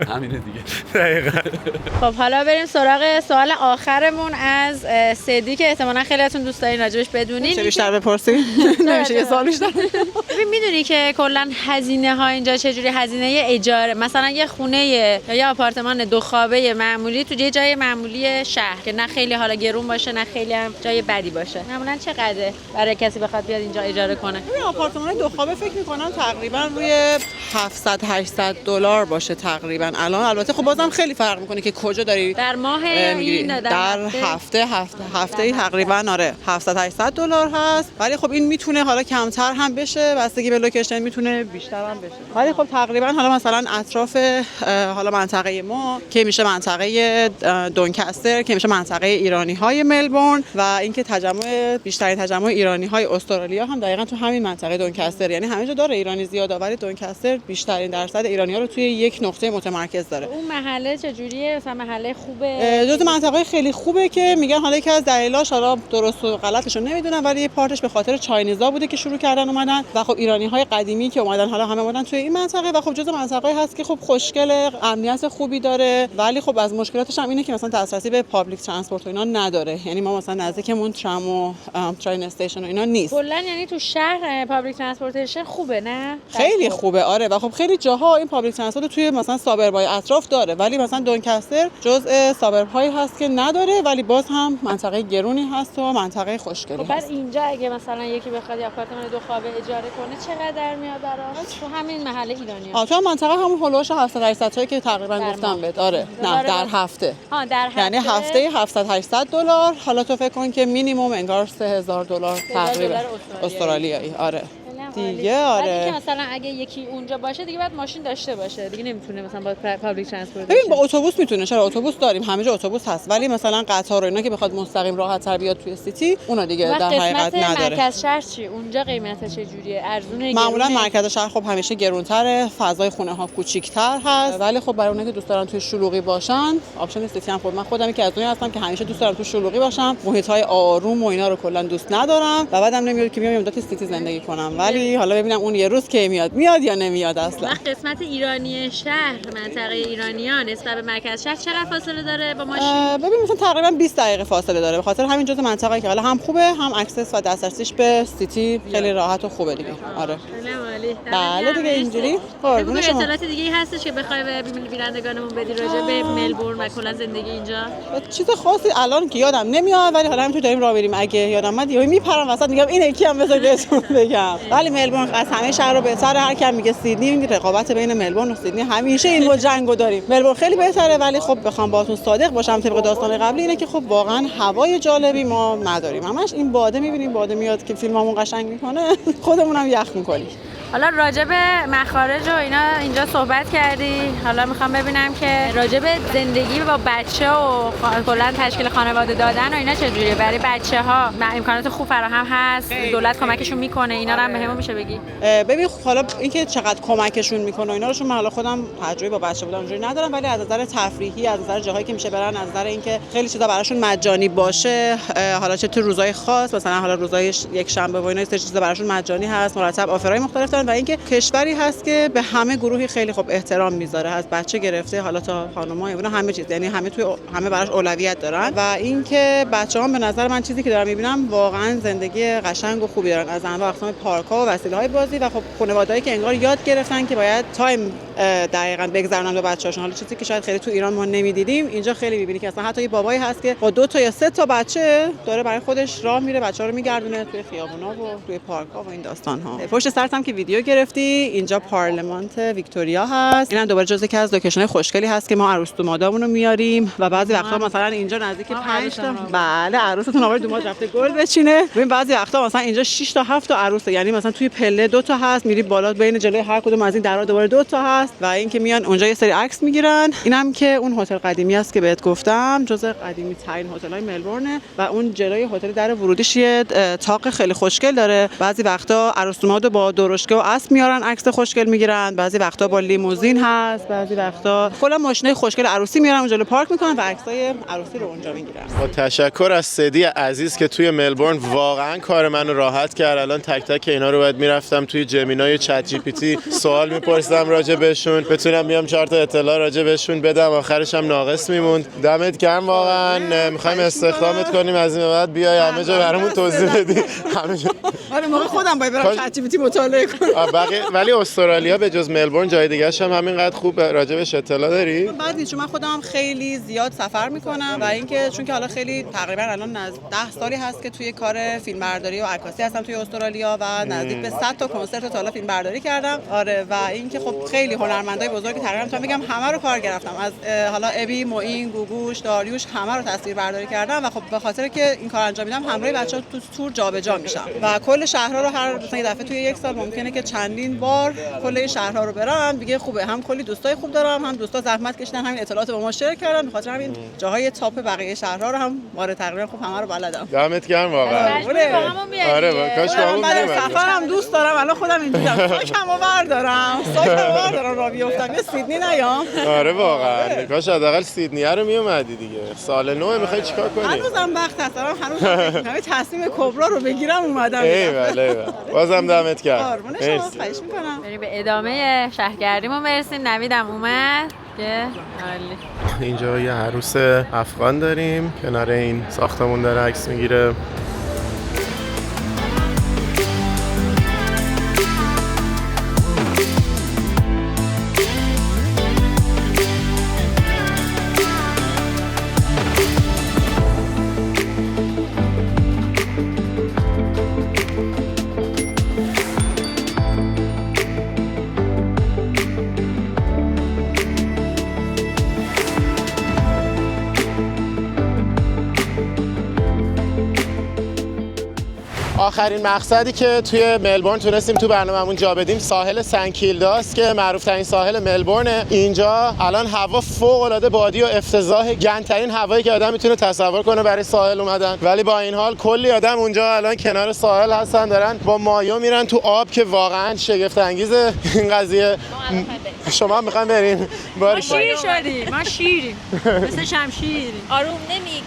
C: همینه دیگه.
A: دقیقاً.
B: خب حالا بریم سراغ سوال آخرمون از سدی که احتمالاً خیلیاتون دوست دارین راجبش بدونین.
D: چه بیشتر بپرسی؟ نمیشه یه سوال بیشتر.
B: ببین میدونی که کلا هزینه ها اینجا چجوری؟ هزینه اجاره مثلا یه خونه یا یه آپارتمان 2 خوابه معمولی تو یه جای معمولی شهر که نه خیلی حالا گرون باشه نه خیلی هم جای بدی باشه، معمولا چقدره برای کسی بخواد بیاد اینجا اجاره کنه؟
D: ببین آپارتمان 2 خوابه فکر می‌کنم تقریبا روی 700 800 دلار باشه تقریبا الان. البته خب بازم خیلی فرق می‌کنه که کجا داری
B: در ماه این
D: در هفته تقریبا آره 700 800 دلار هست، ولی خب این میتونه حالا کمتر هم بشه بستگی به لوکیشن، میتونه بیشتر هم بشه، ولی خب تقریبا حالا مثلا اطراف حالا منطقه ما که میشه منطقه دونکستر که میشه منطقه ایرانی‌های ملبورن و اینکه بیشترین تجمع ایرانی‌های استرالیا هم دقیقاً تو همین منطقه دونکستر، یعنی همه جا داره ایرانی زیاده ولی دونکستر بیشترین درصد ایرانی‌ها رو توی یک نقطه متمرکز داره.
B: اون محله چجوریه؟ مثلا محله خوبه؟
D: جزو منطقه خیلی خوبه که میگن حالا یکی از دلایلش حالا درست و غلطش رو نمیدونم ولی یه پارتش به خاطر چاینیزا بوده که شروع کردن اومدن و خب ایرانی‌های قدیمی که اومدن حالا همه اومدن توی این منطقه و خب جزو منطقه‌ای هست که خب خوشگله، امنیت خوبی داره، ولی خب از مشکلاتش هم اینه که مثلا دسترسی به پابلیک ترانسپورت و اینا نداره، یعنی ما مثلا نزدیکمون ترام و ترین استیشن و اینا نیست.
B: کلا یعنی تو شهر پابلیک ترانسپورتیشن خوبه نه؟
D: خیلی خوبه آره، و خب خیلی جاها این پابلیک ترانسپورت توی مثلا سابربای اطراف داره ولی مثلا دونکستر جزء سابربایی هست که نداره، ولی باز هم منطقه گرونی هست و منطقه خوشگلی
B: هست.
D: هست.
B: اینجا اگه مثلا یکی بخواد آپارتمان 2 خوابه اجاره کنه چقدر میاد براش؟ تو همین محله ایرانی‌ها.
D: تو منطقه همون هولوش 700 800 تایی که تقریبا گفتم بهت. آره نه در هفته.
B: در هفته
D: یعنی هفته 700 800 دلار. حالا تو فکر کن که مینیمم انگار 3000 دلار تقریبا استرالیایی. آره دیگه آره.
B: که مثلا اگه یکی اونجا باشه دیگه باید ماشین داشته باشه دیگه، نمیتونه مثلا با پابلیک ترانسپورت.
D: ببین با اتوبوس میتونه، چرا اتوبوس داریم همه جا اتوبوس هست، ولی مثلا قطار و اینا که بخواد مستقیم راحت تر بیاد توی سیتی اونا دیگه در حقیقت نداره.
B: مرکز شهر چی؟ اونجا قیمت چه جوریه؟ ارزونه؟
D: معمولا مرکز شهر خب همیشه گرونتره، فضای خونه ها کوچیک‌تر هست، ولی خب برای اونایی که دوست دارن توی شلوغی باشن آپشن سیتی هم خود من خودم یکی از اونایی هستم که همیشه دوست دارم توی شلوغی باشم، محیط‌های آروم و اینا رو کلا دوست ندارم و بعدم نمیاد که بیام مدت سیتی زندگی کنم، ولی حالا ببینم اون یه روز که میاد یا نمیاد اصلا.
B: قسمت ایرانی شهر، منطقه ایرانیان نسبت به مرکز شهر چقدر فاصله داره با ماشین؟
D: ببین مثلا تقریبا 20 دقیقه فاصله داره، به خاطر همین جزء منطقه‌ای که حالا هم خوبه هم اکسس و دسترسیش به سیتی خیلی راحت و خوبه دیگه. آره بله دیگه اینجوری. قربون شما.
B: اطلاعات دیگه هستش که بخوای به بینندگانمون بدی راجع به ملبورن و کلا زندگی اینجا؟
D: چیز خاصی الان که یادم نمیاد، ولی حالا همینطور داریم راه بریم اگه یادم اومد یهو میپرم وسط میگم این یکی هم بذار بهتون بگم. ولی ملبورن از همه شهرها بهتره، هر کی میگه سیدنی، رقابت بین ملبورن و سیدنی همیشه این جنگو داریم. ملبورن خیلی بهتره، ولی خب بخوام باهاتون صادق باشم طبق داستان قبلی اینه که خب واقعا هوای جالبی ما نداریم. همش این باده میبینیم، باده میاد که فیلممون قشنگ میکنه، خودمون هم یخ میکنیم.
B: حالا راجع به مخارج و اینا اینجا صحبت کردی، حالا میخوام ببینم که راجع به زندگی با بچه و کلا تشکیل خانواده دادن و اینا چجوریه برای بچه‌ها؟ امکانات خوب فراهم هست؟ دولت کمکشون میکنه؟ اینا رو هم بهمون میشه بگی؟
D: ببین حالا اینکه چقدر کمکشون میکنه اینا رو چون من حالا خودم تجربه با بچه بودم اونجوری ندارم، ولی از نظر تفریحی، از نظر جاهایی که میشه برن، از نظر اینکه خیلی چیزا براشون مجانی باشه، حالا چه تو روزهای خاص مثلا حالا روزهای یک شنبه و اینا یه چیزا براشون مجانی هست، مرتب آفرهای مختلف دارن و اینکه کشوری هست که به همه گروهی خیلی خوب احترام میذاره، از بچه گرفته حالا تا خانم‌ها اینا همه چیز، یعنی همه براش اولویت دارن و اینکه بچه‌ها به نظر من چیزی که دارم میبینم واقعا زندگی قشنگ و خوبی دارن، از انواع اقسام پارک‌ها و وسیله‌های بازی و خب خانواده‌ای که انگار یاد گرفتن که باید تایم
E: دقیقاً بگذرونن به بچه‌هاشون. حالا چیزی که شاید خیلی تو ایران ما نمی‌دیدیم اینجا خیلی می‌بینی که اصلا حتی یه بابایی هست که با 2 تا یا 3 تا بچه داره برای خودش راه میره، بچه‌ها رو میگردونه توی خیابونا و توی پارک‌ها و این داستان‌ها. پشت سرت هم که ویدیو گرفتی، اینجا پارلمانت ویکتوریا هست. اینم دوباره جزو یکی از لوکیشن‌های خوشگلی هست که ما عروس دومادامون رو میاریم و بعضی وقتا مثلا اینجا نزدیک 5 تا بله عروستون آورد دوماد رفته گل بچینه. ببین بعضی وقتا مثلا اینجا 6 تا 7 تا عروسه، یعنی مثلا توی پله 2 تا هست، میری بالا بین جلوی هر کدوم از این درا دوباره 2 تا هست و اینکه میان اونجا یه سری عکس میگیرن. اینم که اون هتل قدیمی است که بهت گفتم، جزء قدیمی ترین هتل‌های ملبورن و اون جلوی هتل در ورودیش یه طاق خیلی خوشگل داره. بعضی وقتا عروس دومادو با درشکه و اسب میارن عکس خوشگل میگیرن، بعضی وقتا با لیموزین هست، بعضی وقتا کلا ماشینای خوشگل عروسی میارن اونجا پارک میکنن و عکسای عروسی رو اونجا میگیرن.
A: با تشکر از سیدی عزیز که توی ملبورن واقعا کار منو راحت کرد. الان تک تک اینا رو باید میرفتم توی جمینای چت جی پی تی سوال میپرسیدم راجع بهشون، بتونم بیام 4 تا اطلاع راجع بهشون بدم، آخرش هم ناقص میموند. دمت گرم واقعا. میخوایم استخدامت کنیم از این بعد بیای همه جا برامون توضیح بدی. همه جا.
E: آره موقع خودم باید برم چت جی پی تی مطالعه کنم.
A: ولی استرالیا به جز ملبورن جای دیگه هم همینقدر خوب راجع بهش اطلاع داری؟
E: بعد چون من خودم خیلی زیاد سفر میکنم و اینکه چون که حالا خیلی تقریبا الان 10 سالی هست که توی کار فیلمبرداری و عکاسی هستم توی استرالیا و نزدیک به 100 تا کنسرت تا حالا فیلمبرداری کردم. آره و اینکه خب خیلی هنرمندای بزرگی تقریبا تا میگم همه رو کار گرفتم، از حالا ابی، معین، گوگوش، داریوش همه رو تصویربرداری کردم و خب به خاطر که این کار انجام میدم همراه بچه‌ها تو تور جابجا میشم و کل شهرها رو هر مثلا یه دفعه توی یک سال ممکنه که چندین بار کل این شهرها رو برم. دیگه خوبه، هم کلی دوستای خوب دارم، هم دوستا زحمت کشیدن همین اطلاعات با ما شیر کردن، به خاطر همین جاهای تاپ بقیه شهرها رو هم تقریبا خوب همه رو بلدم.
A: دمت گرم واقعا.
B: آره
A: کاش با همون
E: من سفرم دوست دارم، الان خودم اینجوریام. ساکمو بردارم راه بیفتم یه سیدنی نیام.
A: آره واقعا کاش حداقل سیدنی رو میومدی دیگه. سال نو میخوای چیکار کنی؟
E: هنوزم وقت هست، هنوز همه تصمیم کبرا رو بگیرم اومدم.
A: ایول بازم دمت گرم.
E: قربون شما، خواهش میکنم.
B: بریم به ادامه شهرگردیمون برسیم. نویدم اومد که عالی.
A: اینجا یه عروس افغان داریم کنار این ساختمون داره عکس میگیره. آخرین مقصدی که توی ملبورن تونستیم تو برنامه‌مون جا بدیم ساحل سنکیلداست که معروف ترین ساحل ملبورنه. اینجا الان هوا فوق‌العاده بادی و افتضاح، گندترین هوایی که آدم میتونه تصور کنه برای ساحل اومدن، ولی با این حال کلی آدم اونجا الان کنار ساحل هستن، دارن با مایو میرن تو آب که واقعا شگفت انگیزه این قضیه. شما هم میخواین برین؟
B: ما شیر شدیم، ما شیریم مثل شمشیر، آروم نمیگیری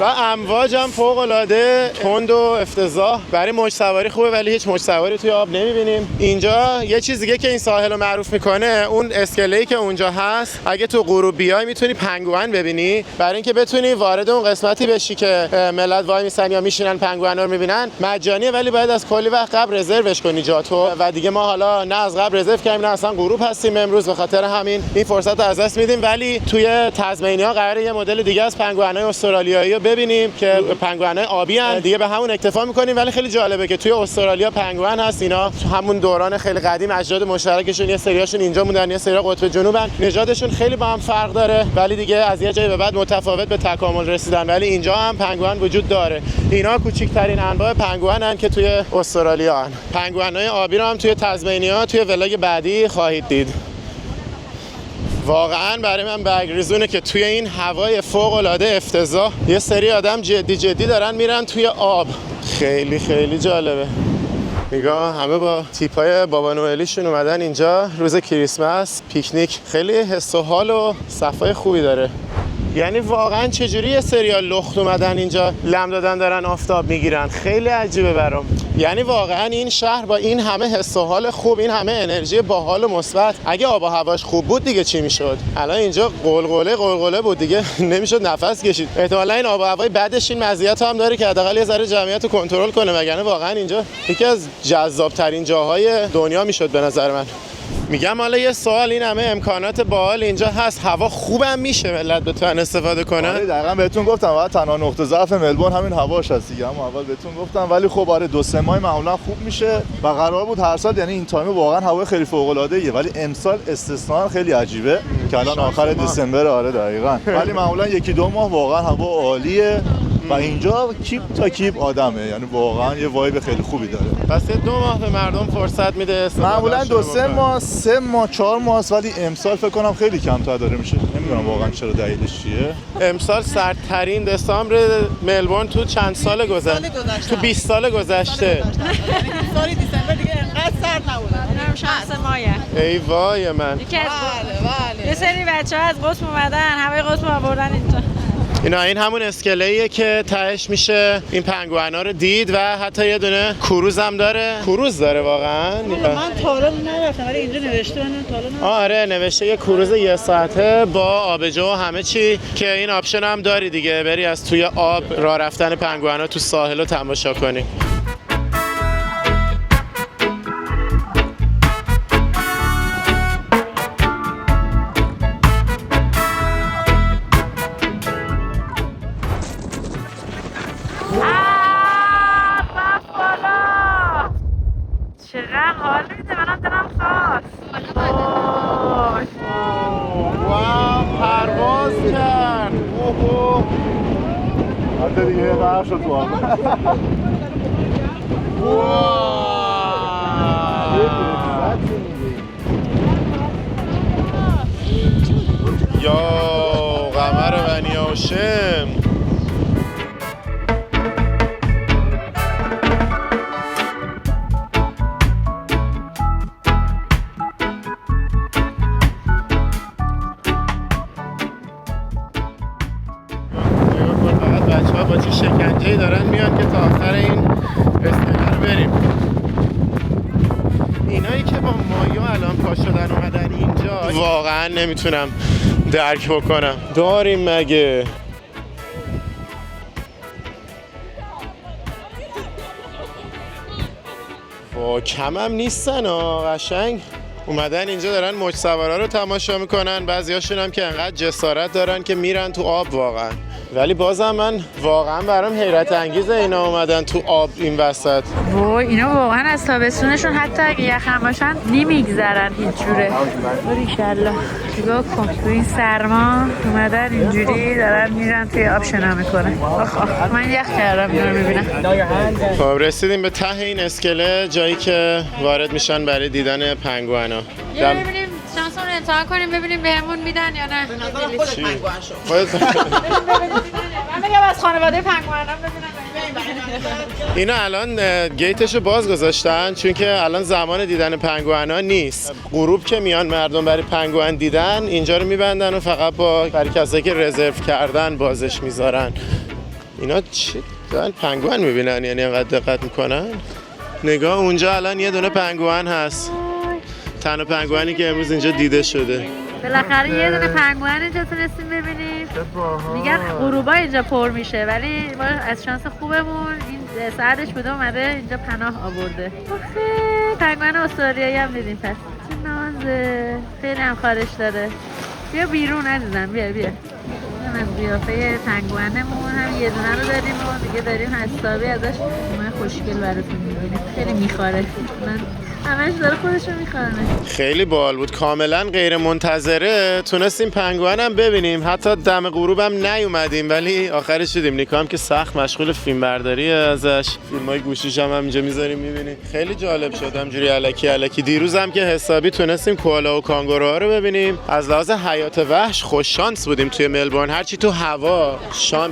A: و امواج هم فوق‌العاده تند و افتضاح. برای موج سواری خوبه ولی هیچ موج سواری توی آب نمیبینیم. اینجا یه چیز دیگه که این ساحل رو معروف میکنه اون اسکله‌ای که اونجا هست، اگه تو غروب بیای میتونی پنگوئن ببینی. برای اینکه بتونی وارد اون قسمتی بشی که ملت وای میسن یا میشینن پنگوئن رو میبینن، مجانیه ولی باید از کلی وقت قبل رزروش کنی جاتو و دیگه ما حالا نه از قبل رزرو کردیم نه اصلا غروب هستیم امروز، به خاطر همین این فرصت رو از دست میدیم. ولی توی تزمینیا قراره یه مدل دیگه از پنگوئن‌های استرالیایی رو ببینیم که پنگوئن‌های آبی ان، دیگه به همون اکتفا می‌کنیم. ولی خیلی جالبه که توی استرالیا پنگوئن هست، اینا همون دوران خیلی قدیم اجداد مشترکشون، یه سریاشون اینجا موندن یه سری قطب جنوبن، نژادشون خیلی با هم فرق داره ولی دیگه از یه جایی به بعد متفاوت به تکامل رسیدن. ولی اینجا هم پنگوئن وجود داره. اینا کوچکترین انواع پنگوئنن که توی استرالیا ان. پنگوئن‌های آبی رو هم توی تزمینیا توی ولاگ بعدی خواهید دید. واقعا برای من برگریزونه که توی این هوای فوق‌العاده افتضاح یه سری آدم جدی دارن میرن توی آب. خیلی خیلی جالبه. نگاه همه با تیپای بابا نوئلیشون اومدن اینجا روز کریسمس پیکنیک. خیلی حس و حال و صفای خوبی داره. یعنی واقعا چجوری یه سریال لخت اومدن اینجا لم دادن دارن آفتاب میگیرن، خیلی عجیبه برام. یعنی واقعا این شهر با این همه حس و حال خوب، این همه انرژی باحال و مثبت، اگه آب و هواش خوب بود دیگه چی میشد؟ الان اینجا قلقله بود دیگه نمیشد نفس کشید. احتمالاً این آب و هوای بعدش این مزیت هم داره که حداقل یه ذره جمعیت رو کنترل کنه، وگرنه واقعا اینجا یکی از جذاب ترین جاهای دنیا میشد به نظر من. میگم حالا یه سوال، این همه امکانات باحال اینجا هست، هوا خوبم میشه ملت بتونن استفاده کنن؟
K: آره دقیقاً بهتون گفتم واقعا تنها نقطه ضعف ملبورن همین هواش هست دیگه، هم اول بهتون گفتم. ولی خب آره 2-3 ماه معمولا خوب میشه و قرار بود هر سال، یعنی این تایم واقعا هوا خیلی فوق العاده ایه، ولی امسال استثنا خیلی عجیبه که الان آخر دسامبر. آره دقیقاً. ولی معمولا 1-2 ماه واقعا هوا عالیه و اینجا کیپ تا کیپ آدمه، یعنی واقعا یه وایب خیلی خوبی داره.
A: پس 2 ماه به مردم فرصت میده
K: معمولا 2-3 ماه 3 ماه 4 ماه است، ولی امسال فکر کنم خیلی کمتر داره میشه. نمیدونم واقعا چرا دلیلش چیه.
A: امسال سردترین دسامبر ملبورن تو چند سال گذشته؟ تو 20 سال گذشته.
D: سال دسامبر دیگه انقدر سرد نبود.
B: اینم شانس مایه.
A: ای وای من.
B: یکی از یه سری بچه‌ها از قطب اومدن، همه قطب آوردن اینجا.
A: این همون اسکله‌ایه که تهش میشه این پنگوئنا رو دید و حتی یه دونه کروز هم داره. کروز داره واقعا؟
E: من تالا نرفتم ولی اینجا نوشته من تالا
A: آره نوشته یه کروز 1 ساعته با آبجو و همه چی که این آپشن هم داری دیگه، بری از توی آب راه رفتن پنگوئنا تو ساحل رو تماشا کنی.
B: چقدر حال میده، منم دلم خواست.
A: واو پرواز کرد. اوه
K: حتی دیگه غرق شد تو آب.
A: یا قمر بنی هاشم. با چه شکنجه‌ای دارن میان که تا آخر این اسکله رو بریم. اینایی که با مایا الان پا شدن اومدن اینجا واقعا نمیتونم درک بکنم. داریم مگه؟ وا کم هم نیستن ها، قشنگ اومدن اینجا دارن موج سوارا رو تماشا میکنن. بعضیاشون هم که انقدر جسارت دارن که میرن تو آب واقعا. ولی بازم من واقعا برام حیرت انگیزه اینا اومدن تو آب این وسط.
B: وای اینا واقعا از تابستونشون حتی اگه یخم باشن نمیگذرن هیچ جوره. باریکالله نگاه کن تو این سرما اومدن اینجوری دارن میرن توی آب شنا میکنن. آخ من یخ کردم اینا رو میبینم.
A: خب رسیدیم به ته این اسکله، جایی که وارد میشن برای دیدن پنگوئنا.
B: ببینیم شانسمون رو امتحان کنیم ببینیم بهمون میدن یا نه.
D: به نظرم خود پنگوئن شو.
B: من بگم از خانواده پنگوئنا ببینم.
A: اینا الان گیتشو باز گذاشتن چون که الان زمان دیدن پنگوئنا نیست. غروب که میان مردم برای پنگوئن دیدن اینجا رو میبندن و فقط برای کسایی که رزرو کردن بازش میذارن. اینا چی دارن پنگوئن میبینن؟ یعنی انقدر دقت میکنن؟ نگاه اونجا الان یه دونه پنگوئن هست، تنها پنگوئنی که امروز اینجا دیده شده.
B: بالاخره یه دونه پنگوئن اینجا تونستیم ببینیم. میگن غروبا اینجا پر میشه ولی ما از شانس خوبمون این سردش بوده اومده اینجا پناه آورده. آخه پنگوئن استرالیایی هم دیدیم. پس چه نازه، خیلی هم خارش داره. بیا بیرون عزیزم، بیا من از قیافه پنگوئنمون هم یه دونه رو داریم و دیگه داریم حسابی ازش ما خوشگل براتون می‌بینیم. خیلی میخواره، من همش داره خودشو میخوانه.
A: خیلی باحال بود، کاملا غیر منتظره تونستیم پنگوئن هم ببینیم. حتی دم غروب هم نیومدیم ولی آخرش شدیم. نیکا هم که سخت مشغول فیلم برداری ازش، فیلمای گوشیش هم اینجا میذاریم میبینیم. خیلی جالب شد همجوری الکی. دیروز هم که حسابی تونستیم کوالا و کانگوروها رو ببینیم. از لحاظ حیات وحش خوش شانس بودیم توی ملبورن. هرچی تو هوا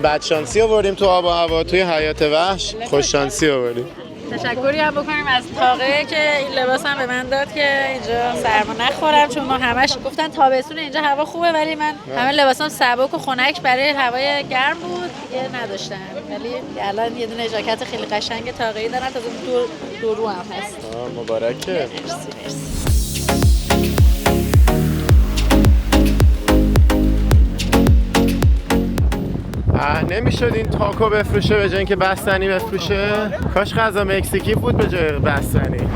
A: بد شانسی آوردیم، تو آب و هوا، توی حیات وحش خوش شانسی آوردیم.
B: تشکری هم بکنیم از تاقه که این لباس هم به من داد که اینجا سرما نخورم، چون ما همش گفتن تابستون اینجا هوا خوبه ولی من همه لباسام سبک و خنک برای هوای گرم بود دیگه نداشتم. ولی الان یه دونه ژاکت خیلی قشنگ تاقه‌ای دارن، تازه دو رو هم هست.
A: مبارکه.
B: مرسی.
A: نمیشد این تاکو بفروشه به جای اینکه بستنی بفروشه؟ کاش غذا مکزیکی بود به جای بستنی.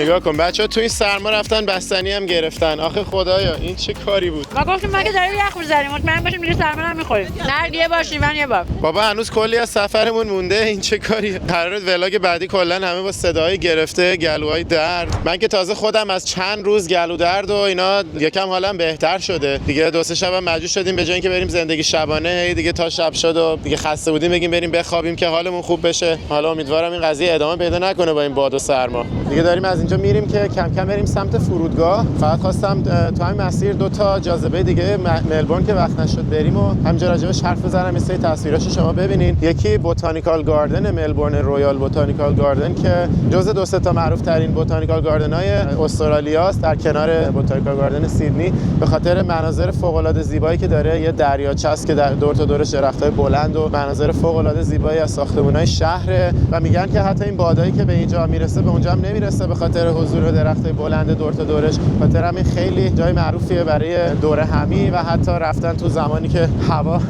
A: نگاه کن بچه‌ها تو این سرما رفتن بستنی هم گرفتن. آخه خدایا این چه کاری بود؟
B: ما گفتیم ما که داریم یخ می‌زنیم مطمئن باشیم دیگه سرما نمی‌خوریم. نه یه باشیم من یه بار.
A: بابا هنوز کلی از سفرمون مونده. این چه کاری؟ قراره ولاگ بعدی کلا همه با صدای گرفته، گلوهای درد. من که تازه خودم از چند روز گلو درد و اینا یکم حالم بهتر شده. دیگه دو سه شبم مجبور شدیم به جای اینکه بریم زندگی شبانه دیگه تا شب شد و دیگه خسته بودیم بگیم بریم بخوابیم که حالمون خوب بشه. حالا امیدوارم این قضیه ادامه پیدا نکنه با این باد و سرما. دیگه داریم از اینجا میریم که کم کم بریم سمت فرودگاه. فقط خواستم تو همین مسیر دو تا جاذبه دیگه ملبورن که وقت نشد بریم و همینجا راجبش حرف بزنم. این سری تصویراشو شما ببینین. یکی بوتانیکال گاردن ملبورن، رویال بوتانیکال گاردن که جزو دو سه تا معروف ترین بوتانیکال گاردن‌های استرالیا است، در کنار بوتانیکال گاردن سیدنی، به خاطر مناظر فوق‌العاده زیبایی که داره. یه دریاچه است که دور تا دورش درخت‌های بلند و مناظر فوق‌العاده زیبایی از ساختمان‌های شهر و میگن که حتی این بادایی که به اینجا میرسه به اونجا هم نمیرسه به خاطر حضور درخت‌های بلند دور تا دورش. خاطر همین خیلی جای معروفیه برای دوره همی و حتی رفتن تو زمانی که هوا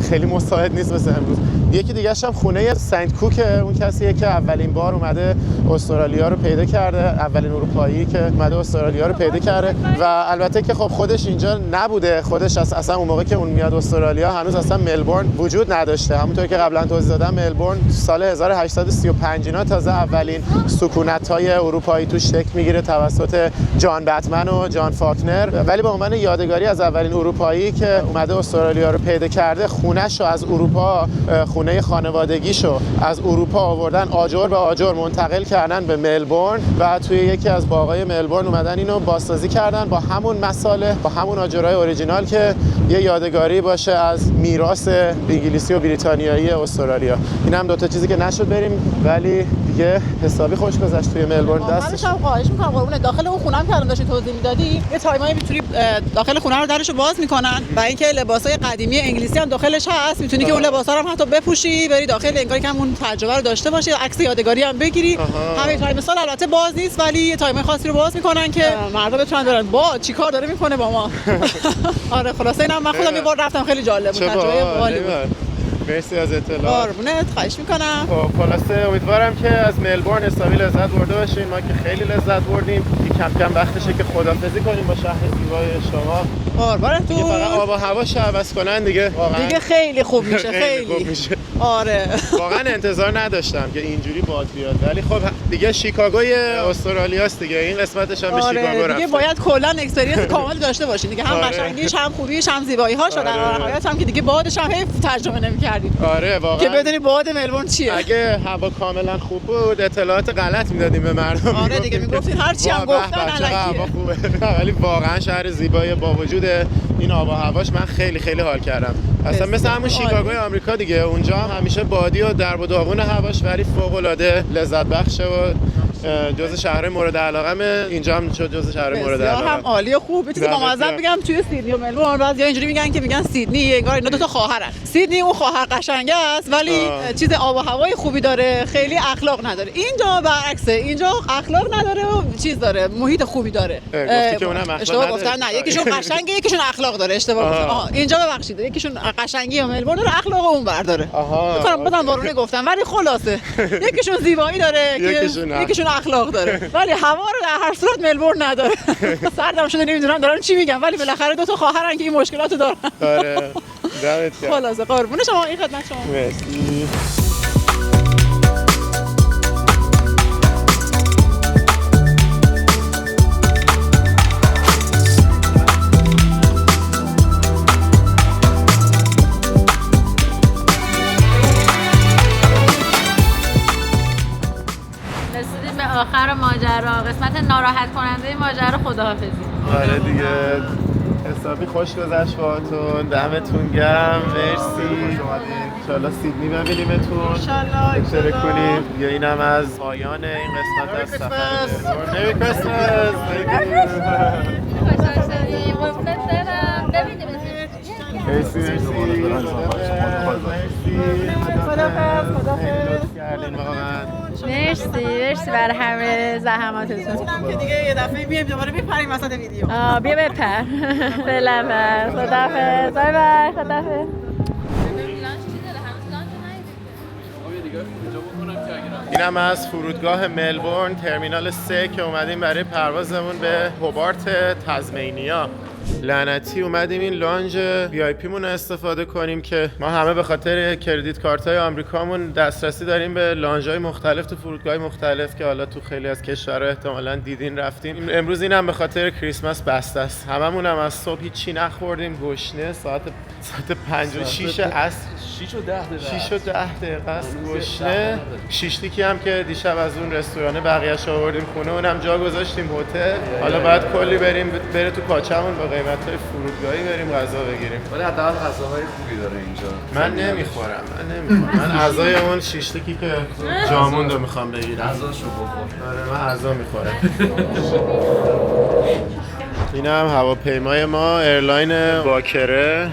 A: خیلی مساعد نیست مثل امروز. یکی دیگه‌ش هم خونه سنت کوکه، اون کسیه که اولین بار اومده استرالیا رو پیدا کرده، اولین اروپایی که اومده استرالیا رو پیدا کرده و البته که خب خودش اینجا نبوده. خودش اصلا اون موقع که اون میاد استرالیا هنوز اصلا ملبورن وجود نداشته. همونطور که قبلا توضیح دادم ملبورن سال 1835 اینا تازه اولین سکونت‌های اروپایی توش شکل میگیره توسط جان بتمن و جان فاکنر، ولی به عنوان یادگاری از اولین اروپایی که اومده استرالیا رو پیدا کرده خونه‌شو از اروپا، خونه خانوادگیشو از اروپا آوردن آجر به آجر منتقل کردن به ملبورن و توی یکی از باغ‌های ملبورن اومدن اینو بازسازی کردن با همون مصالح، با همون آجرهای اوریجینال که یه یادگاری باشه از میراث انگلیسی و بریتانیایی استرالیا. این هم دو تا چیزی که نشد بریم ولی دیگه حسابی خوش گذشت توی ملبورن. دستش
E: هم خواهش می‌کنم قربون داخل اون خونه هم که الان داشتی توضیح میدادی یه تایمایی میتونی داخل خونه رو درشو باز میکنن و اینکه لباسای قدیمی انگلیسی هم داخلش هست، میتونی که اون لباسا رو هم حتی بپوشی بری داخل انگاری که همون تجربه رو داشته باشی، عکس یادگاری هم بگیری. همین تایم سال البته باز نیست ولی یه تایم خاصی رو باز میکنن که مردم بتونن برن با چیکار داره میکنه با ما. آره خلاصه اینم من خودم یه بار رفتم خیلی جالب بود، تجربه باحالی بود.
A: مرسی از اطلاعات.
E: قربونت، خواهش میکنم.
A: خب خلاصه امیدوارم که از ملبورن حسابی لذت برده باشین. ما که خیلی لذت بردیم. کم کم وقتشه که خدافظی کنیم با شهر زیبای شما.
E: قربونتون.
A: فقط آب و هواش عوض کنن دیگه واقعا
E: دیگه خیلی خوب میشه. خیلی
A: خوب میشه.
E: آره
A: واقعا انتظار نداشتم که اینجوری باد بیاد ولی خب دیگه شیکاگوی استرالیاست دیگه. این قسمتش هم به شیکاگو رفت.
E: دیگه باید کلا اکسپریانس کامل داشته باشین دیگه، هم قشنگیش هم خوبیش هم زیبایی‌هاش در نهایت هم که دیگه بادش هم حیف ترجمه نمی‌کردید.
A: آره واقعا
E: که بدونی باد ملبورن چیه.
A: اگه هوا کاملا خوب بود اطلاعات غلط میدادیم به مردم.
E: آره دیگه میگفتین هر چی هم گفتن
A: هوا خوبه ولی واقعا شهر زیبایی با وجود این آب و هواش من خیلی خیلی حال کردم. اصلا مثل همون شیکاگوی آمریکا دیگه، اونجا هم همیشه بادی و درب و داغون هواش ولی فوق‌العاده لذت بخشه و جزء شهر مورد علاقمه. اینجا هم شد جزء شهر مورد علاقه.
E: هم عالی و خوب. یه چیزی بامزه میگم توی سیدنی و ملبورن بعضیا اینجوری میگن که میگن سیدنی انگار اینا دو تا خواهرن. سیدنی اون خواهر قشنگه است ولی چیز آب و هوای خوبی داره، خیلی اخلاق نداره. اینجا برعکسه، اینجا اخلاق نداره و چیز داره، محیط خوبی داره.
A: گفتی که اونم اخلاق نداره.
E: گفتن نه یکیشون قشنگه یکیشون اخلاق داره. اشتباه گفتم. اینجا ببخشید یکیشون قشنگی و ملبورن داره، اخلاق اون برداره. میگم بازم وارونه گفتم ولی خلاصه یکیشون زیبایی داره یکیشون اخلاق داره ولی هوا رو در هر صورت ملبورن نداره. سردم شده نمیدونم دارن چی میگم ولی بالاخره دو تا خواهرن که این مشکلاتو دارن.
A: آره دمت گرم.
E: خلاصه قربون شما، این خدمت شما.
A: مرسی.
B: آخر ماجرا، قسمت ناراحت کننده ماجرا خداحافظی.
A: آره دیگه حسابی خوش گذشت باهاتون. دمتون گرم. مرسی. انشالله سیدنی ببینیمتون.
E: انشالله.
A: اشتراک کنیم. یا اینم از پایان این قسمت از سفر. مری کریسمس.
B: خوشحال شدیم. قربونت برم. ببینیمتون.
A: مرسی.
B: مرسی برای همه زحماتتون.
E: که دیگه یه دفعه بیایم دوباره بپریم وسط ویدیو.
B: بیا بپر. فعلا خداحافظ. بای بای. خداحافظ.
C: نگاه اینجا بکنم که اگر
A: اینم از فرودگاه ملبورن ترمینال 3 که اومدیم برای پروازمون به هوبارت تزمینیا. لعنتی اومدیم این لانج وی آی پی مون استفاده کنیم که ما همه به خاطر کردیت کارت های آمریکامون دسترسی داریم به لانج های مختلف تو فرودگاه مختلف که حالا تو خیلی از کشورها احتمالاً دیدین رفتیم. امروز اینم به خاطر کریسمس بسته است. هممون هم از صبح چی نخوردیم، گشنه. ساعت 5:06 عصر 6:10 است گشنه. شیشتیکی هم که دیشب از اون رستوران بقیه‌اش آوردیم خونه، اونم جا گذاشتیم هتل. حالا باید کلی بره تو پاچمون با قیمت‌های فرودگاهی بریم غذا بگیریم.
C: ولی حداقل غذاهای خوبی داره اینجا.
A: من نمیخورم. من غذای اون شیشتیکی که جامون رو میخوام بگیرم.
C: غذاشو بخور.
A: آره من غذا میخورم. این هم هواپیمای ما ایرلاین باکره.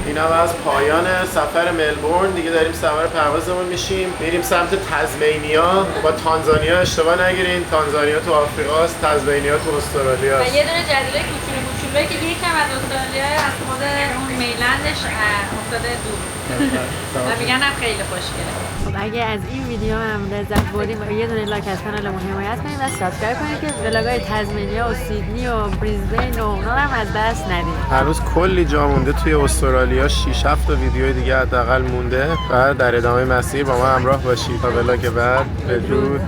A: این هم از پایان سفر ملبورن دیگه داریم سوار پروازمون میشیم، میریم سمت تزمینیا. با تانزانیا اشتباه نگیرین، تانزانیا تو آفریقاست، تزمینیا تو استرالیا
B: و
A: است.
B: یه دونه جزیره کوچولو که یکم از استرالیا از خود اون میلندش افتاده دور. و میگن هم خیلی خوشگله.
H: خب اگه از این ویدیو هم لذت بردیم و یه دونه لایک از کانالمون حمایت کنید و سابسکرایب کنید که ولاگای تزمینیا و سیدنی و بریزبین و اونا هم از دست ندید.
A: هنوز کلی جا مونده توی استرالیا، 6-7 تا ویدیو دیگه حداقل مونده و در ادامه مسیر با ما همراه باشید تا ولاگ بعد. بدرود.